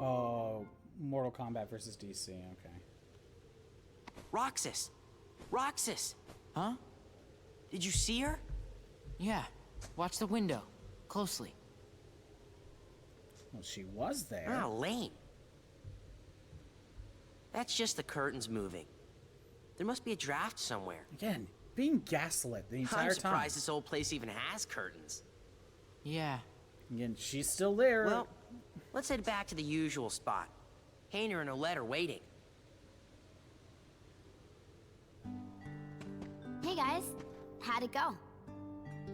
Oh, Mortal Kombat versus DC, okay. Roxas! Roxas! Huh? Did you see her? Yeah. Watch the window. Closely. Well, she was there. Ah, lame. That's just the curtains moving. There must be a draft somewhere. Again, being gaslit the entire I'm surprised time. this old place even has curtains. Yeah. Again, she's still there. Well, let's head back to the usual spot. Hayner and Olette are waiting. Hey guys, how'd it go?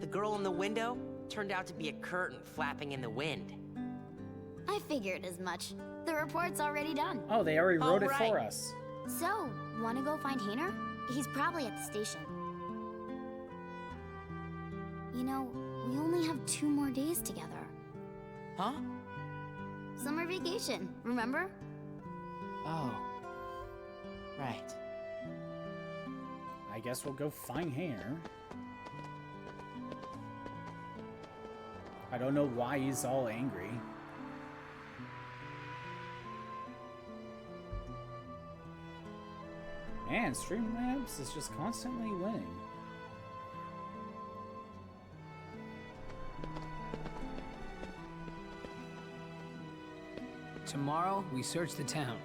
The girl in the window turned out to be a curtain flapping in the wind. I figured as much. The report's already done. Oh, they already wrote it Alright. for us. So, wanna go find Hayner? He's probably at the station. You know, we only have 2 more days together. Huh? Summer vacation, remember? Oh. Right. I guess we'll go find Hayner. I don't know why he's all angry. Man, Streamlabs is just constantly winning. Tomorrow, we search the town.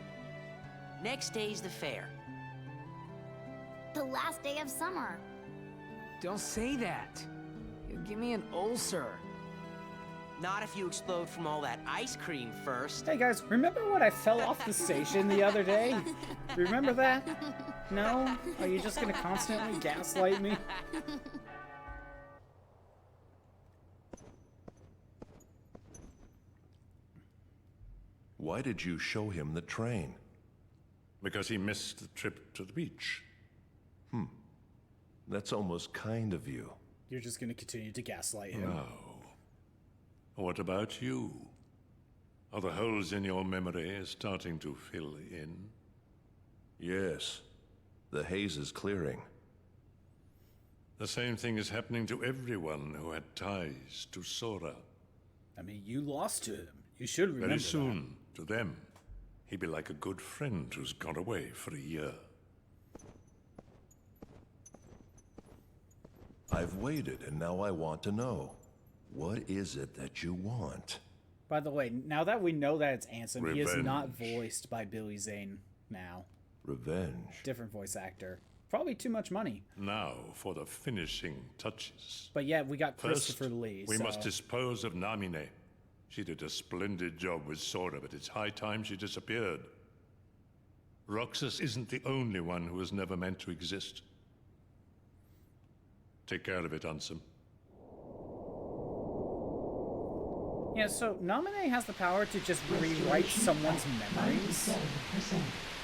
Next day's the fair. The last day of summer. Don't say that. You'll give me an ulcer. Not if you explode from all that ice cream first. Hey guys, remember when I fell off the station the other day? Remember that? No? Are you just gonna constantly gaslight me? Why did you show him the train? Because he missed the trip to the beach. That's almost kind of you. You're just gonna continue to gaslight him. No. What about you? Are the holes in your memory starting to fill in? Yes. The haze is clearing. The same thing is happening to everyone who had ties to Sora. I mean, you lost to him. You should remember Very soon, to them, he'd be like a good friend who's gone away for a year. I've waited, and now I want to know. What is it that you want? that. By the way, now that we know that it's Ansem, he is not Revenge. voiced by Billy Zane now. Revenge. Different voice actor. Probably too much money. Now for the finishing touches. But yeah, we got First, Christopher Lee. we so. must dispose of Naminé. She did a splendid job with Sora, but it's high time she disappeared. Roxas isn't the only one who was never meant to exist. Take care of it, Ansem. Yeah, so Naminé has the power to just rewrite someone's memories.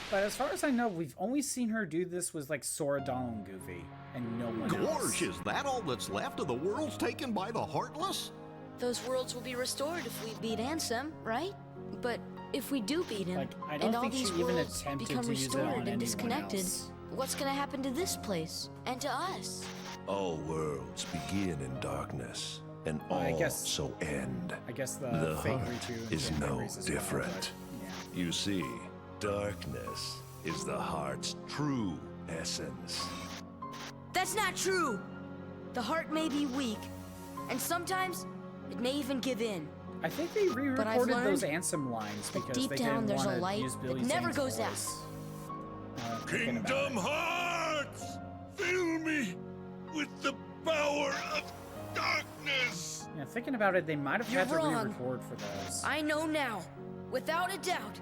But as far as I know, we've only seen her do this with like Sora, Donald, and Goofy, and no one else. Gorsh, is that all that's left of the worlds taken by the Heartless? Those worlds will be restored if we beat Ansem, right? But if we do beat him, Like, I don't and all think she these even worlds attempted become to use it on restored and anyone disconnected, else. what's gonna happen to this place and to us? All worlds begin in darkness, and Well, I all guess- so end. I guess the The fake heart Riku is and no memories as well, different. but, You see, darkness is the heart's true essence. That's not true! The heart may be weak, and sometimes it may even give in. I think they But I've re-recorded those learned Ansem lines that because deep they down didn't there's a want to light use Billy that never Zane's goes out. voice. Thinking about Kingdom Hearts! Fill me with the power of darkness! it. Yeah, thinking about it, they might have You're had to wrong. re-record for those. I know now, without a doubt.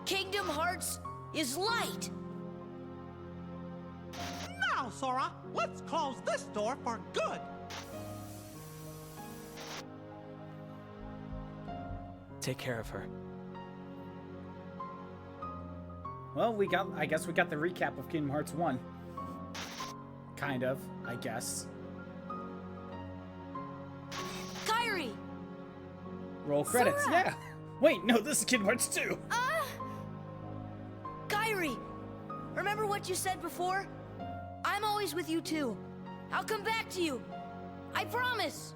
Kingdom Hearts is light! Now, Sora, let's close this door for good. Take care of her. Well, I guess we got the recap of Kingdom Hearts 1. Kind of, I guess. Kairi! Roll credits, Sora! yeah. Wait, no, this is Kingdom Hearts 2. Kairi! Remember what you said before? I'm always with you too. I'll come back to you. I promise.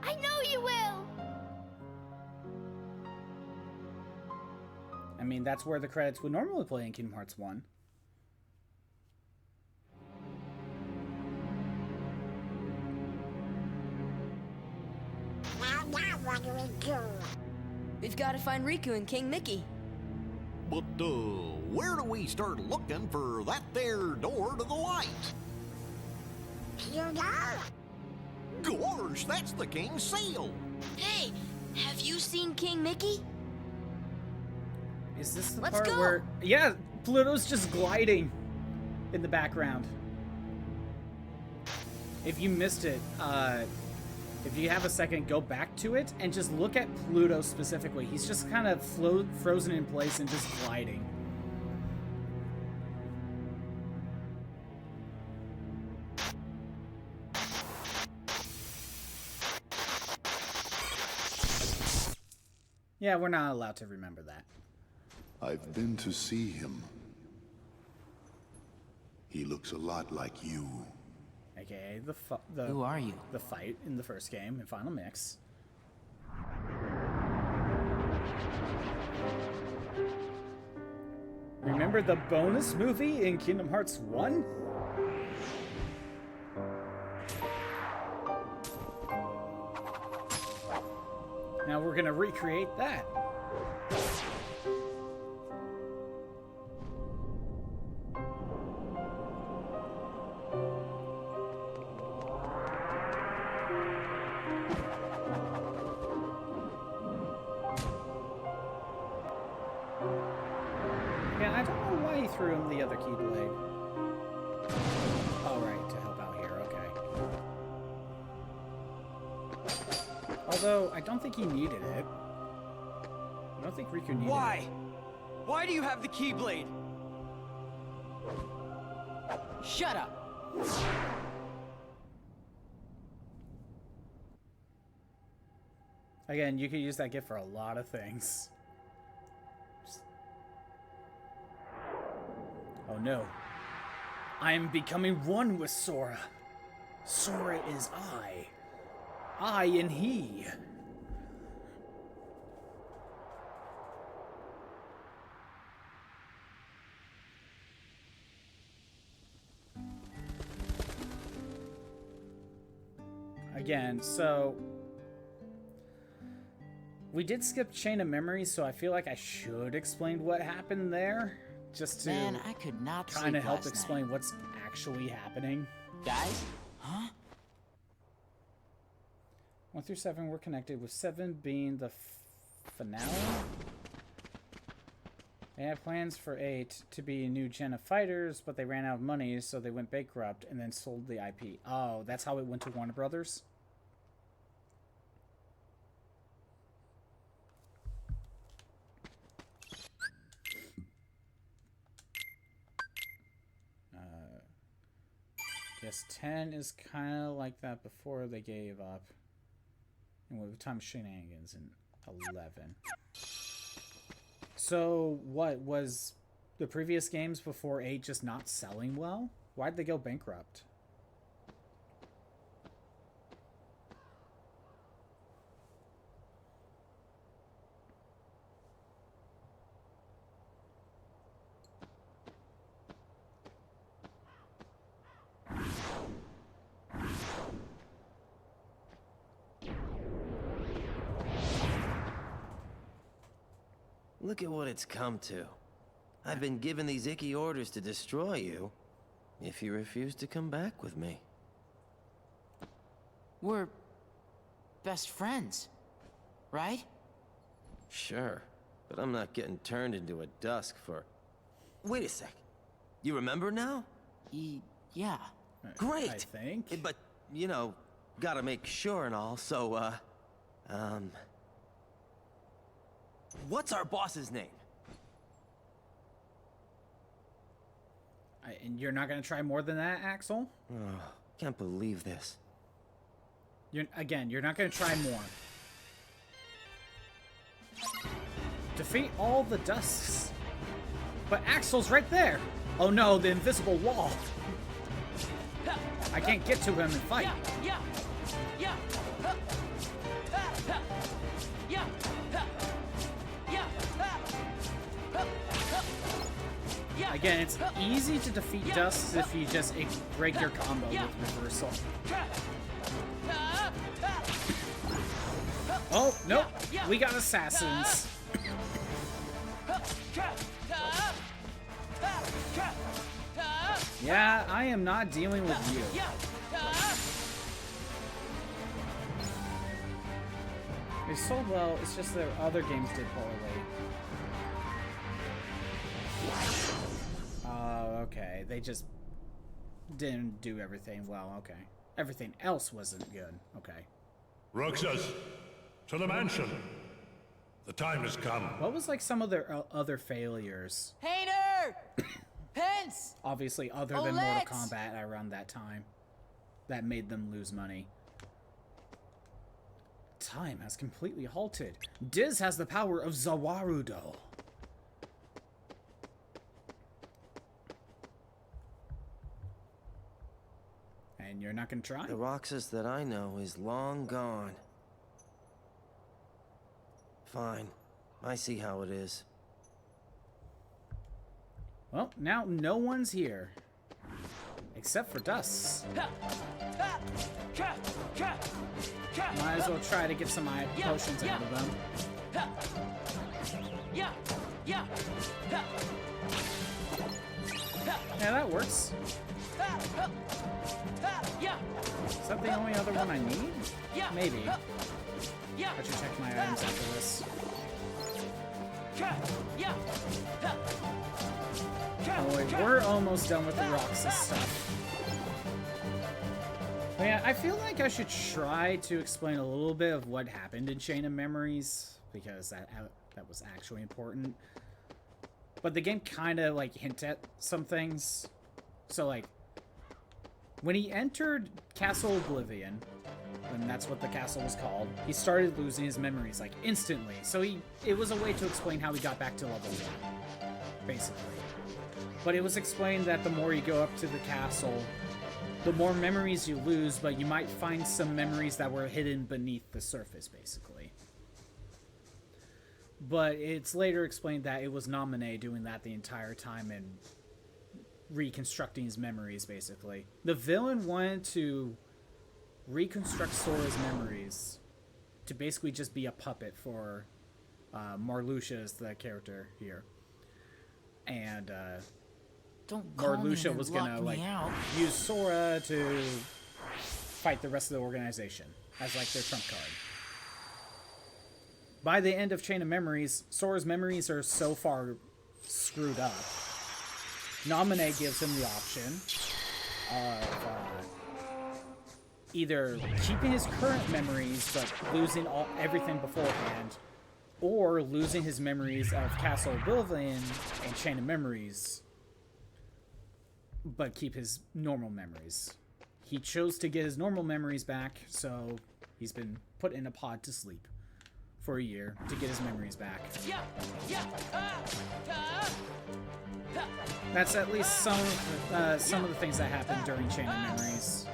I know you will. I mean, that's where the credits would normally play in Kingdom Hearts 1. Now what do we do? We've got to find Riku and King Mickey. But, where do we start looking for that there door to the light? You know? Gosh, that's the king's seal. Hey, have you seen King Mickey? Is this the Let's part go. where... Yeah, Pluto's just gliding in the background. If you missed it, if you have a second, go back to it and just look at Pluto specifically. He's just kind of frozen in place and just gliding. Yeah, we're not allowed to remember that. I've been to see him. He looks a lot like you. AKA Who are you? The fight in the first game in Final Mix. Remember the bonus movie in Kingdom Hearts 1? Now we're gonna recreate that. Again, I don't know why he threw him the other Keyblade. Oh, right, to help out here, okay. Although, I don't think he needed it. I don't think Riku needed Why? it. Why do you have the Keyblade? Shut up! Again, you could use that gift for a lot of things. Oh no. I am becoming one with Sora. Sora is I and he. Again, so we did skip Chain of Memories, so I feel like I should explain what happened there, just to Man, I could not kind of sleep help last explain what's actually happening. Guys? Huh? 1 through 7 were connected, with 7 being the finale. They had plans for 8 to be a new gen of fighters, but they ran out of money, so they went bankrupt and then sold the IP. Oh, that's how it went to Warner Brothers? Guess 10 is kind of like that before they gave up. With time shenanigans in 11. So, what was the previous games before 8 just not selling well? Why'd they go bankrupt? Look at what it's come to. I've been given these icky orders to destroy you if you refuse to come back with me. We're best friends, right? Sure, but I'm not getting turned into a dusk for... Wait a sec. You remember now? Yeah. Great! I think. But, you know, gotta make sure and all, so, what's our boss's name? And you're not going to try more than that, Axel? Oh, can't believe this. You're not going to try more. Defeat all the Dusks. But Axel's right there. Oh no, the invisible wall. I can't get to him and fight. Again, it's easy to defeat Dusks if you just break your combo with reversal. Oh, nope. We got assassins. Yeah, I am not dealing with you. They sold well, it's just that other games did poorly. Oh, okay. They just didn't do everything well, okay. Everything else wasn't good, okay. Roxas, to the mansion. The time has come. What was like some of their other failures? Hayner! Pence! Obviously, other than Mortal Kombat around that time. That made them lose money. Time has completely halted. Diz has the power of Zawarudo. And you're not gonna try? The Roxas that I know is long gone. Fine. I see how it is. Well, now no one's here. Except for Dust. Might as well try to get some potions out of them. Yeah, that works. Is that the only other one I need? Maybe. I should check my items after this. Oh wait, we're almost done with the Roxas stuff. But yeah, I feel like I should try to explain a little bit of what happened in Chain of Memories, because that was actually important. But the game kind of like hinted at some things. So like, when he entered Castle Oblivion, and that's what the castle was called, he started losing his memories like instantly. So it was a way to explain how he got back to level 1, basically. But it was explained that the more you go up to the castle, the more memories you lose, but you might find some memories that were hidden beneath the surface, basically. But it's later explained that it was Naminé doing that the entire time and reconstructing his memories, basically. The villain wanted to reconstruct Sora's memories to basically just be a puppet for Marluxia is the character here. And Marluxia was gonna like use Sora to fight the rest of the organization as like their trump card. By the end of Chain of Memories, Sora's memories are so far screwed up. Naminé gives him the option of either keeping his current memories but losing everything beforehand, or losing his memories of Castle Oblivion and Chain of Memories, but keep his normal memories. He chose to get his normal memories back, so He's been put in a pod to sleep for a year to get his memories back. That's at least some of the things that happened during Chain of Memories.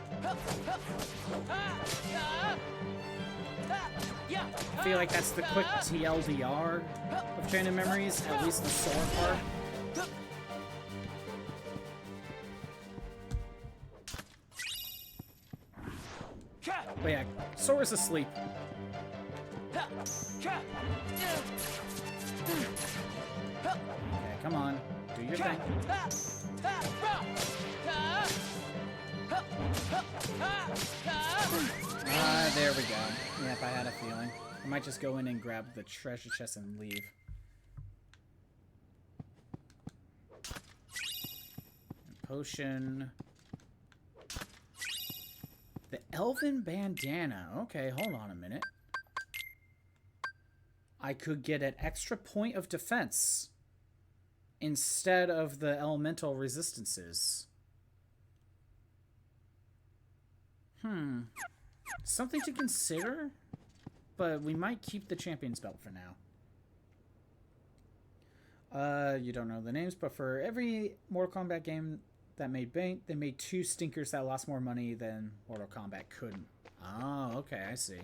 I feel like that's the quick TLDR of Chain of Memories, at least the Sora part. But yeah, Sora's asleep. Okay, come on. Do your thing. There we go. Yep, I had a feeling. I might just go in and grab the treasure chest and leave. Potion. The Elven Bandana. Okay, hold on a minute. I could get an extra point of defense instead of the elemental resistances. Something to consider, but we might keep the champion's belt for now. You don't know the names, but for every Mortal Kombat game that made bank, they made 2 stinkers that lost more money than Mortal Kombat couldn't. Oh, okay, I see.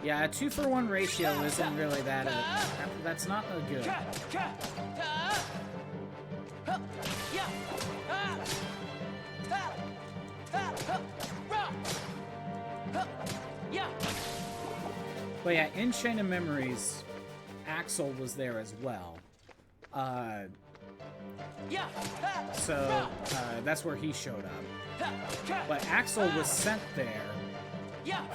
Yeah, a 2-for-1 ratio isn't really that. That's not good. But yeah, in Chain of Memories, Axel was there as well. So that's where he showed up. But Axel was sent there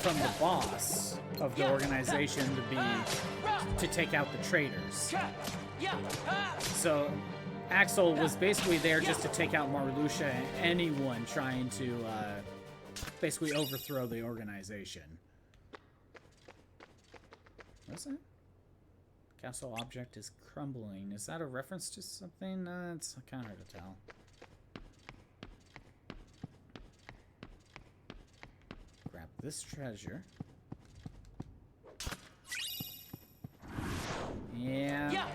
from the boss of the organization to take out the traitors. So Axel was basically there just to take out Marluxia and anyone trying to basically overthrow the organization. What's that? Castle object is crumbling. Is that a reference to something? It's kind of hard to tell. Grab this treasure. Yeah.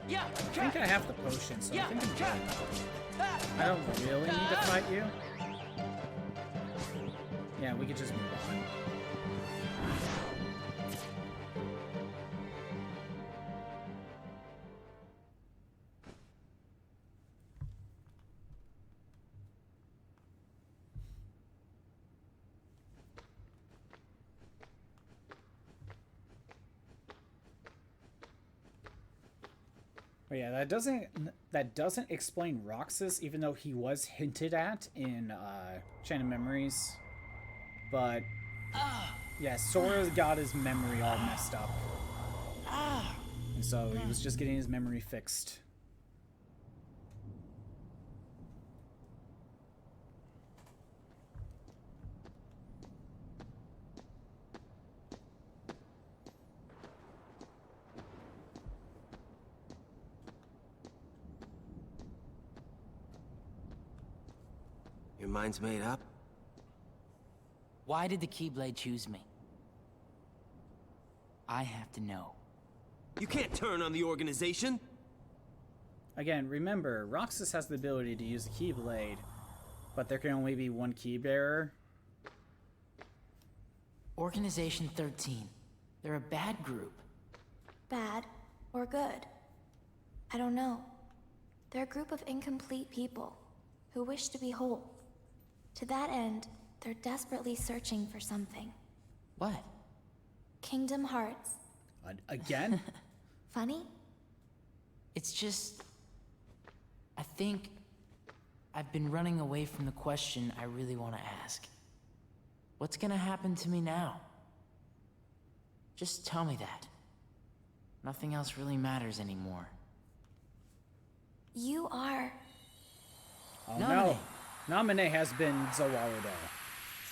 I think I have the potion, so I think I'm good. I don't really need to fight you. Yeah, we could just move on. But yeah, that doesn't explain Roxas, even though he was hinted at in Chain of Memories. But yeah, Sora's got his memory all messed up, and so he was just getting his memory fixed. Your mind's made up? Why did the Keyblade choose me? I have to know. You can't turn on the organization! Again, remember, Roxas has the ability to use the Keyblade, but there can only be one key bearer. Organization 13. They're a bad group. Bad or good? I don't know. They're a group of incomplete people who wish to be whole. To that end, they're desperately searching for something. What? Kingdom Hearts. Again? Funny? It's just... I think I've been running away from the question I really want to ask. What's gonna happen to me now? Just tell me that. Nothing else really matters anymore. You are... Oh no. Naminé has been Zawarudo.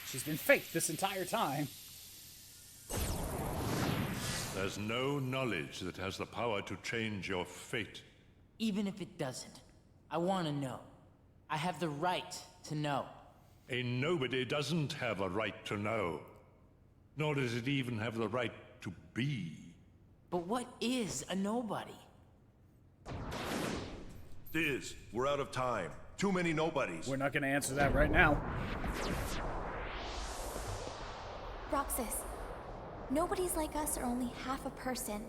She's been fake this entire time. There's no knowledge that has the power to change your fate. Even if it doesn't, I want to know. I have the right to know. A nobody doesn't have a right to know. Nor does it even have the right to be. But what is a nobody? Diz, we're out of time. Too many nobodies. We're not gonna answer that right now. Roxas, nobodies like us are only half a person.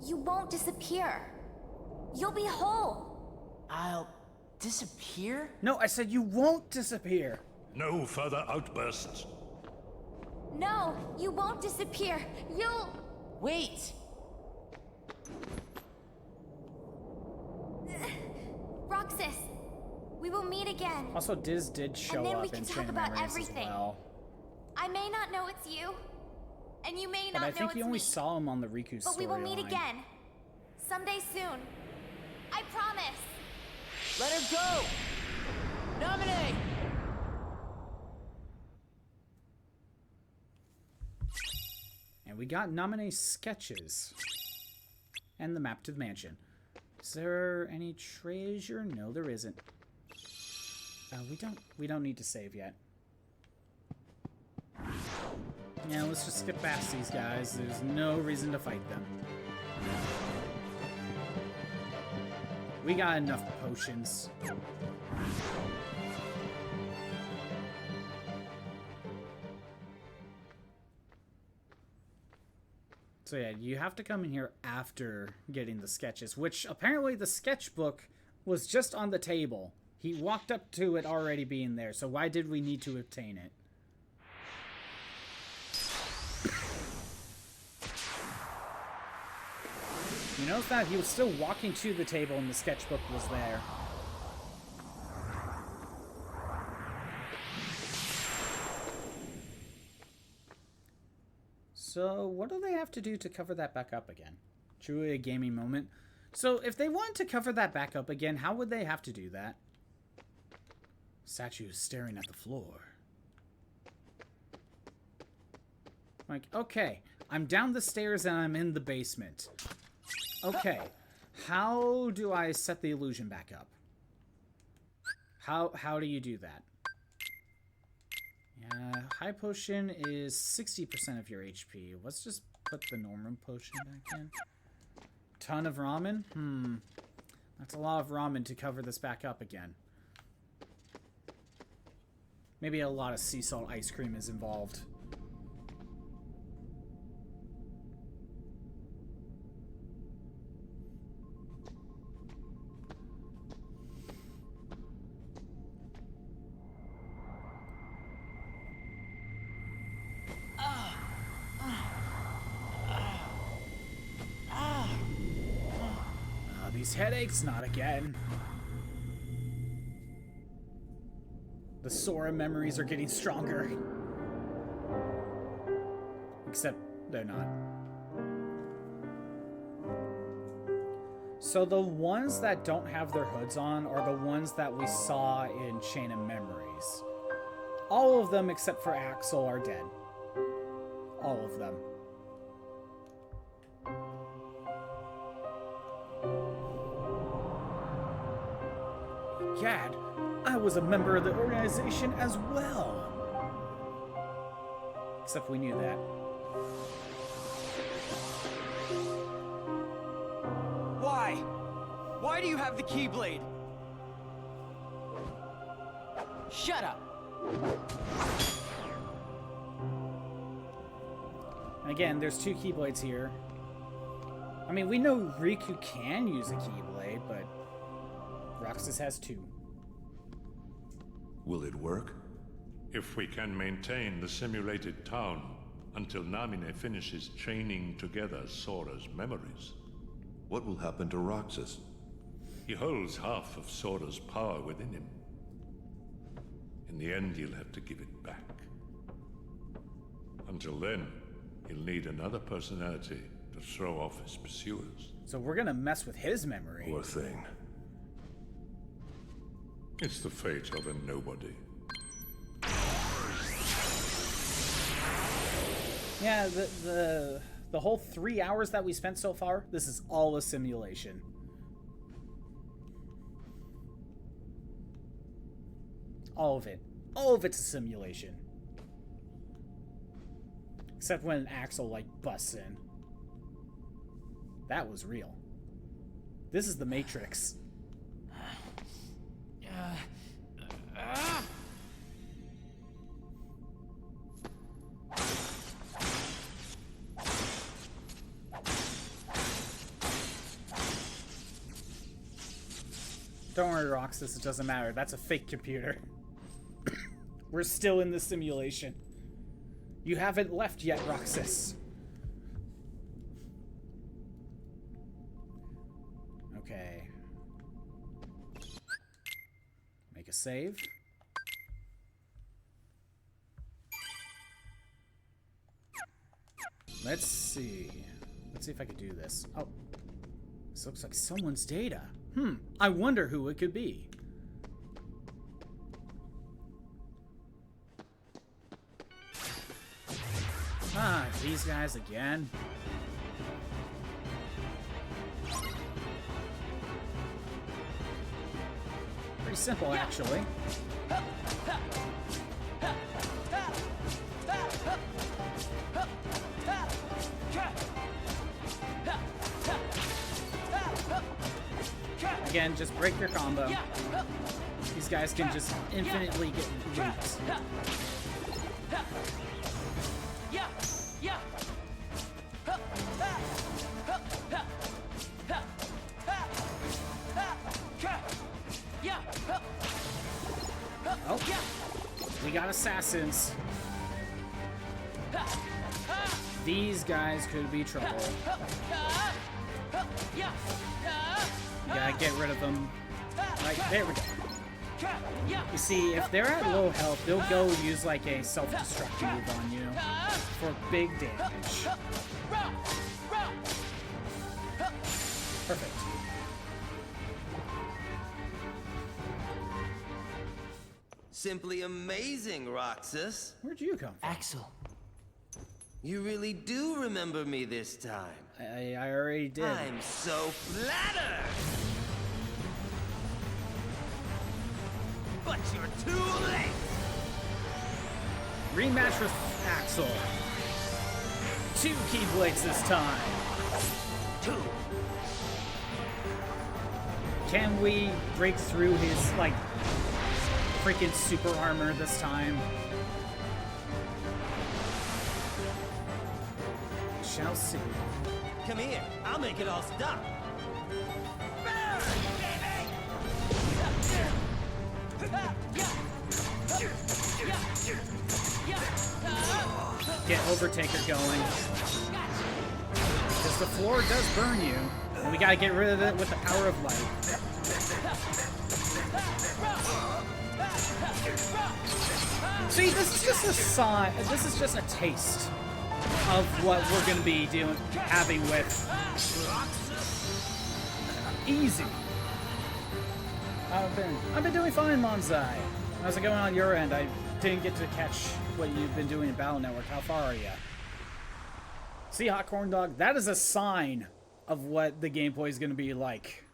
You won't disappear. You'll be whole. I'll disappear? No, I said you won't disappear. No further outbursts. No, you won't disappear. You'll... Wait! Roxas, we will meet again. Also, Diz did show and then we up can in talk Chain of about Memories everything. as well. I may not know it's you, and you may But not I know think it's you only me. saw him on the Riku storyline. But we will meet again. Someday soon. I promise. Let her go! Nominate! And we got Namine's sketches. And the map to the mansion. Is there any treasure? No, there isn't. We don't need to save yet. Yeah, let's just skip past these guys. There's no reason to fight them. We got enough potions. So yeah, you have to come in here after getting the sketches, which apparently the sketchbook was just on the table. He walked up to it already being there, so why did we need to obtain it? You notice that he was still walking to the table and the sketchbook was there. So, what do they have to do to cover that back up again? Truly a gaming moment. So, if they wanted to cover that back up again, how would they have to do that? Statue is staring at the floor. Like, okay, I'm down the stairs and I'm in the basement. Okay, how do I set the illusion back up? How do you do that? Yeah, high potion is 60% of your HP. Let's just put the normal potion back in. Ton of ramen? That's a lot of ramen to cover this back up again. Maybe a lot of sea salt ice cream is involved. These headaches, not again. The Sora memories are getting stronger. Except they're not. So the ones that don't have their hoods on are the ones that we saw in Chain of Memories. All of them except for Axel are dead. All of them. Gad, I was a member of the organization as well. Except we knew that. Why? Why do you have the Keyblade? Shut up! Again, there's two Keyblades here. I mean, we know Riku can use a Keyblade, but Roxas has two. Will it work? If we can maintain the simulated town until Namine finishes chaining together Sora's memories. What will happen to Roxas? He holds half of Sora's power within him. In the end, he'll have to give it back. Until then, he'll need another personality to throw off his pursuers. So we're gonna mess with his memory. Poor thing. It's the fate of a nobody. Yeah, the whole 3 hours that we spent so far, this is all a simulation. All of it. All of it's a simulation. Except when Axel, like, busts in. That was real. This is the Matrix. Don't worry, Roxas, it doesn't matter. That's a fake computer. We're still in the simulation. You haven't left yet, Roxas. Okay. Make a save. Let's see. Let's see if I can do this. Oh. This looks like someone's data. I wonder who it could be. Ah, these guys again. Pretty simple, actually. Again, just break your combo. These guys can just infinitely get looped. Oh, we got assassins. These guys could be trouble. You gotta get rid of them. Right, there we go. You see, if they're at low health, they'll go use like a self-destruct move on you for big damage. Perfect. Simply amazing, Roxas. Where'd you come from? Axel. You really do remember me this time. I already did. I'm so flattered! But you're too late! Rematch with Axel. 2 Keyblades this time. 2. Can we break through his, like, freaking super armor this time? Shall see. Come here, I'll make it all stop. Burn, baby! Get Overtaker going. Because the floor does burn you, and we gotta get rid of it with the power of light. See, this is just a sign. This is just a taste of what we're gonna be having with Easy. I've been doing fine, Monzai. How's it going on your end? I didn't get to catch what you've been doing in Battle Network. How far are you? See, Hot Corn Dog, that is a sign of what the gameplay is going to be like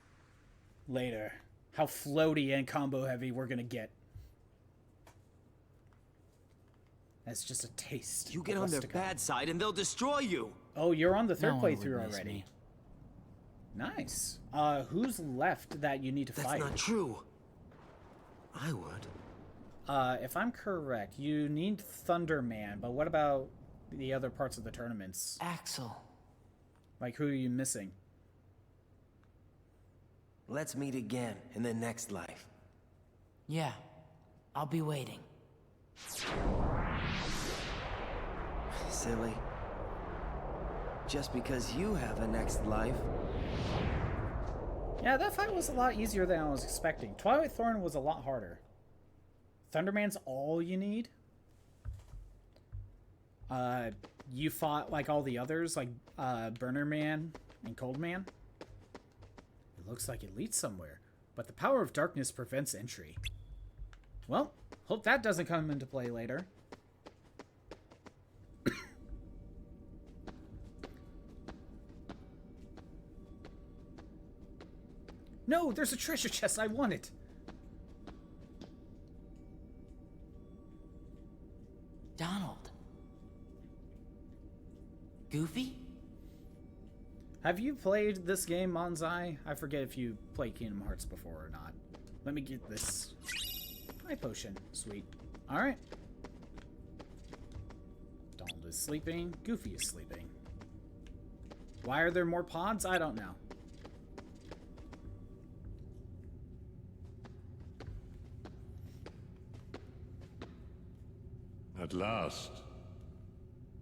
later. How floaty and combo heavy we're going to get. That's just a taste. You get on their bad side and they'll destroy you. Oh, you're on the third No one playthrough would miss already. me. Nice. Who's left that you need to fight? That's not true. I would. If I'm correct, you need Thunderman, but what about the other parts of the tournaments? Axel. Like, who are you missing? Let's meet again in the next life. Yeah, I'll be waiting. Silly. Just because you have a next life. Yeah, that fight was a lot easier than I was expecting. Twilight Thorn was a lot harder. Thunderman's all you need. You fought like all the others, like Burner Man and Cold Man. It looks like it leads somewhere, but the power of darkness prevents entry. Well, hope that doesn't come into play later. No, there's a treasure chest. I want it. Donald. Goofy? Have you played this game, Monzai? I forget if you played Kingdom Hearts before or not. Let me get this eye potion. Sweet. Alright. Donald is sleeping. Goofy is sleeping. Why are there more pods? I don't know. At last,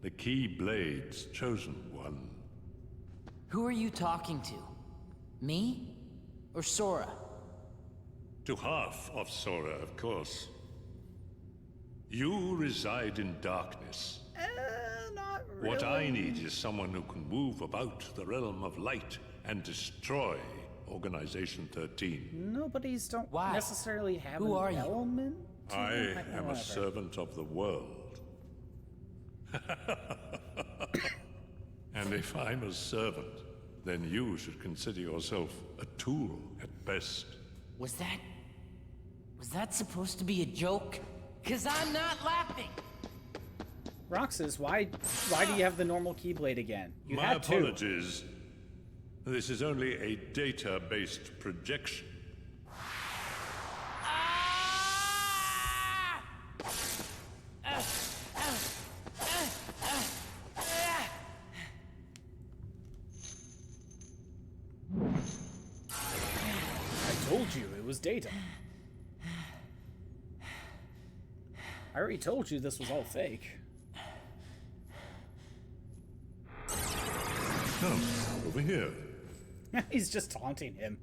the Keyblade's chosen one. Who are you talking to? Me? Or Sora? To half of Sora, of course. You reside in darkness. Not really. What I need is someone who can move about the realm of light and destroy Organization 13. Nobody's don't necessarily have Who an are you? element to I them? am a Whatever. servant of the world. And if I'm a servant, then you should consider yourself a tool at best. Was that supposed to be a joke? 'Cause I'm not laughing. Roxas, why do you have the normal Keyblade again? You My had two. apologies. This is only a data-based projection. I told you it was data. I already told you this was all fake. Come, over here. He's just taunting him.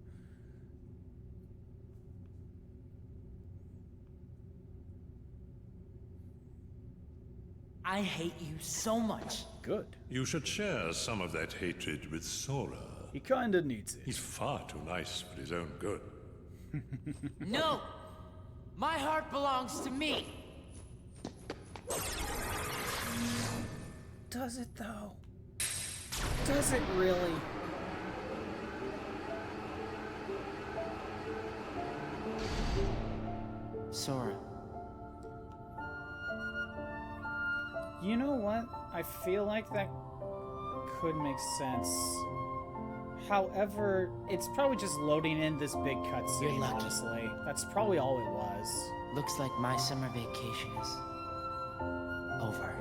I hate you so much. Good. You should share some of that hatred with Sora. He kinda needs it. He's far too nice for his own good. No! My heart belongs to me! Does it though? Does it really? Sora. You know what? I feel like that could make sense. However, it's probably just loading in this big You're cutscene, lucky. honestly. That's probably all it was. Looks like my summer vacation is over.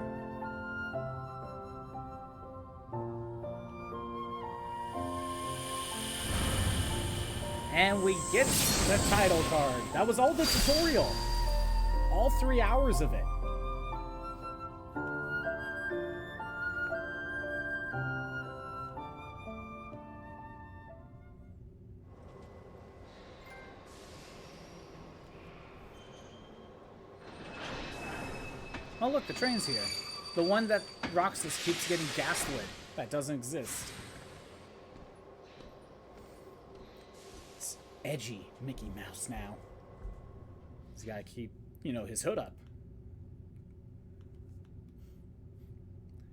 And we get the title card. That was all the tutorial. All 3 hours of it. Oh look, the train's here. The one that Roxas keeps getting gaslit. That doesn't exist. It's edgy Mickey Mouse now. He's gotta keep, you know, his hood up.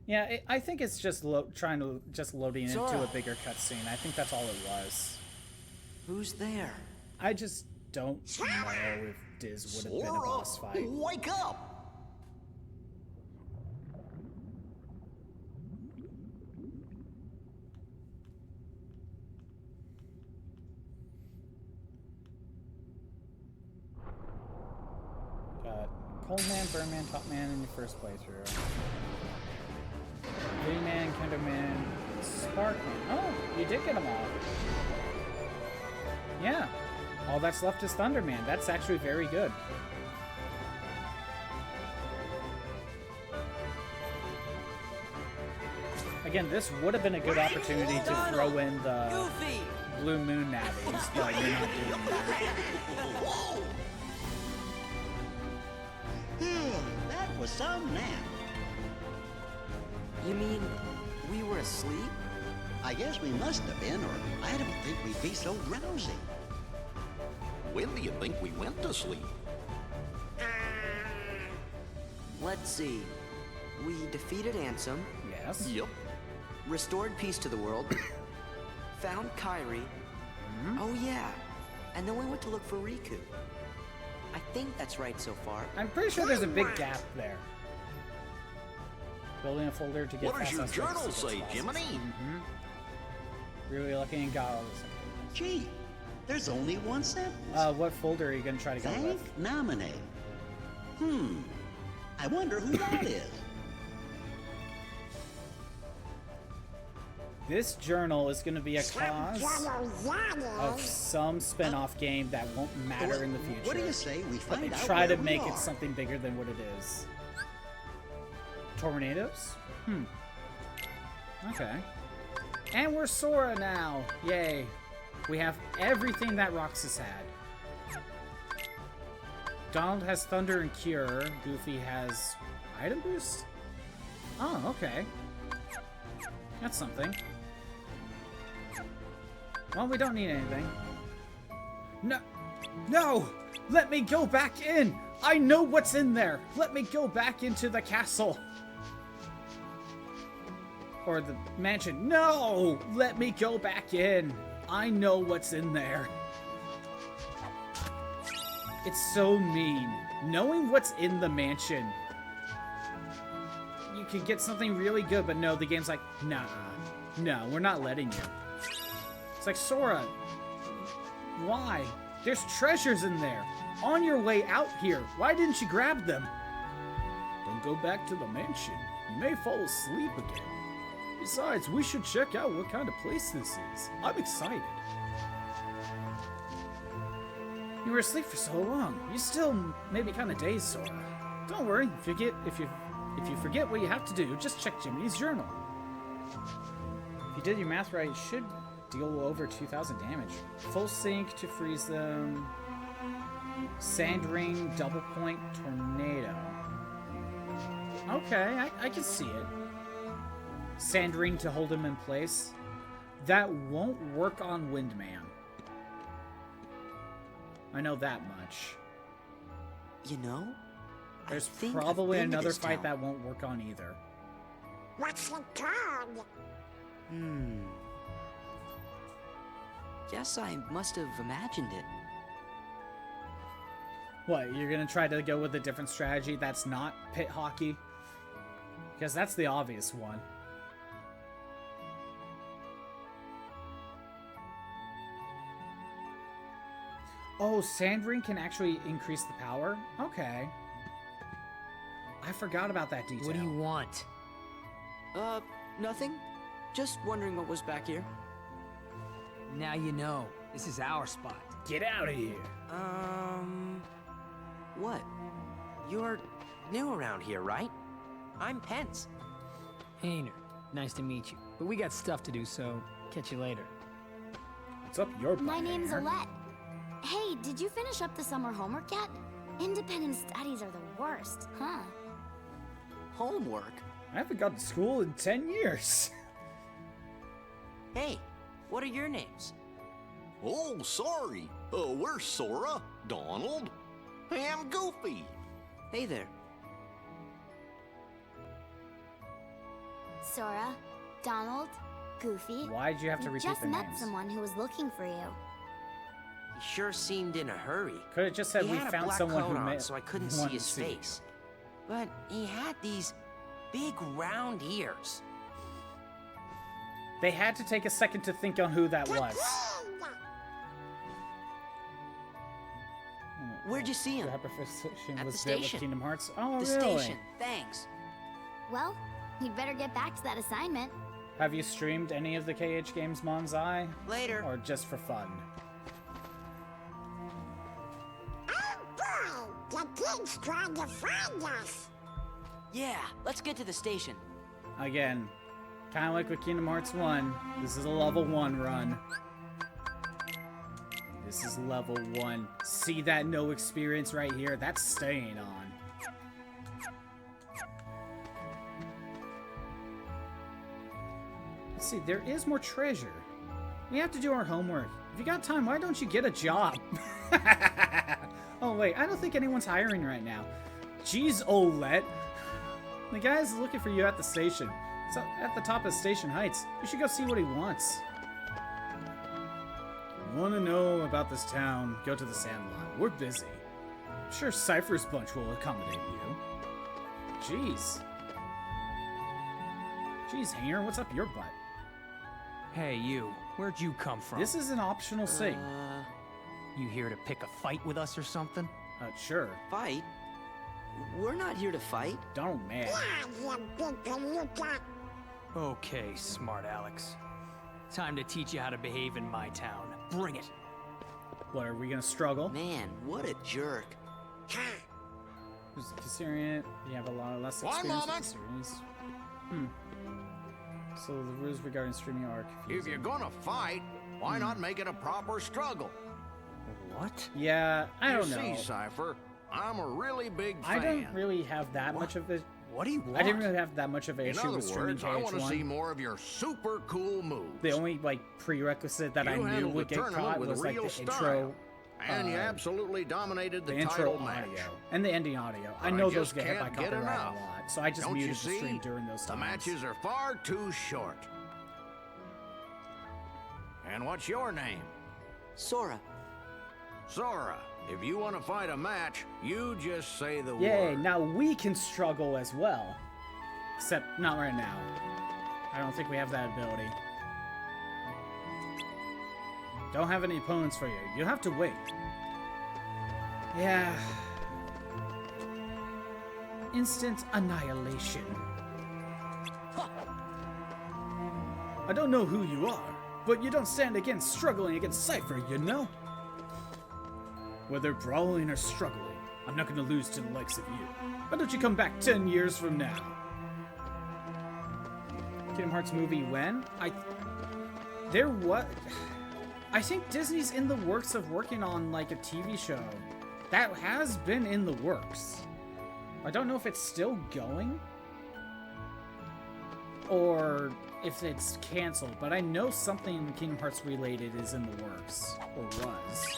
Yeah, I think it's just trying to loading into Sora. a bigger cutscene. I think that's all it was. Who's there? I just don't know if Diz would have been a boss fight. Wake up! Got Cold Man, Burn Man, Top Man in your first playthrough. Green Man, Kender Man, Spark Man. Oh, you did get them all. Yeah. All that's left is Thunder Man. That's actually very good. Again, this would have been a good opportunity to throw in the Blue Moon navies, but you're not doing that. That was some nap. You mean we were asleep? I guess we must have been, or I don't think we'd be so drowsy. When do you think we went to sleep? Let's see. We defeated Ansem. Yes. Yep. Restored peace to the world. Found Kairi. Oh yeah. And then we went to look for Riku. I think that's right so far. I'm pretty sure there's a big gap there. Building a folder to get What does your journal say, Jiminy? Really looking in goggles. Gee, there's only one sentence. What folder are you gonna try to go Thank, with? nominate. I wonder who that is. This journal is going to be a cause of some spin-off game that won't matter in the future. What do you say we find out try to where we make are? it something bigger than what it is. Tornadoes? Okay. And we're Sora now! Yay. We have everything that Roxas had. Donald has Thunder and Cure. Goofy has Item Boost? Oh, okay. That's something. Well, we don't need anything. No! No! Let me go back in! I know what's in there! Let me go back into the castle! Or the mansion. No! Let me go back in! I know what's in there. It's so mean. Knowing what's in the mansion. You could get something really good, but no, the game's like, nah. No, we're not letting you. It's like, Sora, why? There's treasures in there. On your way out here, why didn't you grab them? Don't go back to the mansion. You may fall asleep again. Besides, we should check out what kind of place this is. I'm excited. You were asleep for so long. You still may be kind of dazed, Sora. Don't worry. If you forget what you have to do, just check Jiminy's journal. If you did your math right, it should deal over 2,000 damage. Full sync to freeze them. Sand ring, double point, tornado. Okay, I can see it. Sand ring to hold him in place. That won't work on Windman. I know that much. You know, there's probably another fight that won't work on either. What's it called? Guess I must have imagined it. What, you're gonna try to go with a different strategy that's not pit hockey? Because that's the obvious one. Oh, Sand Ring can actually increase the power? Okay. I forgot about that detail. What do you want? Nothing. Just wondering what was back here. Now you know. This is our spot. Get out of here. What? You're new around here, right? I'm Pence. Hayner, nice to meet you. But we got stuff to do, so catch you later. What's up your butt, My name's Hayner? Alette. Hey, did you finish up the summer homework yet? Independent studies are the worst, huh? Homework? I haven't gone to school in 10 years. Hey, what are your names? Oh, sorry. We're Sora, Donald, and Goofy. Hey there. Sora, Donald, Goofy. Why'd you have to repeat just the met names? someone who was looking for you. He sure seemed in a hurry. Could have just said He we had a found black someone coat who on, met. so I couldn't see his face. But he had these big round ears. They had to take a second to think on who that was. Where'd you see him? The hyperfixation At was the there with station. Kingdom Hearts. Oh, The really? station. Thanks. Well, you'd better get back to that assignment. Have you streamed any of the KH games, Monzai? Later. Or just for fun? The kid's trying to find us. Yeah, let's get to the station. Again, kind of like with Kingdom Hearts 1, this is a level 1 run. This is level 1. See that no experience right here? That's staying on. Let's see, there is more treasure. We have to do our homework. If you got time, why don't you get a job? Oh wait, I don't think anyone's hiring right now. Jeez, Olette. The guy's looking for you at the station. It's at the top of Station Heights. You should go see what he wants. Want to know about this town? Go to the Sandlot. We're busy. I'm sure Cypher's bunch will accommodate you. Jeez. Jeez, Hanger, what's up your butt? Hey, you. Where'd you come from? This is an optional scene. You here to pick a fight with us or something? Sure. Fight? We're not here to fight. Don't man. Okay, smart Alex. Time to teach you how to behave in my town. Bring it. What, are we gonna struggle? Man, what a jerk. Considering you have a lot less experience with the series. So the rules regarding streaming are confusing. If you're gonna fight, why not make it a proper struggle? What? Yeah, I don't know. You see, Cypher, I'm a really big fan. I don't really have that much of it. What do you want? I didn't really have that much of an In issue other with streaming words, I want to KH1. see more of your super cool moves. The only like prerequisite that I knew would get caught was like the intro. And you absolutely dominated the intro title match. audio and the ending audio. I But know I those just get hit by can't get copyright enough. a lot, so I just Don't you muted the stream see? during those The times. matches are far too short. And what's your name? Sora. Sora. If you want to fight a match, you just say the Yay! word. Now we can struggle as well, except not right now. I don't think we have that ability. Don't have any opponents for you. You'll have to wait. Yeah. Instant annihilation. I don't know who you are, but you don't stand against struggling against Cypher, you know? Whether brawling or struggling, I'm not gonna lose to the likes of you. Why don't you come back 10 years from now? Kingdom Hearts movie when? I think Disney's in the works of working on like a TV show. That has been in the works. I don't know if it's still going or if it's canceled, but I know something Kingdom Hearts related is in the works, or was.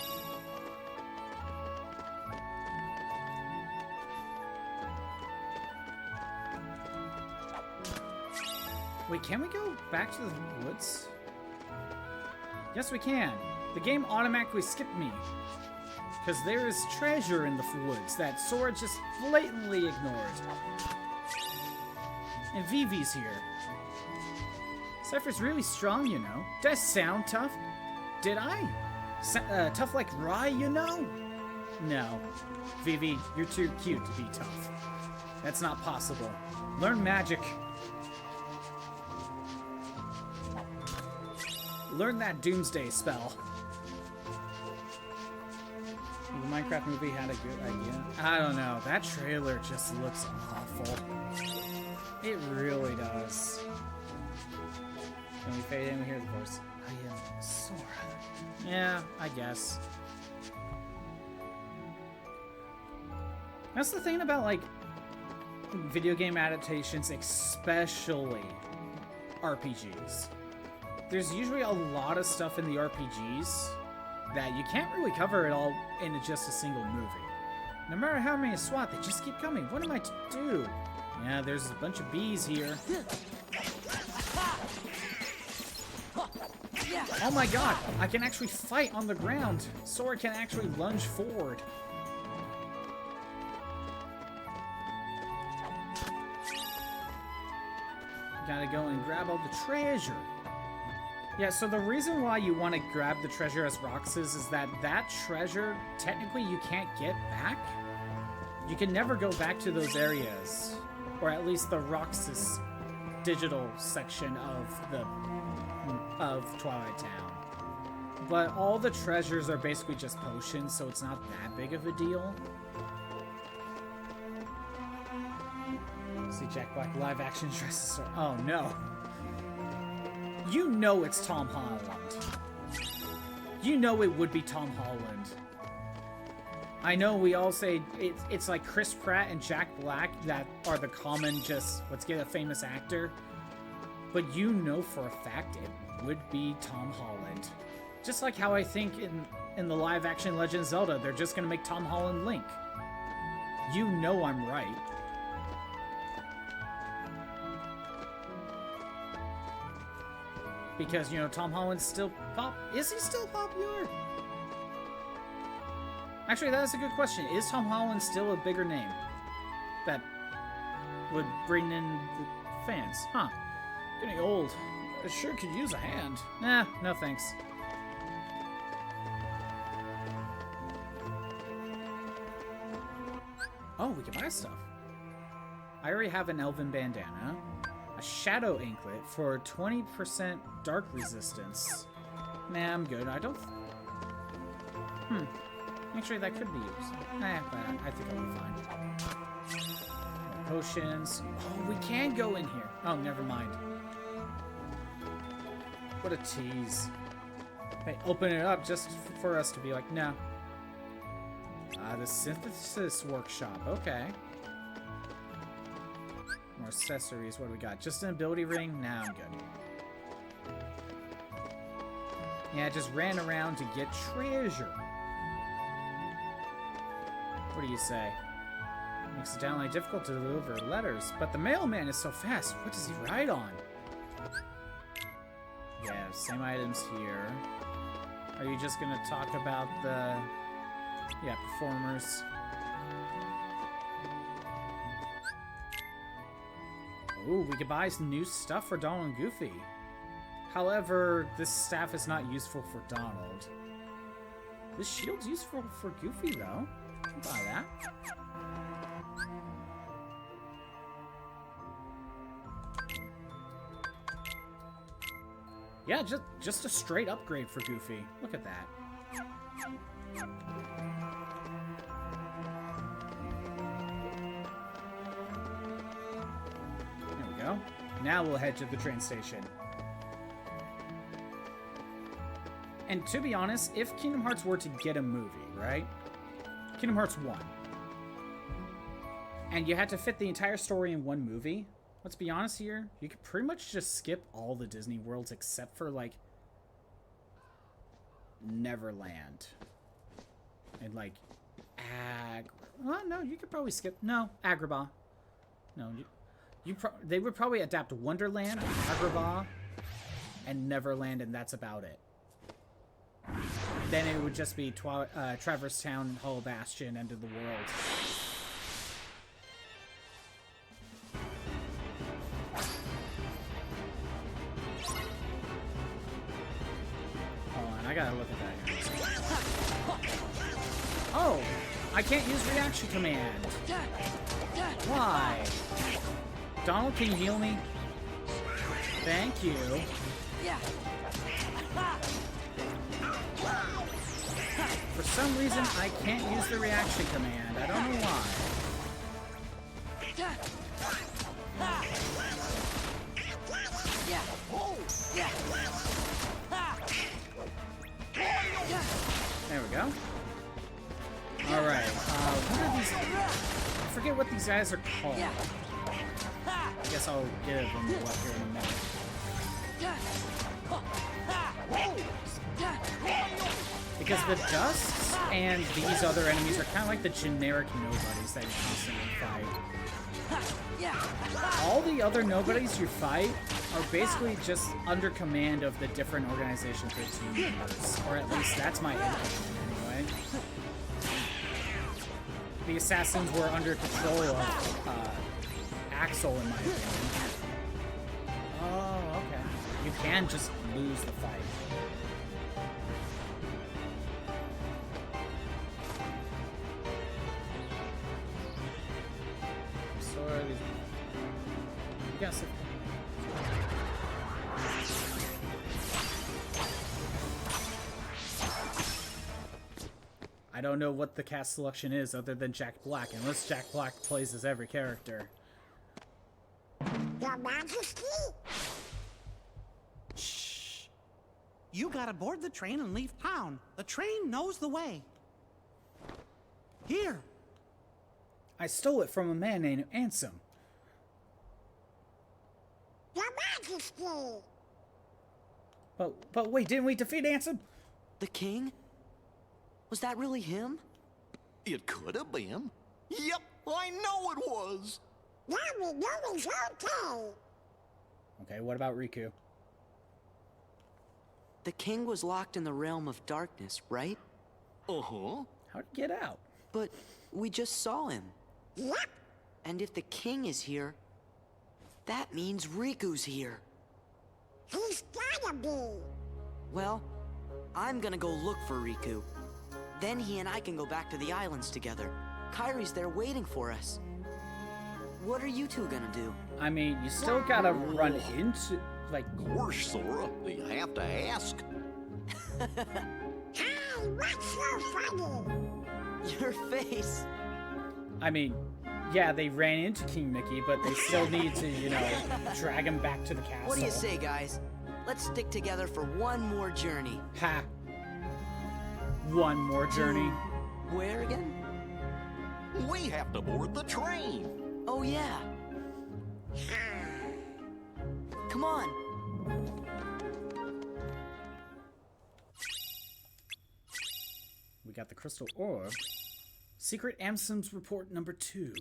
Wait, can we go back to the woods? Yes, we can. The game automatically skipped me. Because there is treasure in the woods that Sora just blatantly ignored. And Vivi's here. Cypher's really strong, you know. Did I sound tough? Did I? Tough like Rye, you know? No. Vivi, you're too cute to be tough. That's not possible. Learn magic. Learn that Doomsday spell. The Minecraft movie had a good idea. I don't know. That trailer just looks awful. It really does. When we fade in, we hear the voice. I am Sora. Yeah, I guess. That's the thing about, like, video game adaptations, especially RPGs. There's usually a lot of stuff in the RPGs that you can't really cover it all in just a single movie. No matter how many SWAT, they just keep coming. What am I to do? Yeah, there's a bunch of bees here. Oh my god, I can actually fight on the ground. Sora can actually lunge forward. Gotta go and grab all the treasure. Yeah, so the reason why you want to grab the treasure as Roxas is that treasure, technically you can't get back. You can never go back to those areas. Or at least the Roxas digital section of Twilight Town. But all the treasures are basically just potions, so it's not that big of a deal. See Jack Black live action dresses. Oh no. You know it's Tom Holland. You know it would be Tom Holland. I know we all say it's like Chris Pratt and Jack Black that are the common just, let's get a famous actor. But you know for a fact it would be Tom Holland. Just like how I think in the live action Legend of Zelda, they're just gonna make Tom Holland Link. You know I'm right. Because, you know, Tom Holland's still is he still popular? Actually, that is a good question. Is Tom Holland still a bigger name that would bring in the fans? Huh. Getting old. I sure could use a hand. Nah, no thanks. Oh, we can buy stuff. I already have an elven bandana. A shadow anklet for 20% dark resistance. Nah, I'm good. I don't... Actually, that could be used. But I think I'll be fine. More potions. Oh, we can go in here. Oh, never mind. What a tease. They open it up just for us to be like, no. The synthesis workshop. Okay. More accessories. What do we got? Just an ability ring? Nah, I'm good. Yeah, I just ran around to get treasure. What do you say? Makes it downright difficult to deliver letters, but the mailman is so fast. What does he ride on? Yeah, same items here. Are you just gonna talk about the... Yeah, performers. Ooh, we could buy some new stuff for Donald and Goofy. However, this staff is not useful for Donald. This shield's useful for Goofy, though. I'll buy that. Yeah, just a straight upgrade for Goofy. Look at that. There we go. Now we'll head to the train station. And to be honest, if Kingdom Hearts were to get a movie, right? Kingdom Hearts 1. And you had to fit the entire story in one movie. Let's be honest here. You could pretty much just skip all the Disney worlds except for, like, Neverland. And, like, well, no, you could probably skip... No, Agrabah. No, they would probably adapt Wonderland, Agrabah, and Neverland, and that's about it. Then it would just be Traverse Town, Hollow Bastion, End of the World. Hold on, I gotta look at that here. Oh! I can't use reaction command! Why? Donald, can you heal me? Thank you. For some reason, I can't use the reaction command. I don't know why. There we go. Alright, what are these? I forget what these guys are called. I guess I'll give them a look here in a minute. Because the Dusks and these other enemies are kind of like the generic nobodies that you constantly fight. All the other nobodies you fight are basically just under command of the different organizations or team members. Or at least that's my opinion anyway. The assassins were under control of Axel, in my opinion. Oh, okay. You can just lose the fight. Yes. I don't know what the cast selection is other than Jack Black, unless Jack Black plays as every character. Your Majesty? Shh. You gotta board the train and leave town. The train knows the way. Here. I stole it from a man named Ansem. Your Majesty! But wait, didn't we defeat Ansem? The king? Was that really him? It could have been. Yep, I know it was. Now we know he's okay. Okay, what about Riku? The king was locked in the realm of darkness, right? Uh-huh. How'd he get out? But we just saw him. Yep. And if the king is here, that means Riku's here. He's gotta be. Well, I'm gonna go look for Riku. Then he and I can go back to the islands together. Kyrie's there waiting for us. What are you two gonna do? I mean, you still gotta run into, like... Of course, Sora. You have to ask. Hey, what's so funny? Your face. I mean, yeah, they ran into King Mickey, but they still need to, you know, drag him back to the castle. What do you say, guys? Let's stick together for one more journey. Ha! One more journey. Where again? We have to board the train. Oh, yeah. Come on. We got the crystal orb. Secret Amsom's report number 2.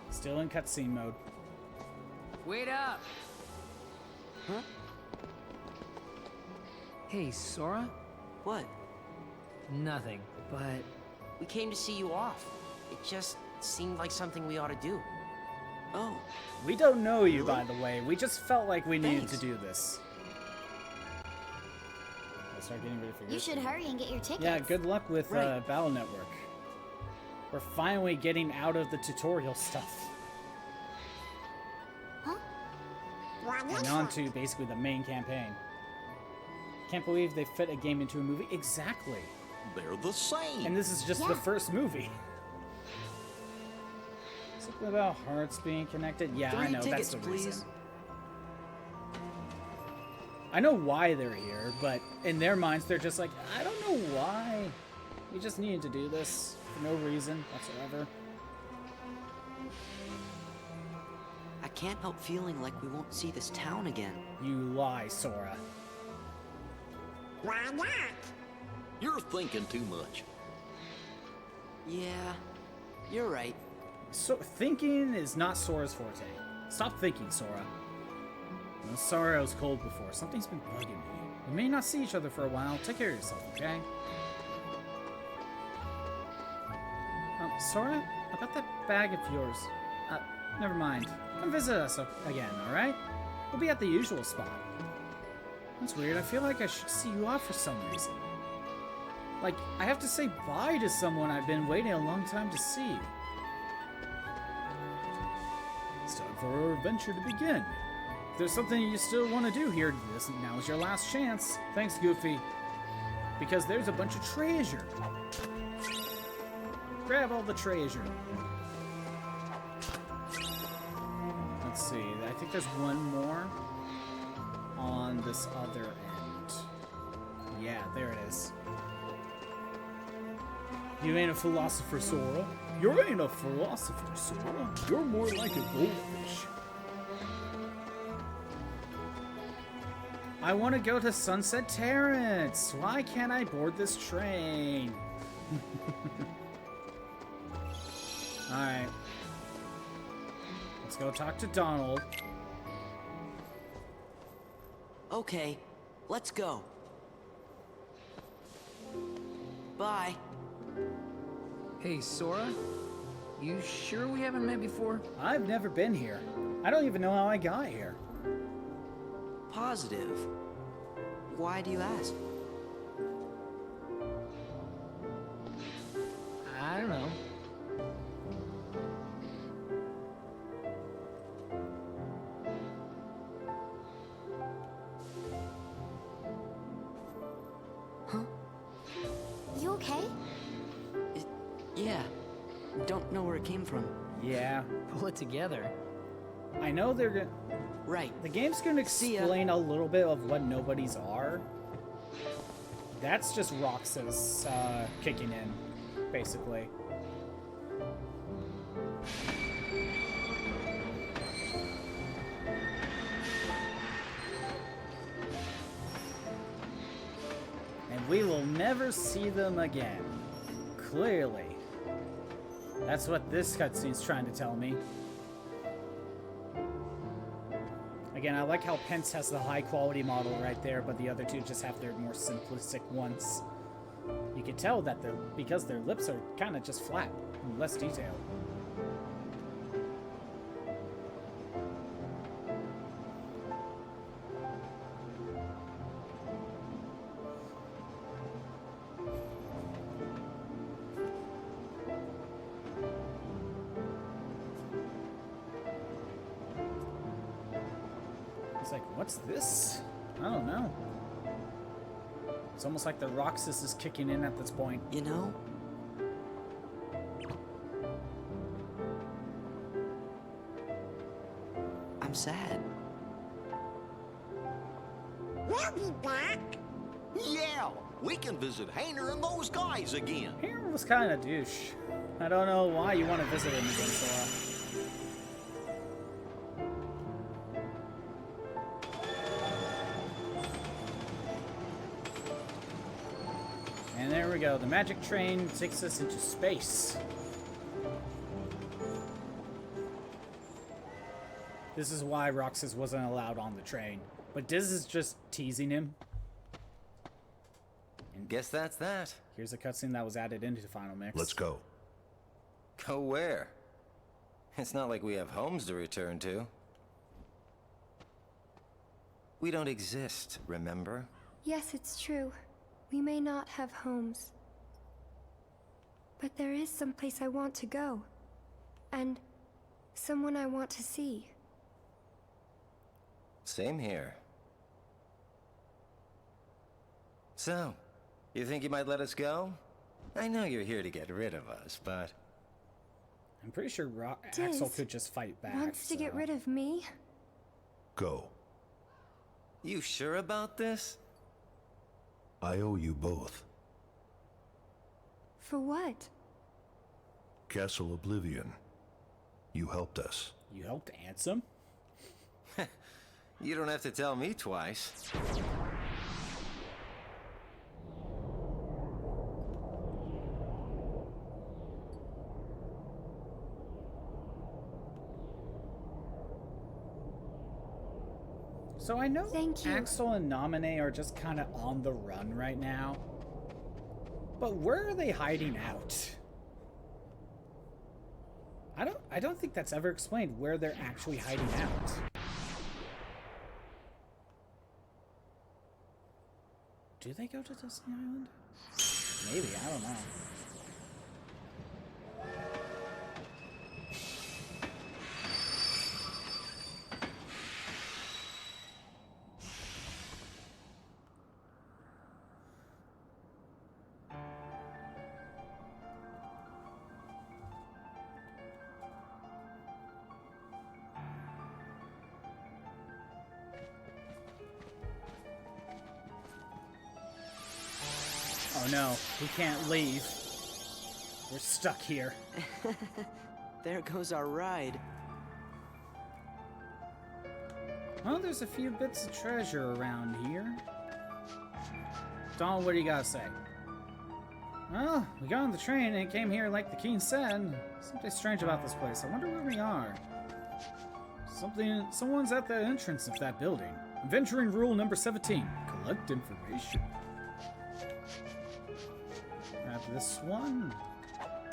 Still in cutscene mode. Wait up! Huh? Hey, Sora? What? Nothing, but... We came to see you off. It just seemed like something we ought to do. Oh. We don't know you, by the way. We just felt like we needed to do this. Let's start getting ready for You should hurry and get your tickets. Yeah, good luck with Battle Network. We're finally getting out of the tutorial stuff. Huh? And on to basically the main campaign. Can't believe they fit a game into a movie. Exactly. They're the same. And this is just the first movie. Something about hearts being connected. Yeah, 3 I know. tickets, That's the please. reason. I know why they're here, but in their minds, they're just like, I don't know why. We just needed to do this for no reason whatsoever. I can't help feeling like we won't see this town again. You lie, Sora. Why not? You're thinking too much. Yeah, you're right. So thinking is not Sora's forte. Stop thinking, Sora. I'm sorry I was cold before. Something's been bugging me. We may not see each other for a while. Take care of yourself, okay? Sora, about that bag of yours. Never mind. Come visit us again, alright? We'll be at the usual spot. That's weird. I feel like I should see you off for some reason. Like, I have to say bye to someone I've been waiting a long time to see. It's time for our adventure to begin. If there's something you still want to do here, now is your last chance. Thanks, Goofy. Because there's a bunch of treasure. Grab all the treasure. Let's see. I think there's one more on this other end. Yeah, there it is. You ain't a philosopher, Sora. You ain't a philosopher, Sora. You're more like a goldfish. I want to go to Sunset Terrace. Why can't I board this train? Alright. Let's go talk to Donald. Okay, let's go. Bye. Hey, Sora? You sure we haven't met before? I've never been here. I don't even know how I got here. Positive. Why do you ask? I don't know. Huh? You okay? Yeah. Don't know where it came from. Yeah. Pull it together. I know they're gonna... Right. The game's gonna explain a little bit of what nobodies are. That's just Roxas kicking in, basically. And we will never see them again. Clearly. That's what this cutscene's trying to tell me. Again, I like how Pence has the high-quality model right there, but the other two just have their more simplistic ones. You can tell that because their lips are kind of just flat and less detailed. like, what's this? I don't know. It's almost like the Roxas is kicking in at this point. You know? I'm sad. We'll be back. Yeah, we can visit Hayner and those guys again. Hayner was kind of douche. I don't know why you want to visit him again, Sora. And there we go. The magic train takes us into space. This is why Roxas wasn't allowed on the train. But Diz is just teasing him. And guess that's that. Here's a cutscene that was added into the final mix. Let's go. Go where? It's not like we have homes to return to. We don't exist, remember? Yes, it's true. We may not have homes. But there is someplace I want to go. And someone I want to see. Same here. So, you think you might let us go? I know you're here to get rid of us, but... I'm pretty sure Diz Axel could just fight back. Wants to get rid of me? Go. You sure about this? I owe you both. For what? Castle Oblivion. You helped us. You helped Ansem? You don't have to tell me twice. So I know Axel and Naminé are just kind of on the run right now. But where are they hiding out? I don't think that's ever explained where they're actually hiding out. Do they go to Disney Island? Maybe, I don't know. Oh no, we can't leave. We're stuck here. There goes our ride. Well, there's a few bits of treasure around here. Donald, what do you gotta say? Well, we got on the train and came here like the king said. Something strange about this place. I wonder where we are. Someone's at the entrance of that building. Adventuring rule number 17. Collect information. Grab this one.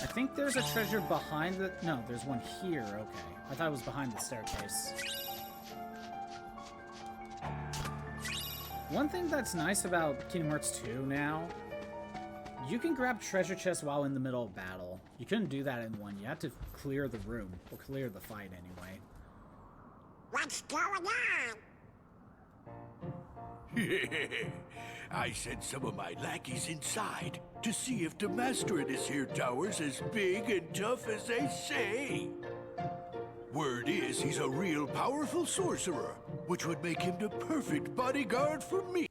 I think there's a treasure behind the... No, there's one here. Okay. I thought it was behind the staircase. One thing that's nice about Kingdom Hearts 2 now, you can grab treasure chests while in the middle of battle. You couldn't do that in 1. You had to clear the room, or clear the fight anyway. What's going on? I sent some of my lackeys inside to see if the master in this here tower's as big and tough as they say. Word is he's a real powerful sorcerer, which would make him the perfect bodyguard for me.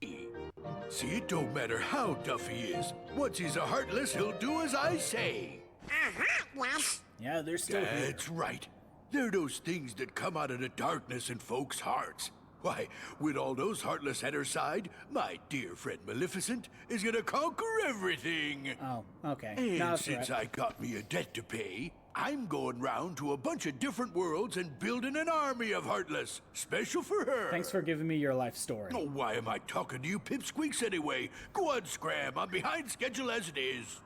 See, it don't matter how tough he is. Once he's a Heartless, he'll do as I say. Heartless? Yeah, they're still here. That's right. They're those things that come out of the darkness in folks' hearts. Why, with all those Heartless at her side, my dear friend Maleficent is gonna conquer everything. Oh, okay. And No, since I got me a debt to pay, I'm going round to a bunch of different worlds and building an army of Heartless, special for her. Thanks for giving me your life story. Oh, why am I talking to you pipsqueaks anyway? Go on, Scram. I'm behind schedule as it is.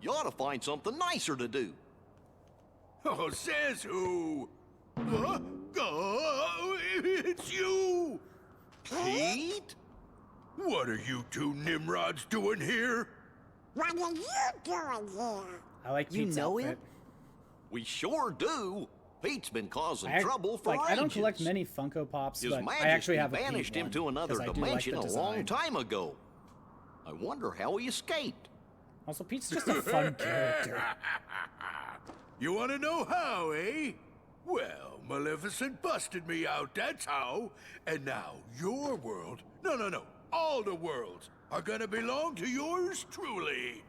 You ought to find something nicer to do. Oh, says who? Huh? Oh, it's you! Pete? What are you two Nimrods doing here? What are you doing here? I like You Pete's know outfit. him? We sure do. Pete's been causing trouble for I don't ages. collect many Funko Pops, His but Majesty I actually have a banished Pete him to one, another 'cause I do like dimension the a long design. time ago. I wonder how he escaped. Also, Pete's just a fun character. You want to know how, eh? Well, Maleficent busted me out, that's how. And now your world, no, all the worlds are gonna belong to yours truly.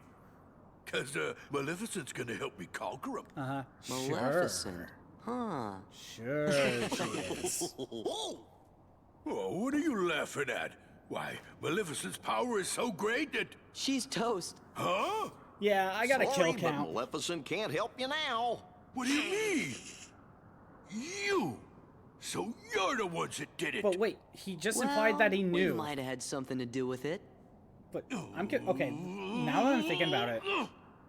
'Cause Maleficent's gonna help me conquer them. Uh-huh. Maleficent. Huh. Sure she is. Oh, what are you laughing at? Why, Maleficent's power is so great that... She's toast. Huh? Yeah, I got a Sorry, kill count. but Maleficent can't help you now. What do you mean? You! So you're the ones that did it! But wait, he just implied that he knew. We might have had something to do with it. But okay, now that I'm thinking about it,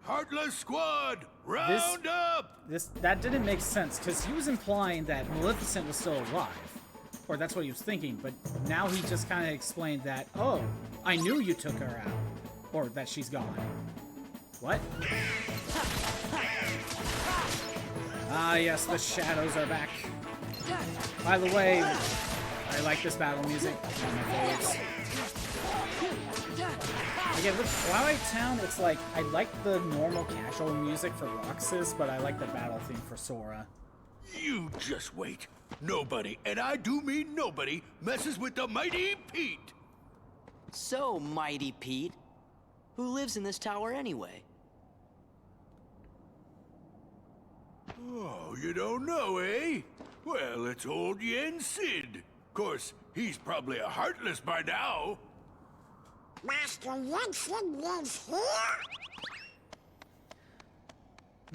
Heartless Squad, round up! that didn't make sense, because he was implying that Maleficent was still alive. Or that's what he was thinking, but now he just kind of explained that, oh, I knew you took her out. Or that she's gone. What? Ah, yes, the shadows are back. By the way, I like this battle music. One of my favorites. Again, with Twilight Town, it's like, I like the normal casual music for Roxas, but I like the battle theme for Sora. You just wait. Nobody, and I do mean nobody, messes with the mighty Pete. So, Mighty Pete, who lives in this tower anyway? Oh, you don't know, eh? Well, it's old Yen Sid. Of course, he's probably a Heartless by now. Master Jensen lives here?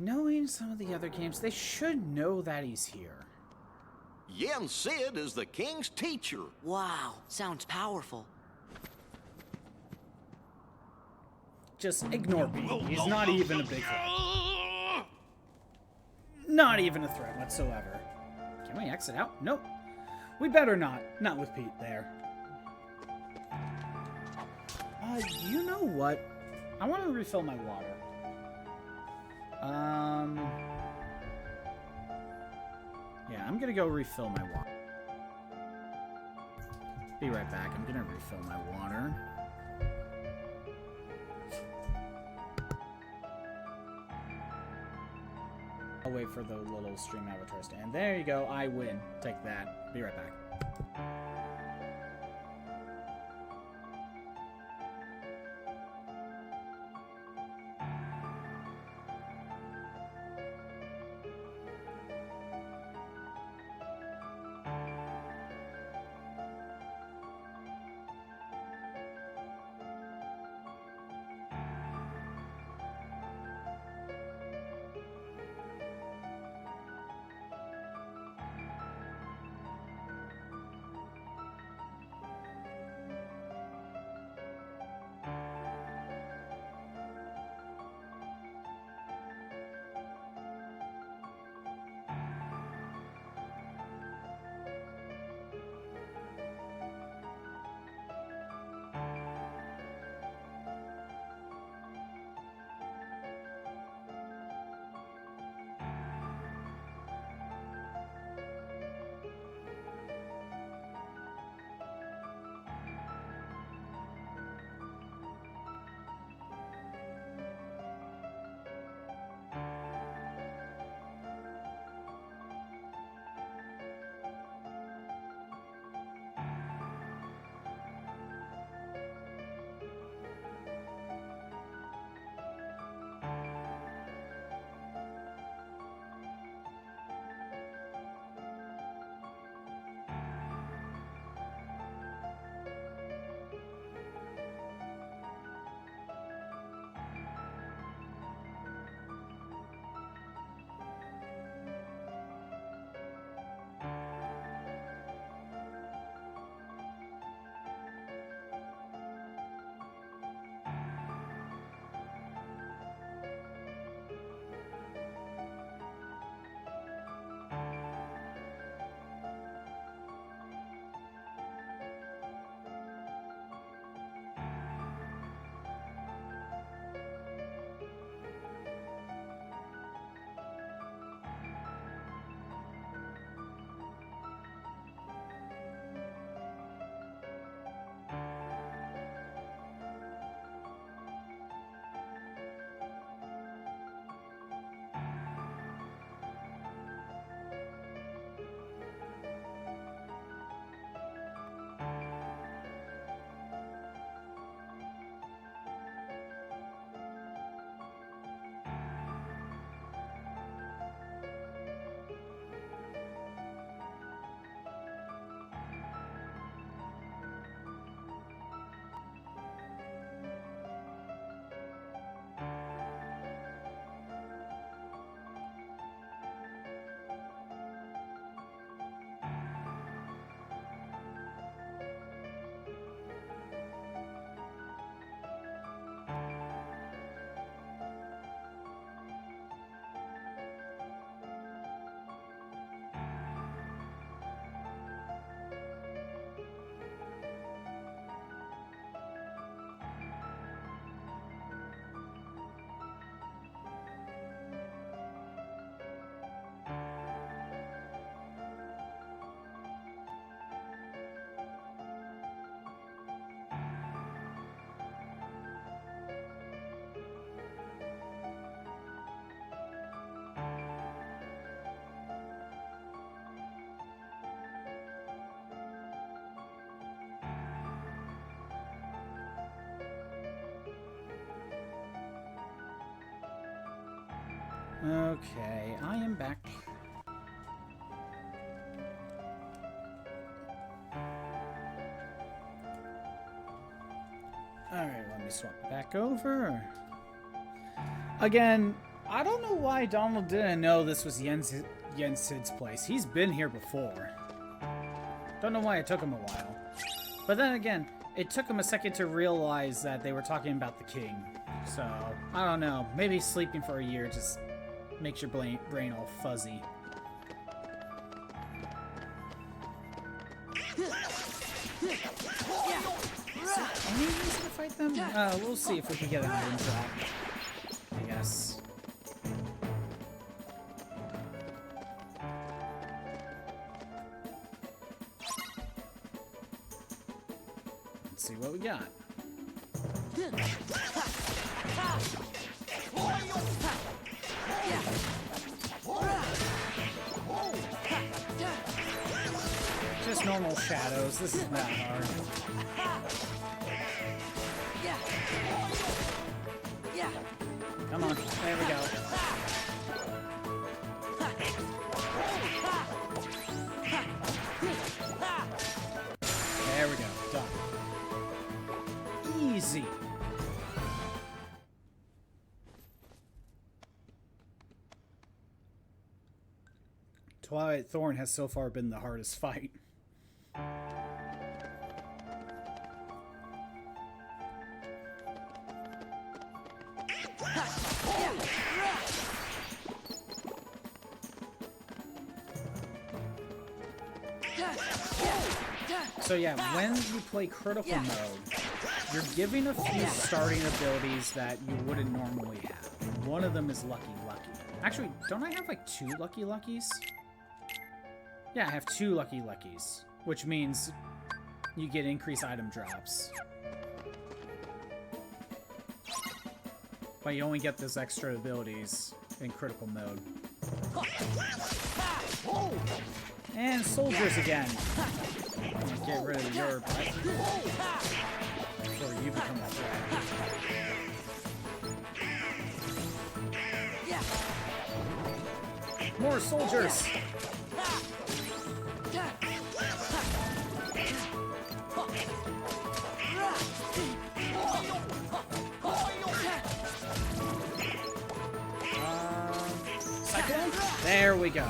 Knowing some of the other games, they should know that he's here. Yen Sid is the king's teacher. Wow, sounds powerful. Just ignore Pete. He's not even a big threat. Not even a threat whatsoever. Can we exit out? Nope. We better not. Not with Pete there. You know what? I want to refill my water. Yeah, I'm gonna go refill my water. Be right back. I'm gonna refill my water. I'll wait for the little stream avatars to end. There you go. I win. Take that. Be right back. Okay, I am back. Alright, let me swap back over. Again, I don't know why Donald didn't know this was Jens Sid's place. He's been here before. Don't know why it took him a while. But then again, it took him a second to realize that they were talking about the king. So, I don't know. Maybe sleeping for a year just makes your brain all fuzzy. Is there any reason to fight them? We'll see if we can get an item drop. I guess. Let's see what we got. Just normal shadows. This is not hard. Come on. There we go. There we go. Done. Easy. Twilight Thorn has so far been the hardest fight. So yeah, when you play critical mode, you're giving a few starting abilities that you wouldn't normally have. One of them is Lucky Lucky. Actually, don't I have like 2 Lucky Luckies? Yeah, I have 2 Lucky Luckies, which means you get increased item drops. But you only get those extra abilities in critical mode. And soldiers again. I'm gonna get rid of your butt before you become a threat. More soldiers! Cyclone? There we go.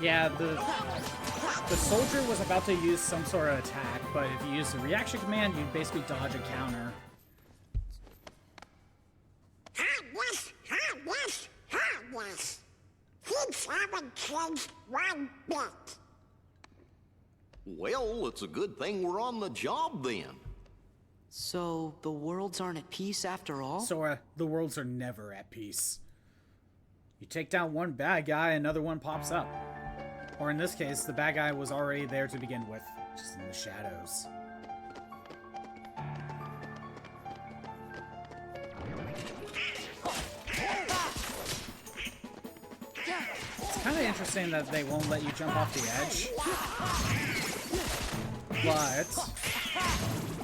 Yeah, the soldier was about to use some sort of attack, but if you use the reaction command, you basically dodge a counter. Harmless. Things haven't changed one bit. Well, it's a good thing we're on the job then. So, the worlds aren't at peace after all? Sora, the worlds are never at peace. You take down one bad guy, another one pops up. Or in this case, the bad guy was already there to begin with, just in the shadows. It's kind of interesting that they won't let you jump off the edge. But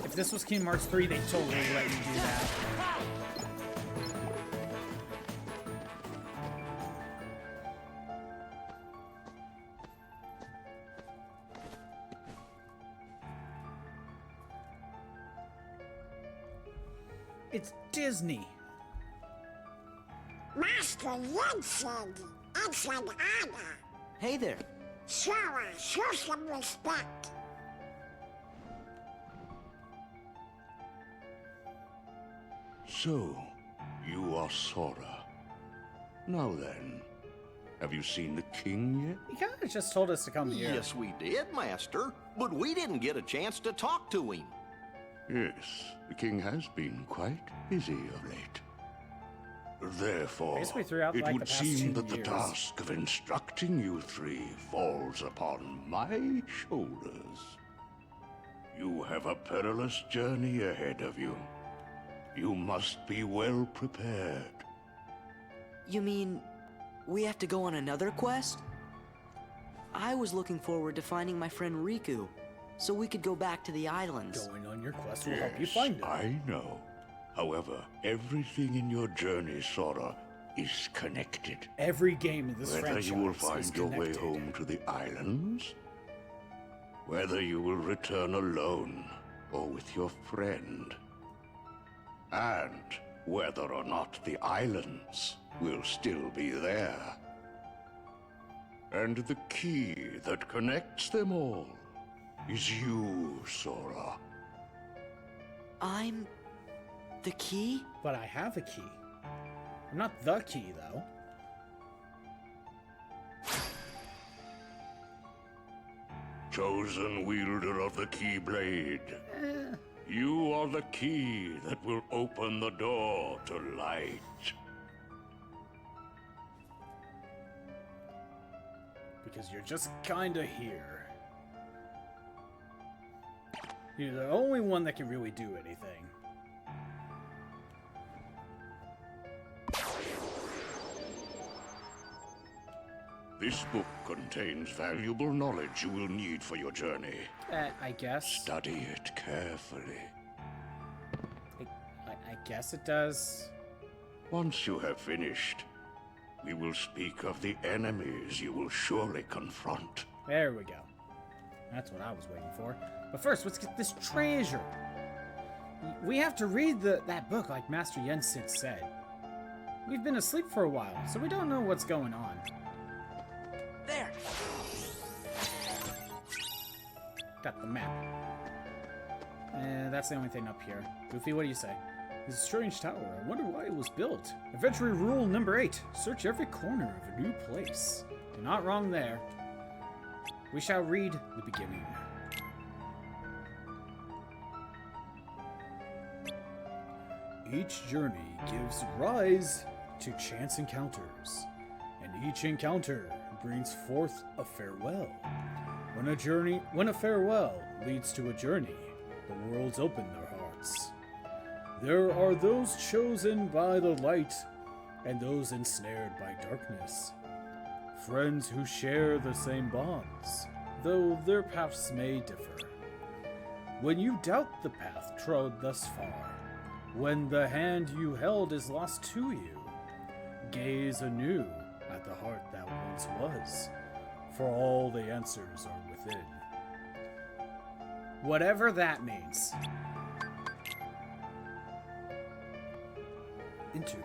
if this was Kingdom Hearts 3, they'd totally let you do that. It's Disney. Master Jensen, it's an honor. Hey there. Sora, show some respect. So, you are Sora. Now then, have you seen the king yet? He kind of just told us to come here. Yes, we did, Master. But we didn't get a chance to talk to him. Yes, the king has been quite busy of late. Therefore, Basically throughout, it like, would the past seem 2 that the years. task of instructing you 3 falls upon my shoulders. You have a perilous journey ahead of you. You must be well prepared. You mean, we have to go on another quest? I was looking forward to finding my friend Riku, so we could go back to the islands. Going on your quest will help you find it. I know. However, everything in your journey, Sora, is connected. Every game in this Whether franchise you will is find your way connected. home to the islands, whether you will return alone or with your friend, and whether or not the islands will still be there. And the key that connects them all is you, Sora. I'm the key? But I have a key. I'm not the key, though. Chosen wielder of the Keyblade. You are the key that will open the door to light. Because you're just kinda here. You're the only one that can really do anything. This book contains valuable knowledge you will need for your journey. I guess. Study it carefully. I guess it does. Once you have finished, we will speak of the enemies you will surely confront. There we go. That's what I was waiting for. But first, let's get this treasure. We have to read that book like Master Yensid said. We've been asleep for a while, so we don't know what's going on. There! Got the map. That's the only thing up here. Goofy, what do you say? This is a strange tower. I wonder why it was built. Adventure rule number 8. Search every corner of a new place. You're not wrong there. We shall read the beginning. Each journey gives rise to chance encounters, and each encounter brings forth a farewell. When a farewell leads to a journey, the worlds open their hearts. There are those chosen by the light, and those ensnared by darkness. Friends who share the same bonds, though their paths may differ. When you doubt the path trod thus far, when the hand you held is lost to you, gaze anew at the heart that once was, for all the answers are within. Whatever that means. Interlude.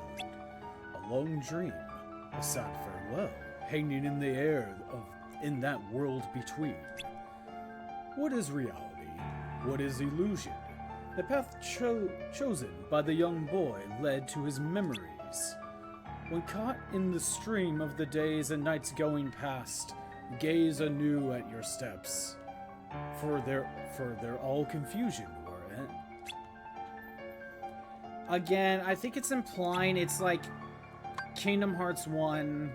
A long dream, a sad farewell, hanging in the air in that world between. What is reality? What is illusion? The path chosen by the young boy led to his memories. When caught in the stream of the days and nights going past, gaze anew at your steps, for they're all confusion or end. Again, I think it's implying it's like Kingdom Hearts 1,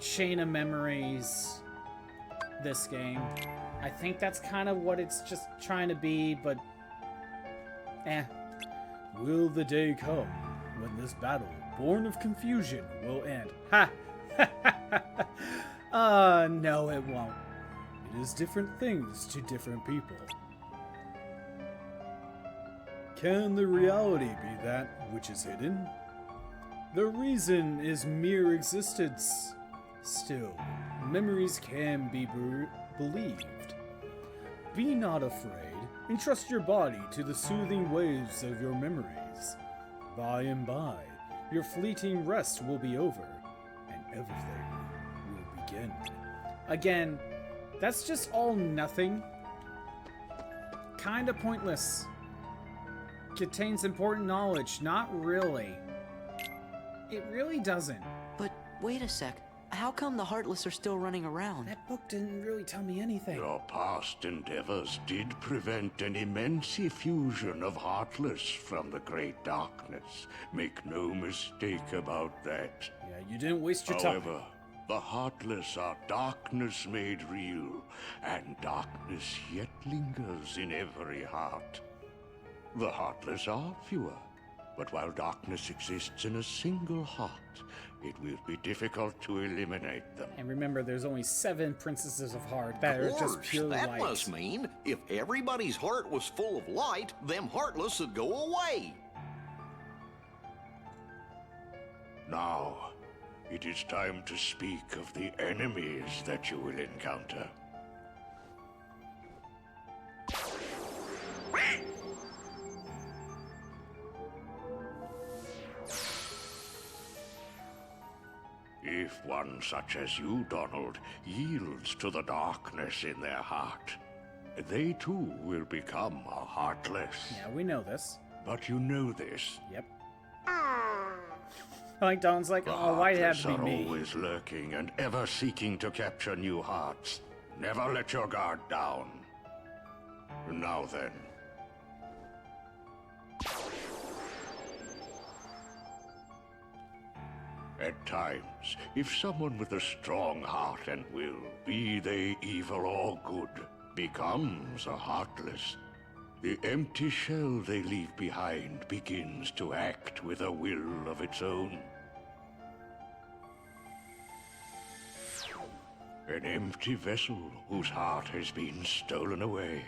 Chain of Memories, this game. I think that's kind of what it's just trying to be, but Will the day come when this battle, born of confusion, will end? Ha! No, it won't. It is different things to different people. Can the reality be that which is hidden? The reason is mere existence. Still, memories can be believed. Be not afraid. Entrust your body to the soothing waves of your memories. By and by, your fleeting rest will be over, and everything will begin. Again, that's just all nothing. Kinda pointless. Contains important knowledge. Not really. It really doesn't. But wait a sec. How come the Heartless are still running around? That book didn't really tell me anything. Your past endeavors did prevent an immense effusion of Heartless from the Great Darkness. Make no mistake about that. Yeah, you didn't waste your time. However, the Heartless are darkness made real, and darkness yet lingers in every heart. The Heartless are fewer, but while darkness exists in a single heart, it will be difficult to eliminate them. And remember, there's only 7 Princesses of Heart that are just pure that light. must mean if everybody's heart was full of light, them Heartless would go away. Now, it is time to speak of the enemies that you will encounter. If one such as you, Donald, yields to the darkness in their heart, they too will become a heartless. Yeah, we know this. But you know this. Yep. Like Don's like, oh, why did it have to be are me? always lurking and ever seeking to capture new hearts. Never let your guard down. Now then. At times, if someone with a strong heart and will, be they evil or good, becomes a heartless, the empty shell they leave behind begins to act with a will of its own. An empty vessel whose heart has been stolen away.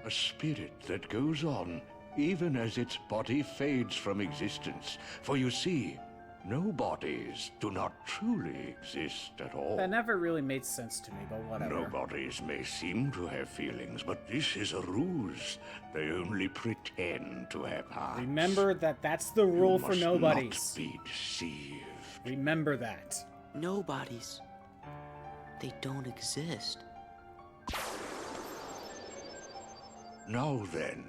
A spirit that goes on even as its body fades from existence. For you see, no bodies do not truly exist at all. That never really made sense to me, but whatever. No bodies may seem to have feelings, but this is a ruse. They only pretend to have hearts. Remember that that's the rule for nobodies. You must not be deceived. Remember that. Nobodies. They don't exist. Now then,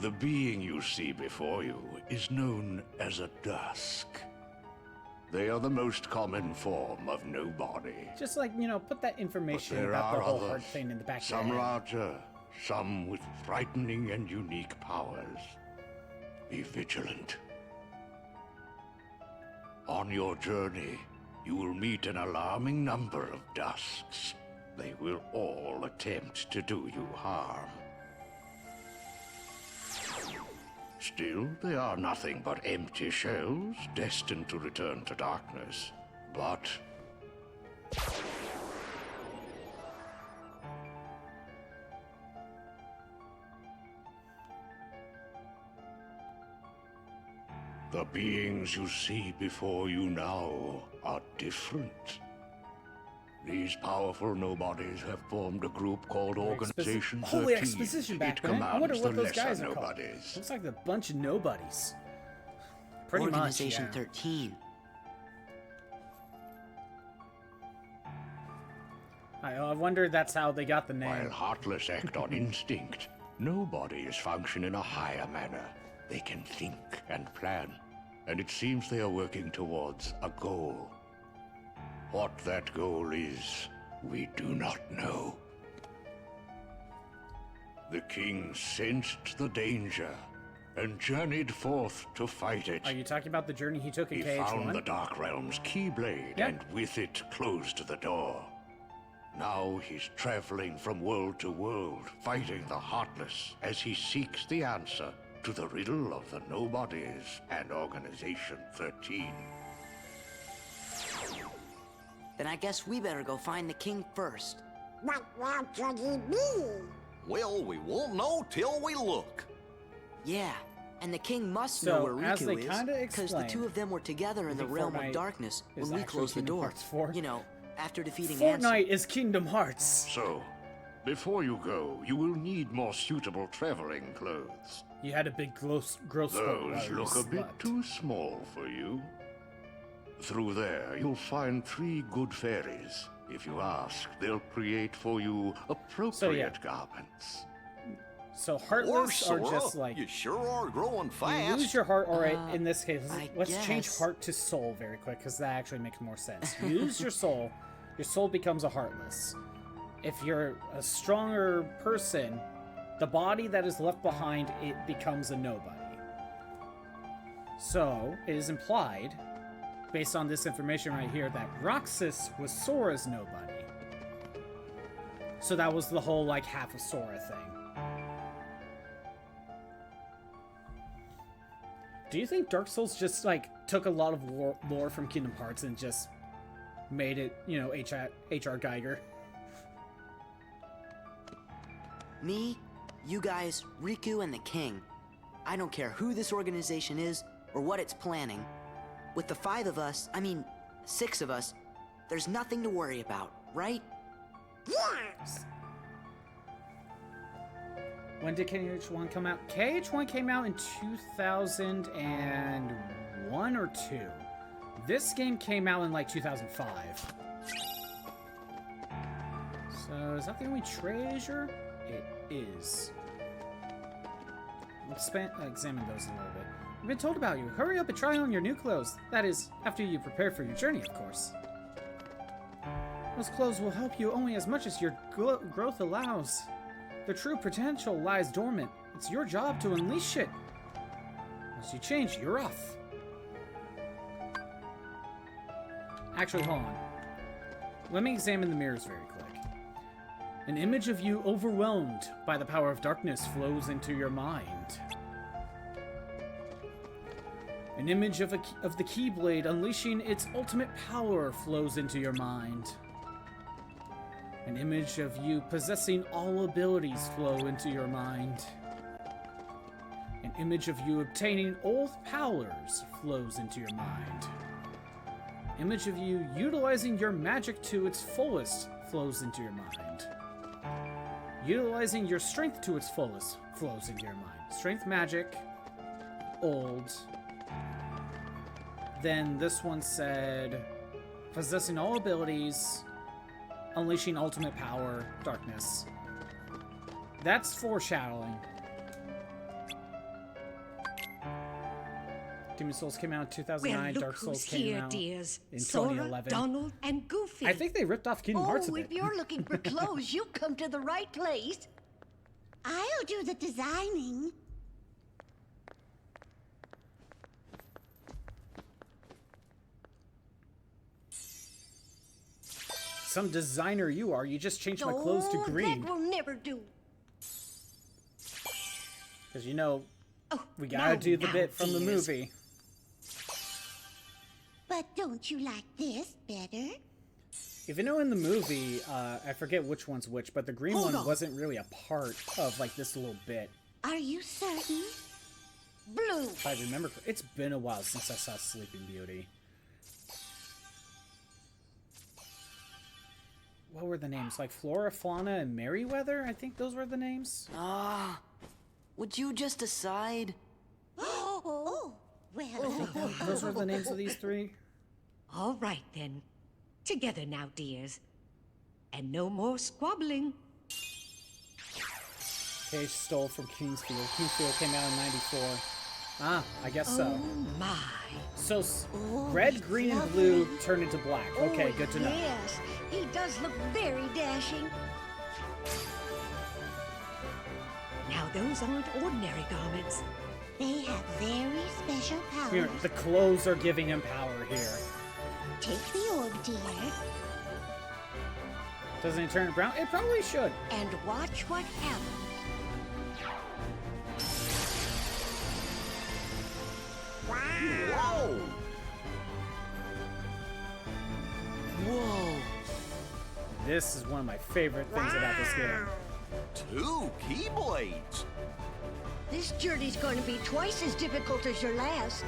the being you see before you is known as a dusk. They are the most common form of nobody. Just like, you know, put that information There about the are whole others, heart thing in the back of your some head. larger, some with frightening and unique powers. Be vigilant. On your journey, you will meet an alarming number of dusks. They will all attempt to do you harm. Still, they are nothing but empty shells, destined to return to darkness. But the beings you see before you now are different. These powerful nobodies have formed a group called Organization 13. Holy exposition back It then. I wonder commands what the those guys lesser are called. nobodies. Looks like a bunch of nobodies. Pretty Organization much, yeah. 13. I wonder that's how they got the name. While heartless act on instinct, nobodies function in a higher manner. They can think and plan, and it seems they are working towards a goal. What that goal is, we do not know. The king sensed the danger and journeyed forth to fight it. Are you talking about the journey he took in He KH1? found the Dark Realm's Keyblade, and with it closed the door. Now he's traveling from world to world, fighting the Heartless as he seeks the answer to the riddle of the Nobodies and Organization 13. Then I guess we better go find the king first. What world could he be? Well, we won't know till we look. Yeah, and the king must So, know where as Riku they is, kinda because the explained, two of them were together in the think realm Fortnite of darkness is when we actually closed the Kingdom door. Hearts 4. You know, after defeating Ansem. Fortnite is Kingdom Hearts. So, before you go, you will need more suitable traveling clothes. You had a big growth spurt. Those look a bit too small for you. Through there, you'll find 3 good fairies. If you ask, they'll create for you appropriate garments. So Heartless are Sora, just like... you sure are growing fast. You lose your heart, alright, in this case, let's change guess. heart to soul very quick, because that actually makes more sense. You lose your soul becomes a Heartless. If you're a stronger person, the body that is left behind, it becomes a nobody. So, it is implied, based on this information right here, that Roxas was Sora's nobody. So that was the whole, like, half of Sora thing. Do you think Dark Souls just, like, took a lot of lore from Kingdom Hearts and just made it, you know, H.R. Geiger? Me, you guys, Riku, and the king. I don't care who this organization is or what it's planning. With the 5 of us, I mean, 6 of us, there's nothing to worry about, right? Yes! When did KH1 come out? KH1 came out in 2001 or 2. This game came out in like 2005. So is that the only treasure? It is. Let's examine those a little bit. I've been told about you. Hurry up and try on your new clothes. That is, after you prepare for your journey, of course. Those clothes will help you only as much as your growth allows. The true potential lies dormant. It's your job to unleash it. Once you change, you're off. Actually, hold on. Let me examine the mirrors very quick. An image of you overwhelmed by the power of darkness flows into your mind. An image of the Keyblade unleashing its ultimate power flows into your mind. An image of you possessing all abilities flow into your mind. An image of you obtaining all powers flows into your mind. Image of you utilizing your magic to its fullest flows into your mind. Utilizing your strength to its fullest flows into your mind. Strength magic, old. Then this one said, possessing all abilities, unleashing ultimate power, darkness. That's foreshadowing. Demon Souls came out in 2009. Well, look Dark Souls who's came here, out dears. in Sora, 2011. Donald, and Goofy. I think they ripped off Kingdom Hearts a bit. If you're looking for clothes, you come to the right place. I'll do the designing. Some designer you are. You just changed my clothes to green. That will never do. Because you know, we gotta do the bit from the dears. movie. But don't you like this better? Even though in the movie, I forget which one's which, but the green Hold one on. wasn't really a part of like this little bit. Are you certain? Blue. If I remember, it's been a while since I saw Sleeping Beauty. What were the names? Like Flora, Fauna, and Merryweather? I think those were the names. Would you just decide? Oh, well. Those were the names of these 3. All right, then. Together now, dears. And no more squabbling. Cage stole from Kingsfield. Kingsfield came out in 94. Ah, I guess so. Oh, my. So, red, green, and blue turned into black. Okay, good to know. Yes, he does look very dashing. Now, those aren't ordinary garments. They have very special powers. Here, the clothes are giving him power here. Take the orb, dear. Doesn't it turn brown? It probably should. And watch what happens. Whoa! Whoa! This is one of my favorite things about this game. 2 Keyblades! This journey's going to be twice as difficult as your last.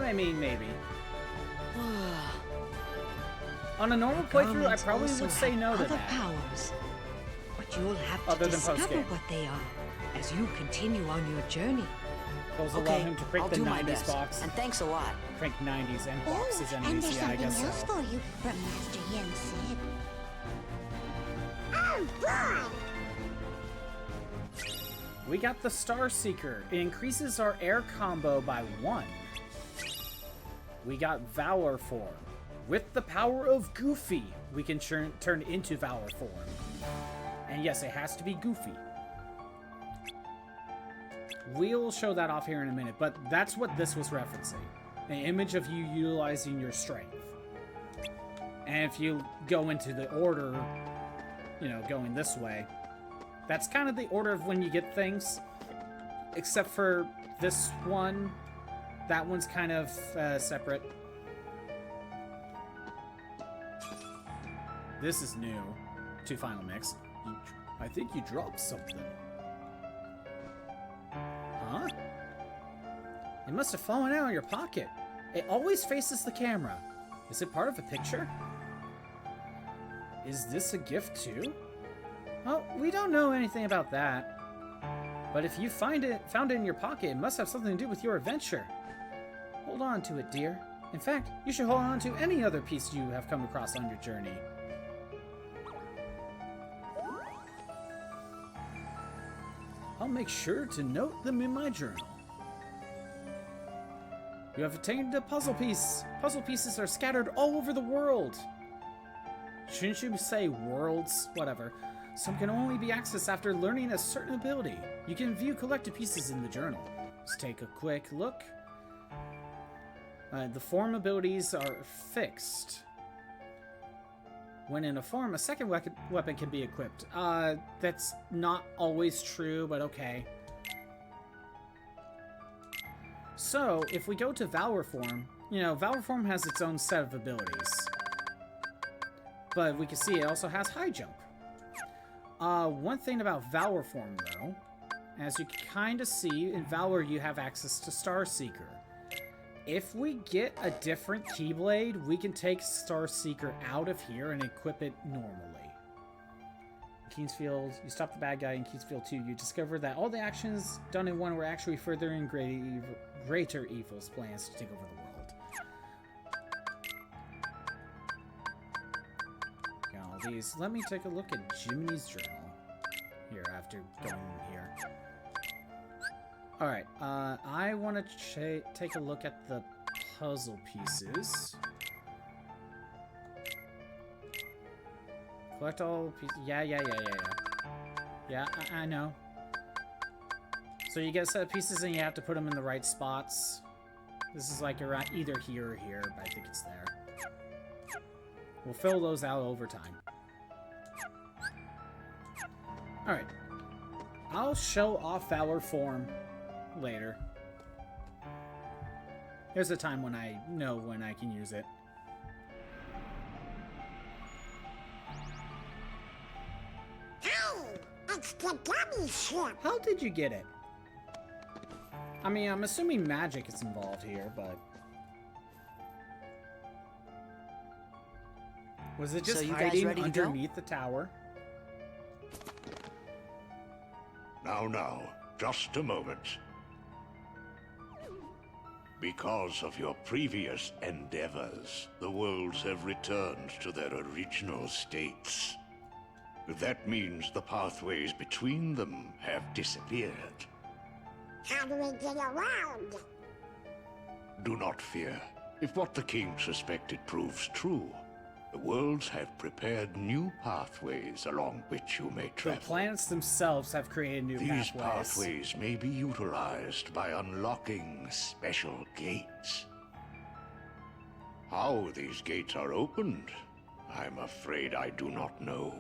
I mean, maybe. On a normal playthrough, I probably would say no to other that. powers, but you'll have to Other than discover post-game. what they are as you continue on your journey. Those allow him to crank I'll the do my 90s best. box. And thanks a lot. Crank 90s and Oh, boxes and and there's DC, I something guess else so. for you from Master Yen said. Oh, boy! We got the Star Seeker. It increases our air combo by 1. We got Valor form. With the power of Goofy, we can turn into Valor form. And yes, it has to be Goofy. We'll show that off here in a minute, but that's what this was referencing. An image of you utilizing your strength. And if you go into the order, you know, going this way, that's kind of the order of when you get things. Except for this one. That one's kind of separate. This is new to Final Mix. I think you dropped something. Huh? It must have fallen out of your pocket. It always faces the camera. Is it part of a picture? Is this a gift too? Well, we don't know anything about that. But if you found it in your pocket, it must have something to do with your adventure. Hold on to it, dear. In fact, you should hold on to any other piece you have come across on your journey. I'll make sure to note them in my journal. You have obtained a puzzle piece. Puzzle pieces are scattered all over the world. Shouldn't you say worlds? Whatever. Some can only be accessed after learning a certain ability. You can view collected pieces in the journal. Let's take a quick look. The form abilities are fixed. When in a form, a second weapon can be equipped. That's not always true, but okay. So, if we go to Valor Form, Valor Form has its own set of abilities. But we can see it also has high jump. One thing about Valor Form, though, as you can kind of see, in Valor you have access to Star Seeker. If we get a different Keyblade, we can take Star Seeker out of here and equip it normally. In Kingsfield, you stop the bad guy. In Kingsfield 2, you discover that all the actions done in 1 were actually furthering greater evil's plans to take over the world. Got all these. Let me take a look at Jiminy's journal here after going here. Alright, I want to take a look at the puzzle pieces. Collect all pieces. Yeah, I know. So you get a set of pieces and you have to put them in the right spots. This is like around either here or here, but I think it's there. We'll fill those out over time. Alright. I'll show off Valor Form later. There's a time when I know when I can use it. Hey, it's the gummy ship. How did you get it? I mean, I'm assuming magic is involved here, but... Was it just hiding underneath the tower? Now, just a moment. Because of your previous endeavors, the worlds have returned to their original states. That means the pathways between them have disappeared. How do we get around? Do not fear. If what the king suspected proves true, the worlds have prepared new pathways along which you may travel. The planets themselves have created new pathways. These pathways may be utilized by unlocking special gates. How these gates are opened, I'm afraid I do not know.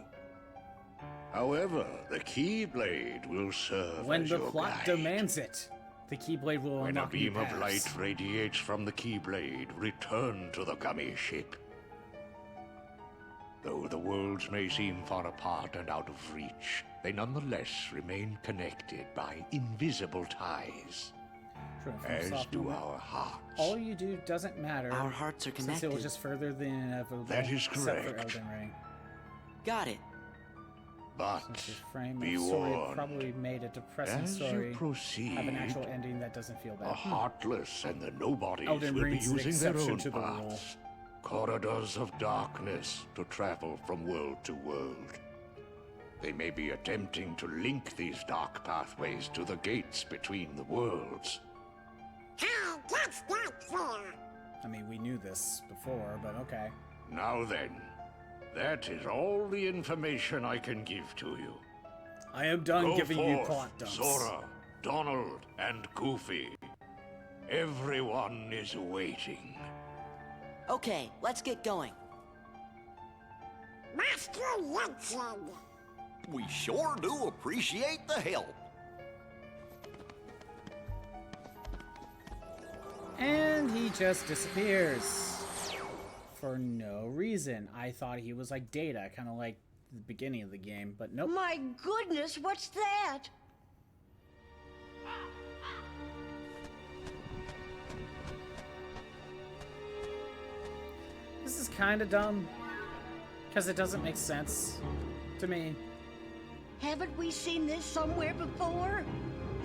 However, the Keyblade will serve when as the your plot guide. demands it. The Keyblade will When a unlock beam new of paths. light radiates from the Keyblade, return to the gummy ship. Though the worlds may seem far apart and out of reach, they nonetheless remain connected by invisible ties. As do our hearts. All you do doesn't matter. Our hearts are Since connected. it will just further the inevitable. That is except for correct. Elden Ring. Got it. But Since the frame be of story warned, probably made a depressing as story. you proceed, have an actual ending that doesn't feel bad. the heartless and the nobodies Elden will be Ring's the using their exception own to the rule. paths. Corridors of darkness to travel from world to world. They may be attempting to link these dark pathways to the gates between the worlds. Hey, that's not fair. I mean, we knew this before, but okay. Now then, that is all the information I can give to you. I am done Go giving you forth, plot dumps. Sora, Donald, and Goofy. Everyone is waiting. Okay, let's get going. Master Jensen. We sure do appreciate the help. And he just disappears. For no reason. I thought he was like Data, kind of like the beginning of the game, but nope. My goodness, what's that? This is kind of dumb. Because it doesn't make sense to me. Haven't we seen this somewhere before?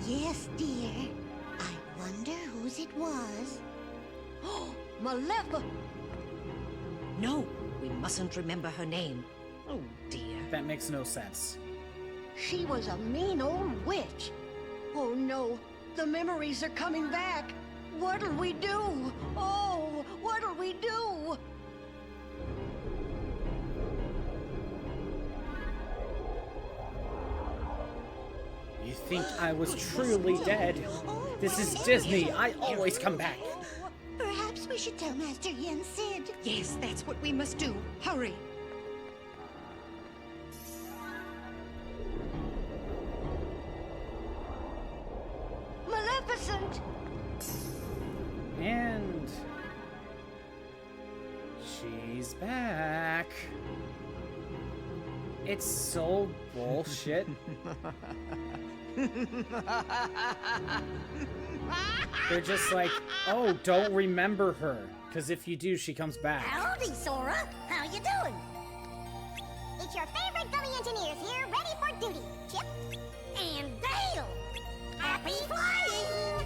Yes, dear. I wonder whose it was. Oh, Malefa! No, we mustn't remember her name. Oh, dear. That makes no sense. She was a mean old witch. Oh, no. The memories are coming back. What'll we do? Oh, what'll we do? You think I was truly dead? This is Disney. I always come back. Perhaps we should tell Master Yen Sid. Yes, that's what we must do. Hurry. Maleficent! And she's back. It's so bullshit. They're just like, oh, don't remember her, because if you do, she comes back. Howdy, Sora. How you doing? It's your favorite gummy engineers here, ready for duty. Chip and Dale. Happy flying!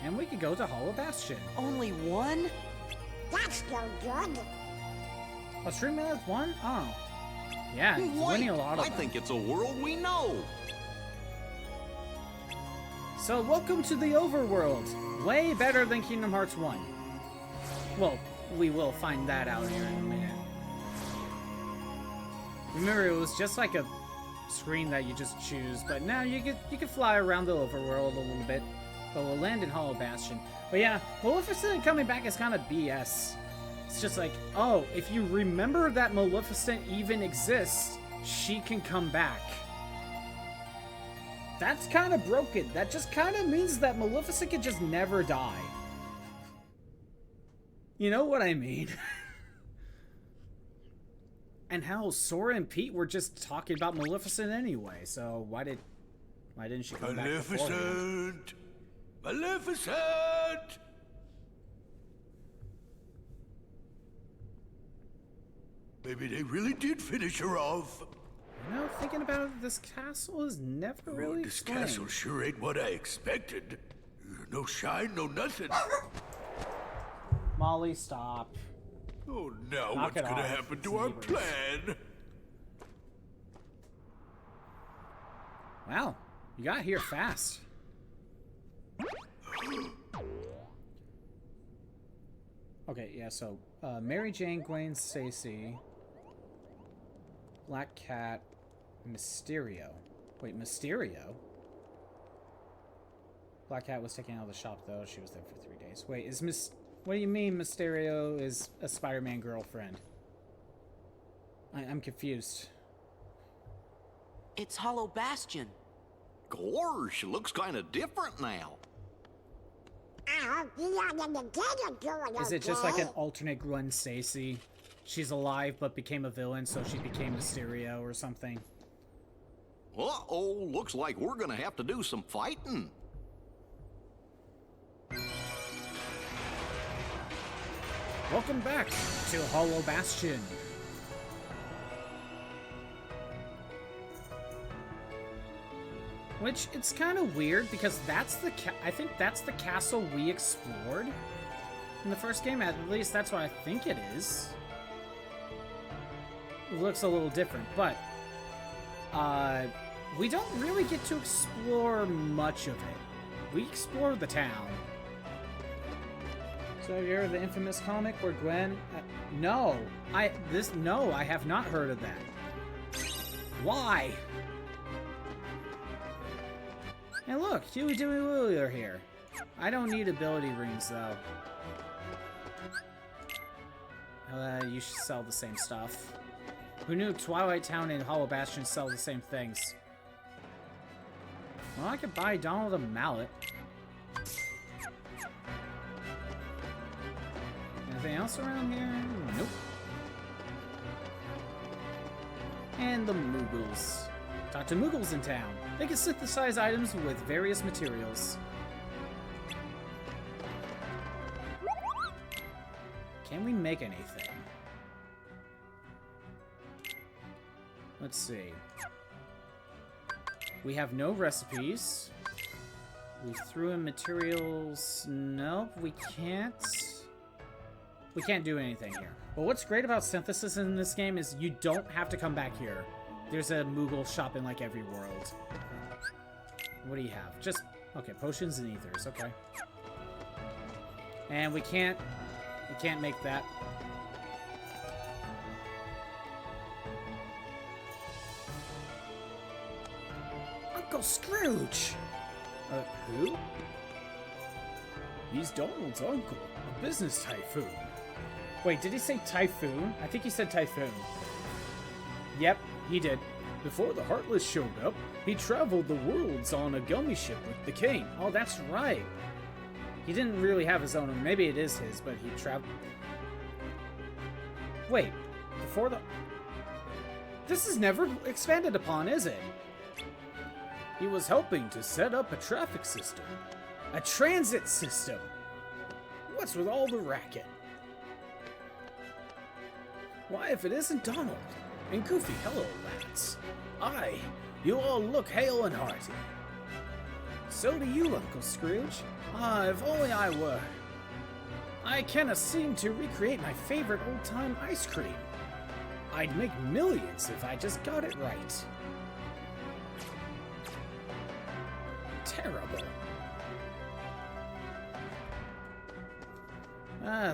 And we could go to Hollow Bastion. Only one? That's no good. A stream has one? Oh. Yeah, it's winning a lot of I them. think it's a world we know. So, welcome to the overworld. Way better than Kingdom Hearts 1. Well, we will find that out here in a minute. Remember, it was just like a screen that you just choose, but now you can fly around the overworld a little bit. But we'll land in Hollow Bastion. But yeah, Maleficent coming back is kind of BS. It's just like, oh, if you remember that Maleficent even exists, she can come back. That's kind of broken. That just kind of means that Maleficent can just never die. You know what I mean? And hell, Sora and Pete were just talking about Maleficent anyway, so why didn't she come back beforehand? Maleficent! Maybe they really did finish her off. You know, thinking about it, this castle is never really This explained. castle sure ain't what I expected. No shine, no nothing. Molly, stop. Oh, now Knock what's it gonna off, happen to our Zebras. plan? Wow, you got here fast. Okay, yeah, so Mary Jane, Gwen Stacy, Black Cat, Mysterio. Wait, Mysterio? Black Cat was taken out of the shop though. She was there for 3 days. Wait, what do you mean Mysterio is a Spider-Man girlfriend? I'm confused. It's Hollow Bastion. Gosh, looks kind of different now. Is it just like an alternate Gwen Stacy? She's alive but became a villain, so she became Mysterio or something. Uh-oh, looks like we're gonna have to do some fighting. Welcome back to Hollow Bastion. Which, it's kind of weird because that's the I think that's the castle we explored in the first game. At least that's what I think it is. It looks a little different, but we don't really get to explore much of it. We explore the town. So have you heard of the infamous comic where Gwen? No, I have not heard of that. Why? And look, Huey, Dewey, Willie are here. I don't need ability rings though. You should sell the same stuff. Who knew Twilight Town and Hollow Bastion sell the same things? Well, I could buy Donald a mallet. Anything else around here? Nope. And the Moogles. Talk to Moogles in town. They can synthesize items with various materials. Can we make anything? Let's see. We have no recipes. We threw in materials. Nope, we can't. We can't do anything here. But what's great about synthesis in this game is you don't have to come back here. There's a Moogle shop in like every world. What do you have? Just, okay, potions and ethers, okay. And we can't make that. Uncle Scrooge! Who? He's Donald's uncle, a business typhoon. Wait, did he say typhoon? I think he said typhoon. Yep, he did. Before the Heartless showed up, he traveled the worlds on a gummy ship with the king. Oh, that's right. He didn't really have his own, or maybe it is his, but he traveled... Wait, before the... This is never expanded upon, is it? He was helping to set up a traffic system. A transit system. What's with all the racket? Why, if it isn't Donald and Goofy, hello, lads. Aye, you all look hale and hearty. So do you, Uncle Scrooge. Ah, if only I were. I canna seem to recreate my favorite old-time ice cream. I'd make millions if I just got it right. Terrible.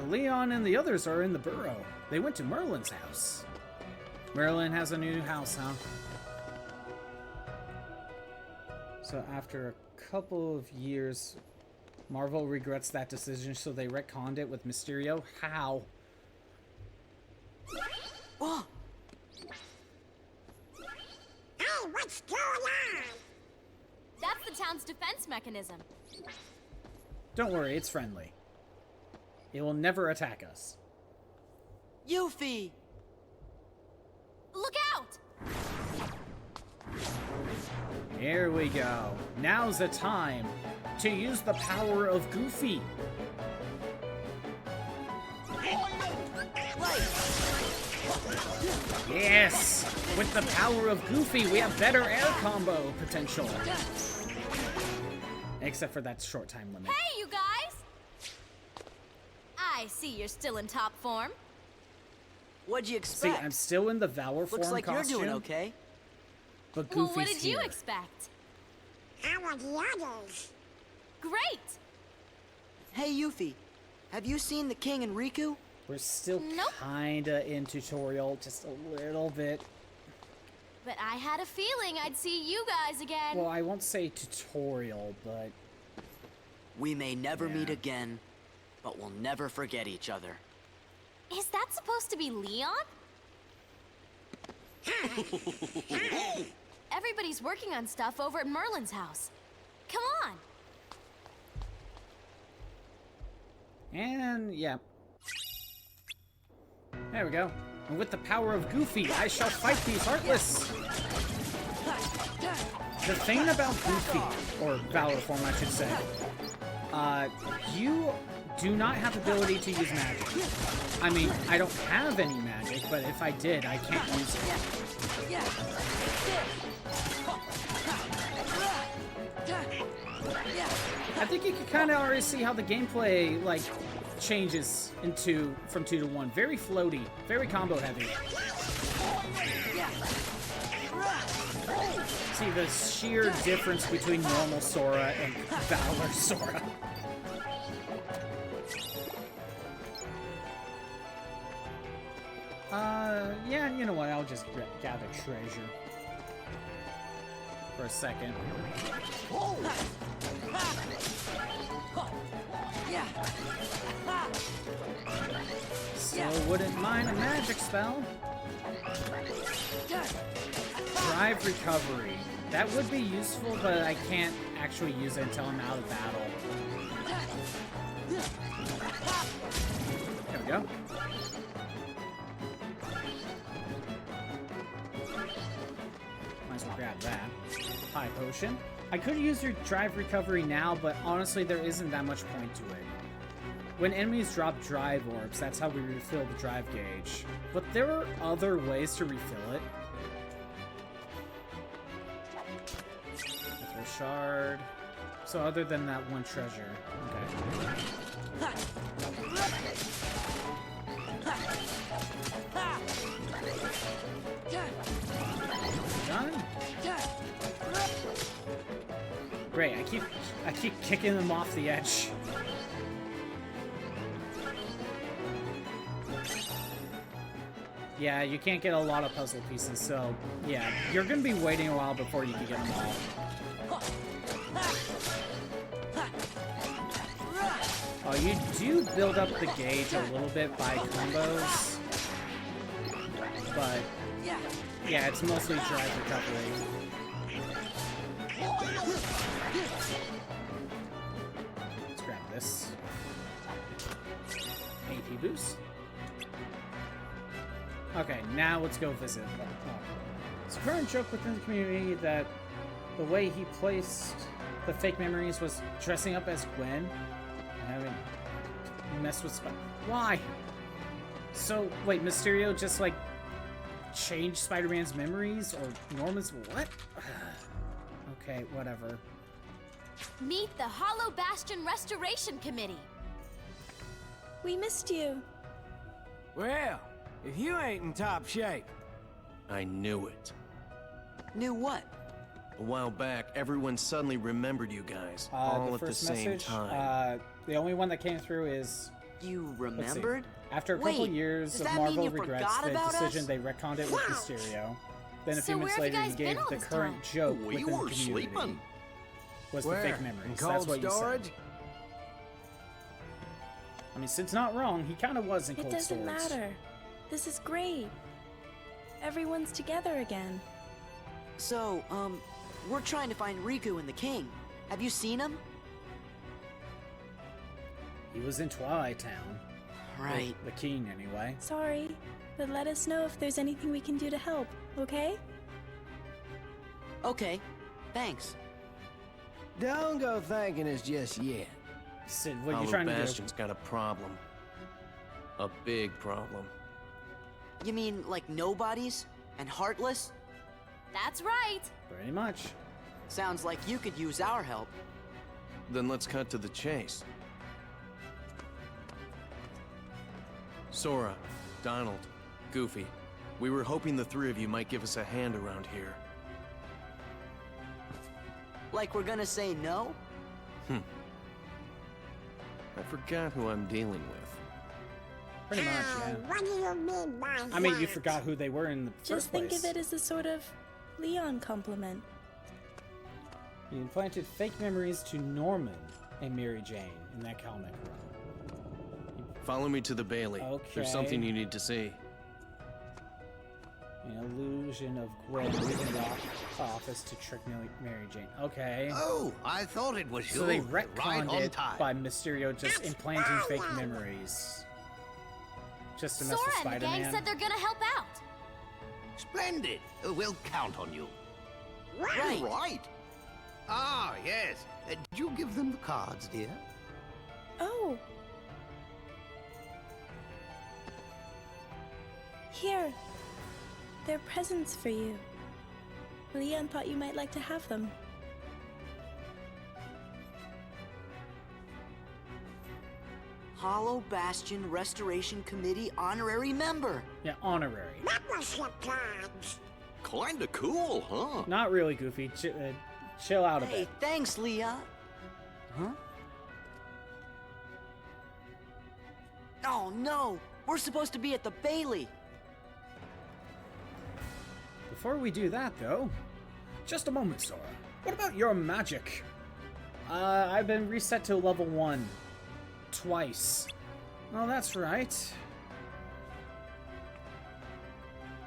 Leon and the others are in the burrow. They went to Merlin's house. Merlin has a new house, huh? So after a couple of years, Marvel regrets that decision, so they retconned it with Mysterio. How? Oh! Hey, what's going on? That's the town's defense mechanism. Don't worry, it's friendly. It will never attack us. Yuffie! Look out! Here we go. Now's the time to use the power of Goofy. Yes! With the power of Goofy, we have better air combo potential. Except for that short time limit. Hey, you guys! I see you're still in top form. What'd you expect? See, I'm still in the Valor form Looks like costume, you're doing okay. But Well, Goofy's what did you here. expect? How are the others? Great! Hey, Yuffie, have you seen the King and Riku? We're still kinda in tutorial, just a little bit. But I had a feeling I'd see you guys again. Well, I won't say tutorial, but... We may never meet again, but we'll never forget each other. Is that supposed to be Leon? Everybody's working on stuff over at Merlin's house. Come on. And, yeah. There we go. And with the power of Goofy, I shall fight these Heartless! The thing about Goofy, or Valor form I should say, you do not have the ability to use magic. I mean, I don't have any magic, but if I did, I can't use it. I think you can kind of already see how the gameplay, like, changes from 2 to 1. Very floaty, very combo heavy. See the sheer difference between normal Sora and Valor Sora. Yeah, you know what? I'll just gather treasure for a second. Still wouldn't mind a magic spell. Drive recovery. That would be useful, but I can't actually use it until I'm out of battle. There we go. Might as well grab that. High potion. I could use your drive recovery now, but honestly, there isn't that much point to it. when enemies drop drive orbs, that's how we refill the drive gauge. But there are other ways to refill it. Mithril shard. So other than that one treasure. Okay. Done? Great, I keep kicking them off the edge. Yeah, you can't get a lot of puzzle pieces, so yeah, you're gonna be waiting a while before you can get them all. Oh, you do build up the gauge a little bit by combos, but yeah, it's mostly drive recovery. Let's grab this. AP boost. Okay, now let's go visit. It's a current joke within the community that the way he placed the fake memories was dressing up as Gwen and having messed with Why? So, wait, Mysterio just, like, changed Spider-Man's memories? Or Norman's? What? Okay, whatever. Meet the Hollow Bastion Restoration Committee. We missed you. Well, if you ain't in top shape. I knew it. Knew what? A while back, everyone suddenly remembered you guys, all at the same time. The only one that came through is... You remembered? After a couple years of Marvel regrets the decision, they retconned it with Mysterio. Then a few minutes later, he gave the current joke within the community. Sleeping. Was the fake memories. In cold That's what storage? you said. I mean, Sid's not wrong. He kind of was in cold storage. It doesn't matter. This is great. Everyone's together again. So, we're trying to find Riku and the King. Have you seen him? He was in Twilight Town. Right. The King, anyway. Sorry, but let us know if there's anything we can do to help, okay? Okay, thanks. Don't go thanking us just yet. Sid, what are you trying to do? Bastion's got a problem. A big problem. You mean like nobodies and heartless? That's right. Pretty much. Sounds like you could use our help. Then let's cut to the chase. Sora, Donald, Goofy, we were hoping the three of you might give us a hand around here. Like we're gonna say no? I forgot who I'm dealing with. Pretty much, yeah. What do you mean by I mean, you forgot who they were in the Just first place. think of it as a sort of Leon compliment. You implanted fake memories to Norman and Mary Jane in that comic run. Follow me to the Bailey. Okay. There's something you need to see. An illusion of Gwen leaving the office to trick Mary Jane. Okay. Oh, I thought it was you. So they Right retconned on it time. by Mysterio just implanting fake memories. Just to mess with Sora and the Spider-Man. gang said they're gonna help out. Splendid. We'll count on you. Right. Ah, yes. Did you give them the cards, dear? Oh. Here. They're presents for you. Leon thought you might like to have them. Hollow Bastion Restoration Committee honorary member. Yeah, honorary. That was your cards. Kinda cool, huh? Not really, Goofy. Chill out a Hey, bit. thanks, Leon. Huh? Oh no! We're supposed to be at the Bailey. Before we do that, though, just a moment, Sora. What about your magic? I've been reset to level 1. Twice. Oh, that's right.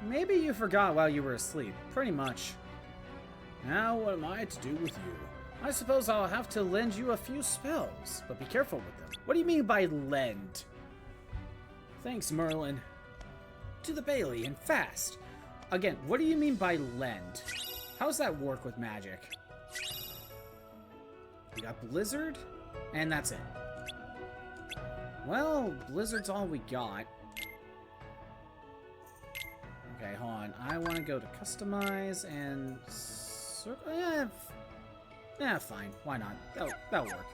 Maybe you forgot while you were asleep. Pretty much. Now, what am I to do with you? I suppose I'll have to lend you a few spells, but be careful with them. What do you mean by lend? Thanks, Merlin. To the Bailey, and fast. Again, what do you mean by lend? How does that work with magic? We got Blizzard, and that's it. Well, Blizzard's all we got. Okay, hold on. I want to go to customize and... Yeah, fine. Why not? That'll work.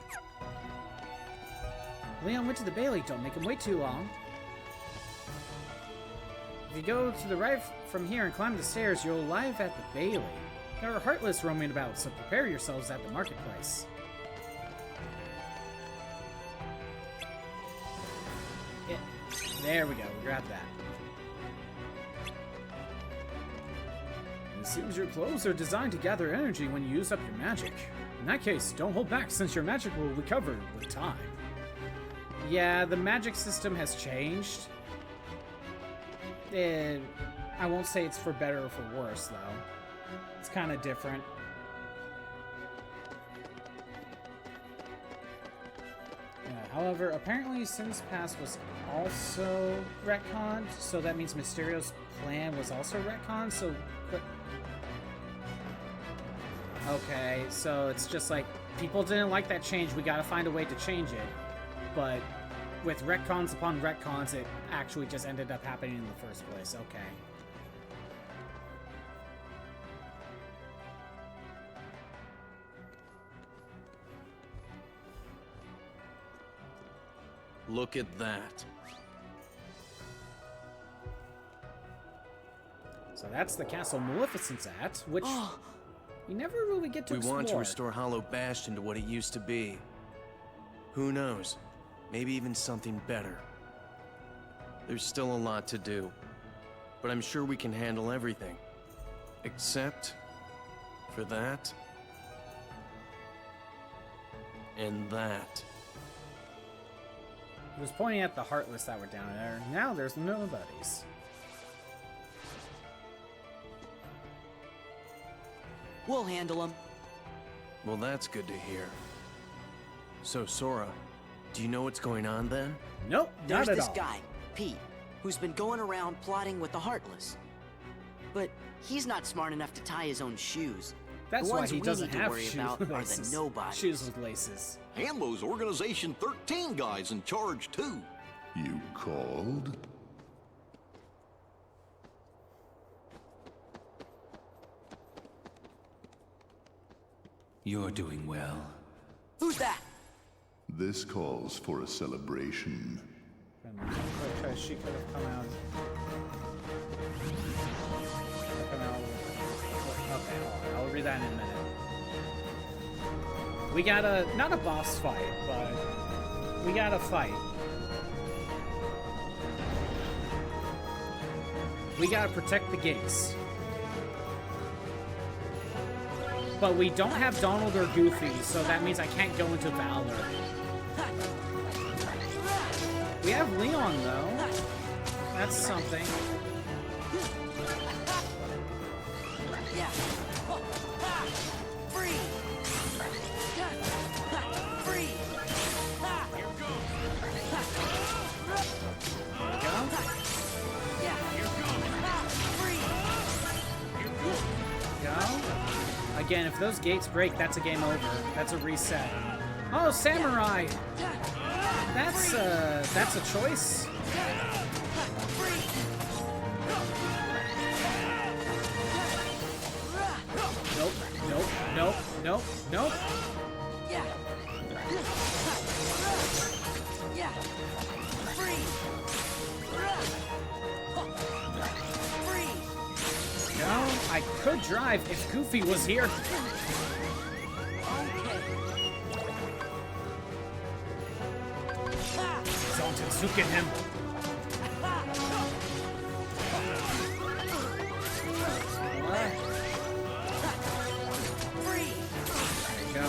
Leon went to the Bailey. Don't make him wait too long. If you go to the right from here and climb the stairs, you'll arrive at the Bailey. There are Heartless roaming about, so prepare yourselves at the marketplace. Yeah. There we go. We grabbed that. It seems your clothes are designed to gather energy when you use up your magic. In that case, don't hold back since your magic will recover with time. Yeah, the magic system has changed. I won't say it's for better or for worse, though. It's kind of different. Yeah, however, apparently Sin's Past was also retconned, so that means Mysterio's plan was also retconned, so... Okay, so it's just like, people didn't like that change, we gotta find a way to change it. But with retcons upon retcons, it actually just ended up happening in the first place. Okay. Look at that. So that's the Castle Maleficent's at, which we never really get to explore. We want to restore Hollow Bastion to what it used to be. Who knows? Maybe even something better. There's still a lot to do, but I'm sure we can handle everything. Except for that and that. He was pointing at the Heartless that were down there. Now there's nobodies. We'll handle them. Well, that's good to hear. So, Sora, do you know what's going on then? Nope, There's not at this all. guy, Pete, who's been going around plotting with the Heartless. But he's not smart enough to tie his own shoes. That's the why ones he we doesn't need to have worry shoe about are laces. the nobodies. Shoes with laces. And those Organization 13 guys in charge, too. You called? You're doing well. Who's that? This calls for a celebration. Because she could have come out. Okay, hold on. I'll read that in a minute. We got not a boss fight, but we got a fight. We gotta protect the gates. But we don't have Donald or Goofy, so that means I can't go into Valor. We have Leon, though. That's something. Yeah. Free. Free. There we go. Go. Again, if those gates break, that's a game over. That's a reset. Oh, Samurai! That's a choice. Nope, nope, nope, nope, nope. Yeah. Yeah. Free. Free. No, I could drive if Goofy was here. Zontetsuken him. There you go.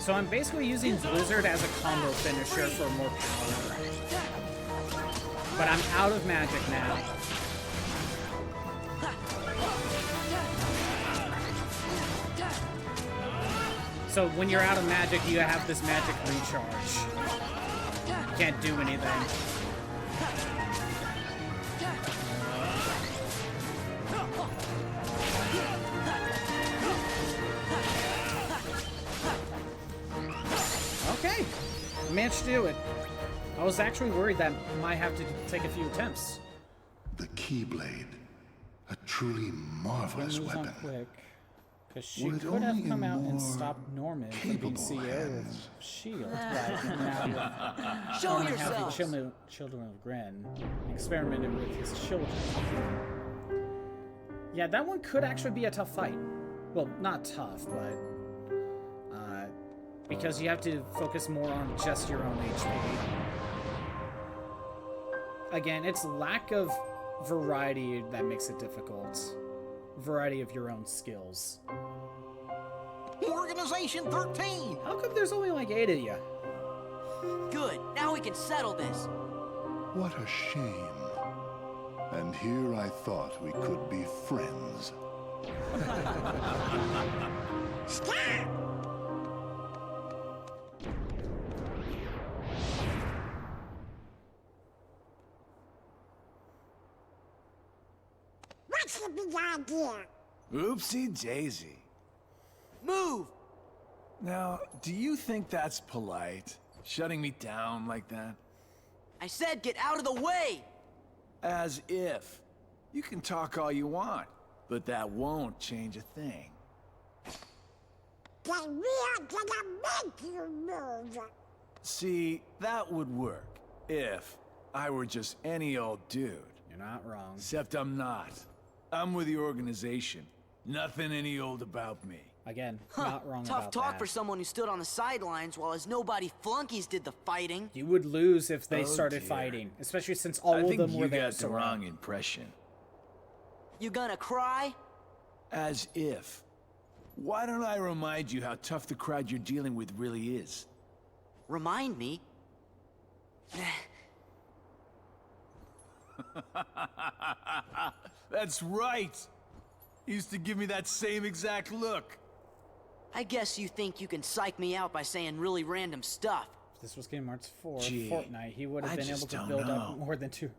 So I'm basically using Blizzard as a combo finisher for more power. But I'm out of magic now. So when you're out of magic, you have this magic recharge. You can't do anything. Okay. managed to do it. I was actually worried that I might have to take a few attempts. The Keyblade. A truly marvelous Moves on weapon. quick, because she Would could have only come out and more stopped Norman from being capable CEO of hands. S.H.I.E.L.D. But now Show Norman yourselves! have the children of Gren experimented with his children. Yeah, that one could actually be a tough fight. Well, not tough, but because you have to focus more on just your own HP. Again, it's lack of variety that makes it difficult. Variety of your own skills. Organization 13! How come there's only like 8 of you? Good. Now we can settle this. What a shame. And here I thought we could be friends. Stop! What's the big idea? Oopsie daisy. Move! Now, do you think that's polite? Shutting me down like that? I said get out of the way! As if. You can talk all you want, but that won't change a thing. Then we are gonna make you move. See, that would work if I were just any old dude. You're not wrong. Except I'm not. I'm with the organization. Nothing any old about me. Again, not wrong Tough about talk that. for someone who stood on the sidelines while his nobody flunkies did the fighting. You would lose if they Oh, started dear. fighting, especially since all of them were you there. got the wrong impression. You gonna cry? As if. Why don't I remind you how tough the crowd you're dealing with really is? Remind me? That's right! He used to give me that same exact look. I guess you think you can psych me out by saying really random stuff. If this was Kingdom Hearts 4, Gee, Fortnite, he would have I been able just to don't build know. up more than 2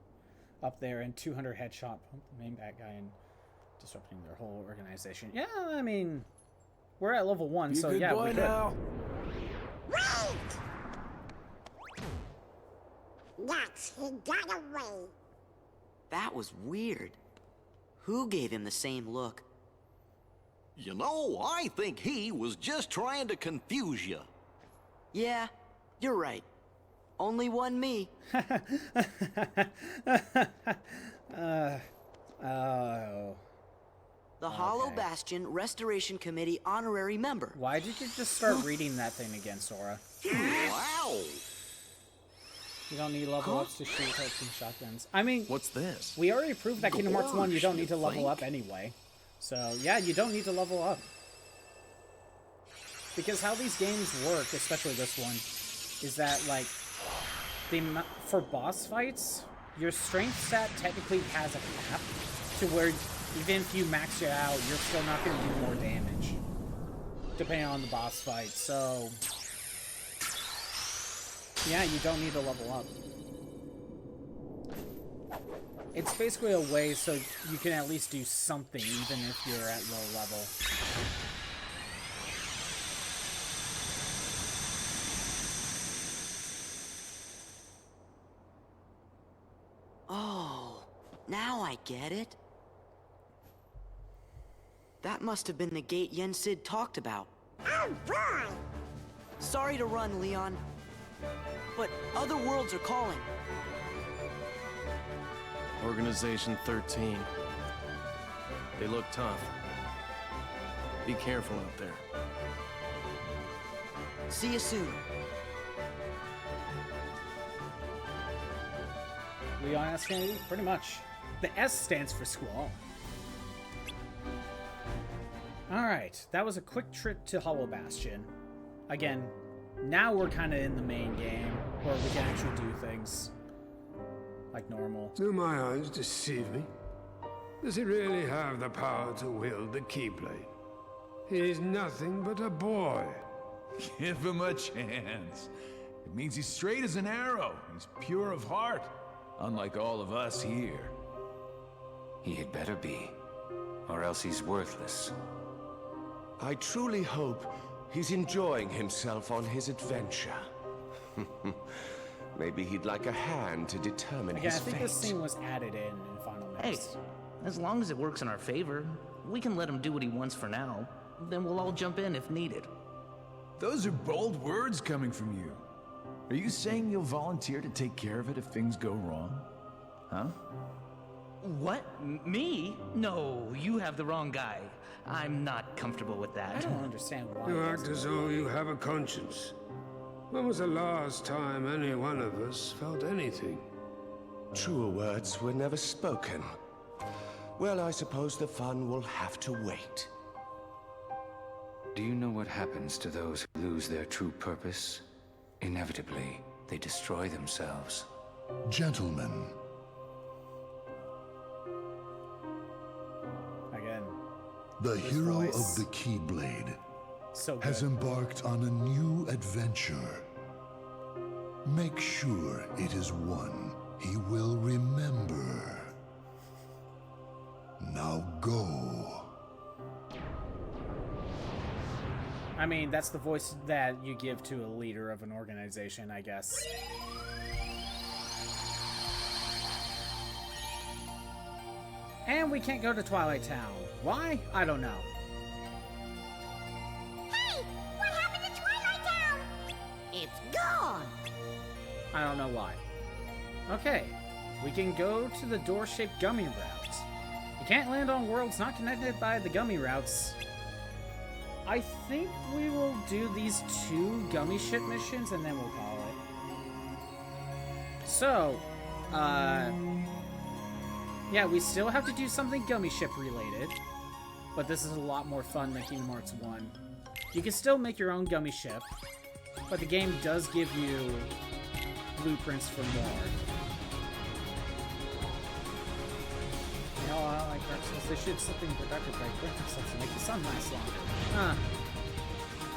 up there and 200 headshot the main bad guy and disrupting their whole organization. Yeah, I mean, we're at level 1, Be a so good yeah, boy we could. now. Wait! Nuts, he got away. That was weird. Who gave him the same look? You know, I think he was just trying to confuse you. Yeah, you're right. Only one me. Oh. The Hollow Bastion Restoration Committee honorary member. Why did you just start reading that thing again, Sora? Wow! You don't need level ups to shoot heads and shotguns. I mean, What's this? we already proved that Kingdom Hearts 1 you don't Gosh, need to you level think? up anyway. So, yeah, you don't need to level up. Because how these games work, especially this one, is that, like, for boss fights, your strength stat technically has a cap to where even if you max it out, you're still not going to do more damage. Depending on the boss fight, so... yeah, you don't need to level up. It's basically a way so you can at least do something even if you're at low level. Oh, now I get it. That must have been the gate Yen Sid talked about. Oh boy! Sorry to run, Leon. But other worlds are calling. Organization 13. They look tough. Be careful out there. See you soon. Leon S. Kennedy? Pretty much. The S stands for Squall. Alright, that was a quick trip to Hollow Bastion. Again, now we're kind of in the main game, where we can actually do things like normal. Do my eyes deceive me? Does he really have the power to wield the Keyblade? He's nothing but a boy. Give him a chance. It means he's straight as an arrow. He's pure of heart. Unlike all of us here. He had better be, or else he's worthless. I truly hope he's enjoying himself on his adventure. Maybe he'd like a hand to determine Again, his I think fate. this scene was added in Final Hey, Mix. as long as it works in our favor, we can let him do what he wants for now. Then we'll all jump in if needed. Those are bold words coming from you. Are you saying you'll volunteer to take care of it if things go wrong? Huh? What? Me? No, you have the wrong guy. I'm not comfortable with that. I don't understand why. You act as though you have a conscience. When was the last time any one of us felt anything? Truer words were never spoken. Well, I suppose the fun will have to wait. Do you know what happens to those who lose their true purpose? Inevitably, they destroy themselves. Gentlemen. Again. The his hero voice. of the Keyblade So has good. embarked on a new adventure. Make sure it is one he will remember. Now go. I mean, that's the voice that you give to a leader of an organization, I guess. And we can't go to Twilight Town. Why? I don't know. Hey! What happened to Twilight Town? It's gone! I don't know why. Okay, we can go to the door-shaped gummy route. You can't land on worlds not connected by the gummy routes. I think we will do these 2 gummy ship missions and then we'll call it. So, yeah, we still have to do something gummy ship related, but this is a lot more fun than Kingdom Hearts 1. You can still make your own gummy ship, but the game does give you blueprints for more. You know, I like Dark Souls. They should something productive like Dark Souls to make the sun last longer.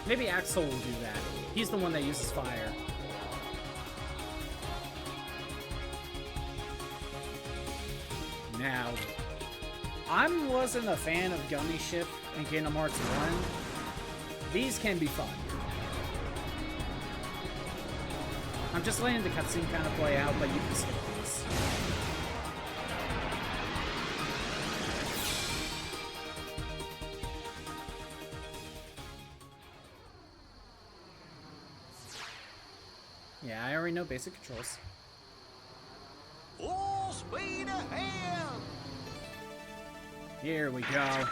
Maybe Axel will do that. He's the one that uses fire. Now, I wasn't a fan of Gummy Ship in Kingdom Hearts 1. These can be fun. I'm just letting the cutscene kind of play out, but you can skip these. Yeah, I already know basic controls. Full speed ahead! Here we go.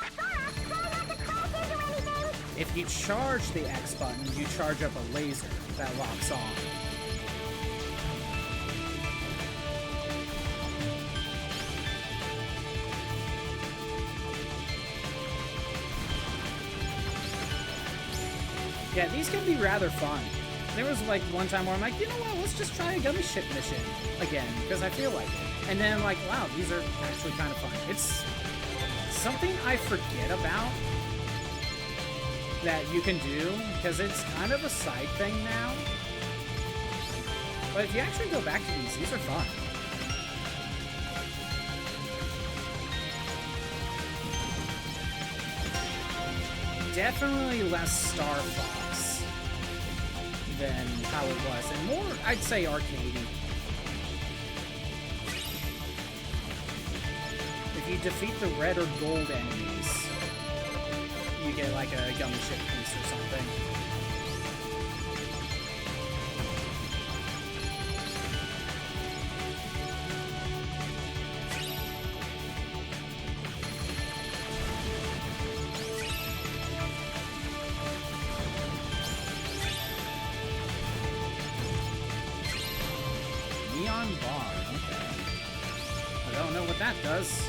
If you charge the X button, you charge up a laser that locks on. Yeah, these can be rather fun. There was like one time where I'm like, you know what, let's just try a gummy ship mission again, because I feel like it. And then I'm like, wow, these are actually kind of fun. It's something I forget about that you can do, because it's kind of a side thing now. But if you actually go back to these are fun. Definitely less Star Fox than how it was, and more, I'd say, arcadey. If you defeat the red or gold enemies, you get like a gummy ship piece or something. Neon bar, okay. I don't know what that does.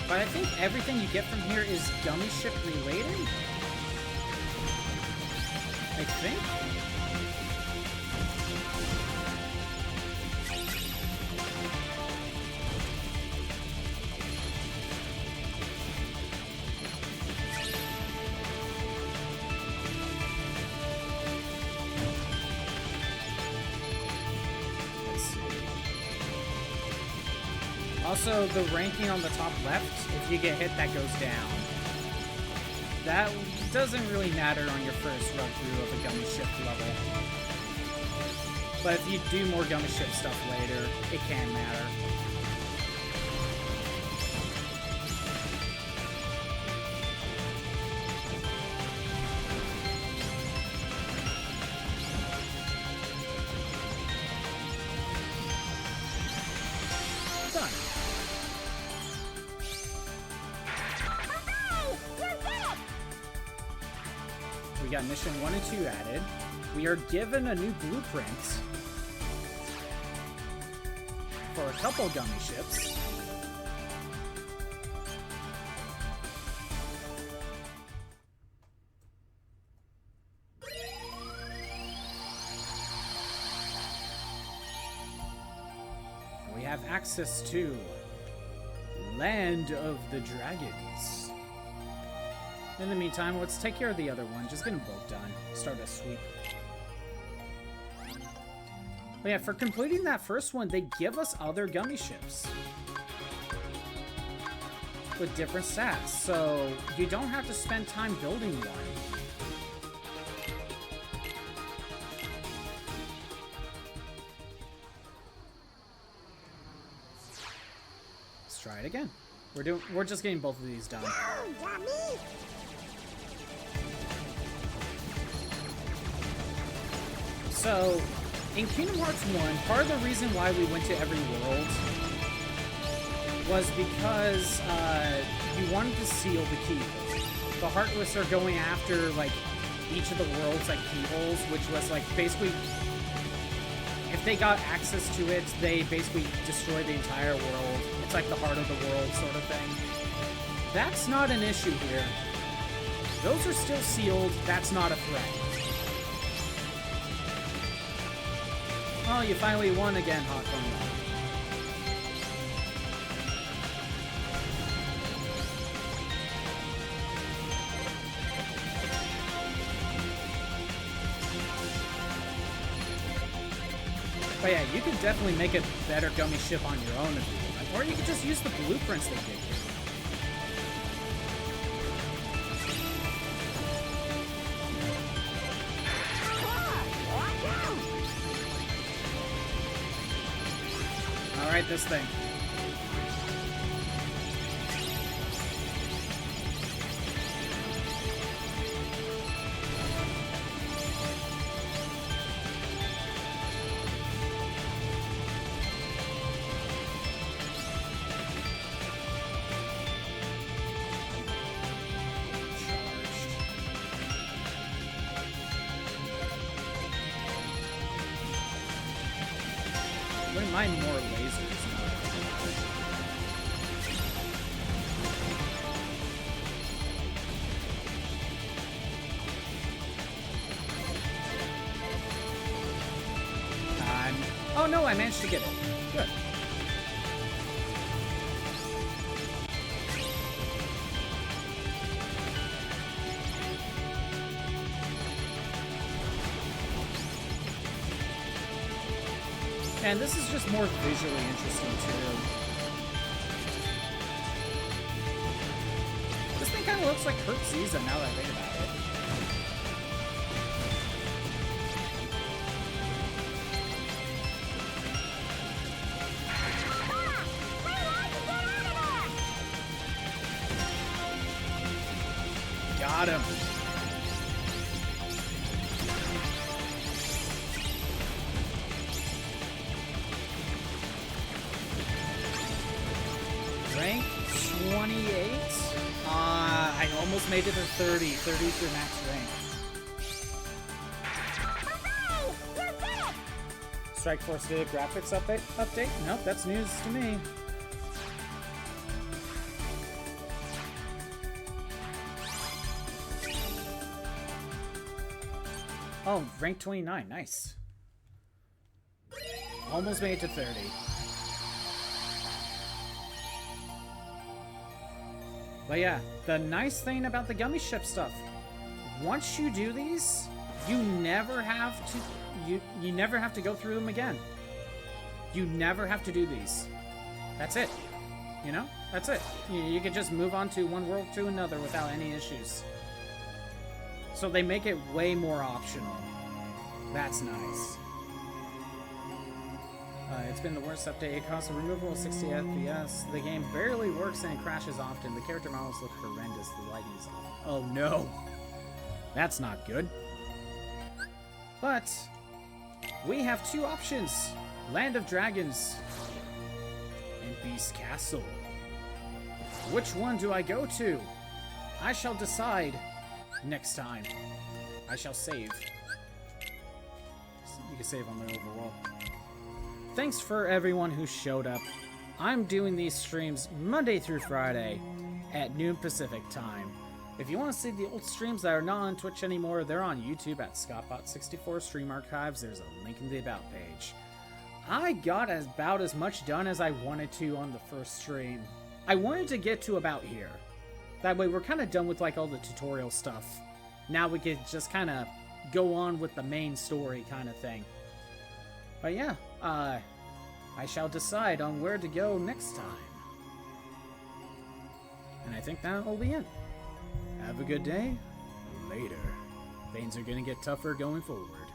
But I think everything you get from here is gummy ship related? I think? Let's see. Also, the ranking on the top left, if you get hit, that goes down. that doesn't really matter on your first run through of a gummy ship level. But if you do more gummy ship stuff later, it can matter. Done. We got mission 1 and 2 added. We are given a new blueprint for a couple gummy ships. And we have access to Land of the Dragons. In the meantime, let's take care of the other one. Just get them both done. Start a sweep. But yeah, for completing that first one, they give us other gummy ships with different stats, so you don't have to spend time building one. Let's try it again. We're just getting both of these done. So, in Kingdom Hearts 1, part of the reason why we went to every world was because you wanted to seal the keyhole. The Heartless are going after, like, each of the worlds, like, keyholes, which was, like, basically, if they got access to it, they basically destroy the entire world. It's like the heart of the world sort of thing. That's not an issue here. Those are still sealed. That's not a threat. Oh, you finally won again, Hawkman. But yeah, you can definitely make a better gummy ship on your own if you want. Or you can just use the blueprints they give you. Alright, this thing. Wouldn't mind more lasers. Oh no, I managed to get it. Good. And this is just more visually interesting too. This thing kind of looks like Kurt Season now that I think about it. Got him. Rank 28. I almost made it to 30. 30 is your max rank. Strike Force did a graphics update? Nope, that's news to me. Oh, rank 29. Nice. Almost made it to 30. But yeah, the nice thing about the gummy ship stuff, once you do these, you never have to you never have to go through them again. You never have to do these. That's it. You know? That's it. You can just move on to one world to another without any issues. So they make it way more optional. That's nice. It's been the worst update. It caused the removal of 60 FPS. The game barely works and crashes often. The character models look horrendous. The lighting is off. Oh no. That's not good. But we have two options. Land of Dragons and Beast Castle. Which one do I go to? I shall decide next time. I shall save. You can save on the overall. Thanks for everyone who showed up. I'm doing these streams Monday through Friday at noon Pacific time. If you want to see the old streams that are not on Twitch anymore, they're on YouTube at ScottBot64 Stream Archives. There's a link in the About page. I got about as much done as I wanted to on the first stream. I wanted to get to about here. That way we're kind of done with like all the tutorial stuff. Now we could just kind of go on with the main story kind of thing. But yeah, I shall decide on where to go next time. And I think that will be it. Have a good day. Later. Things are gonna get tougher going forward.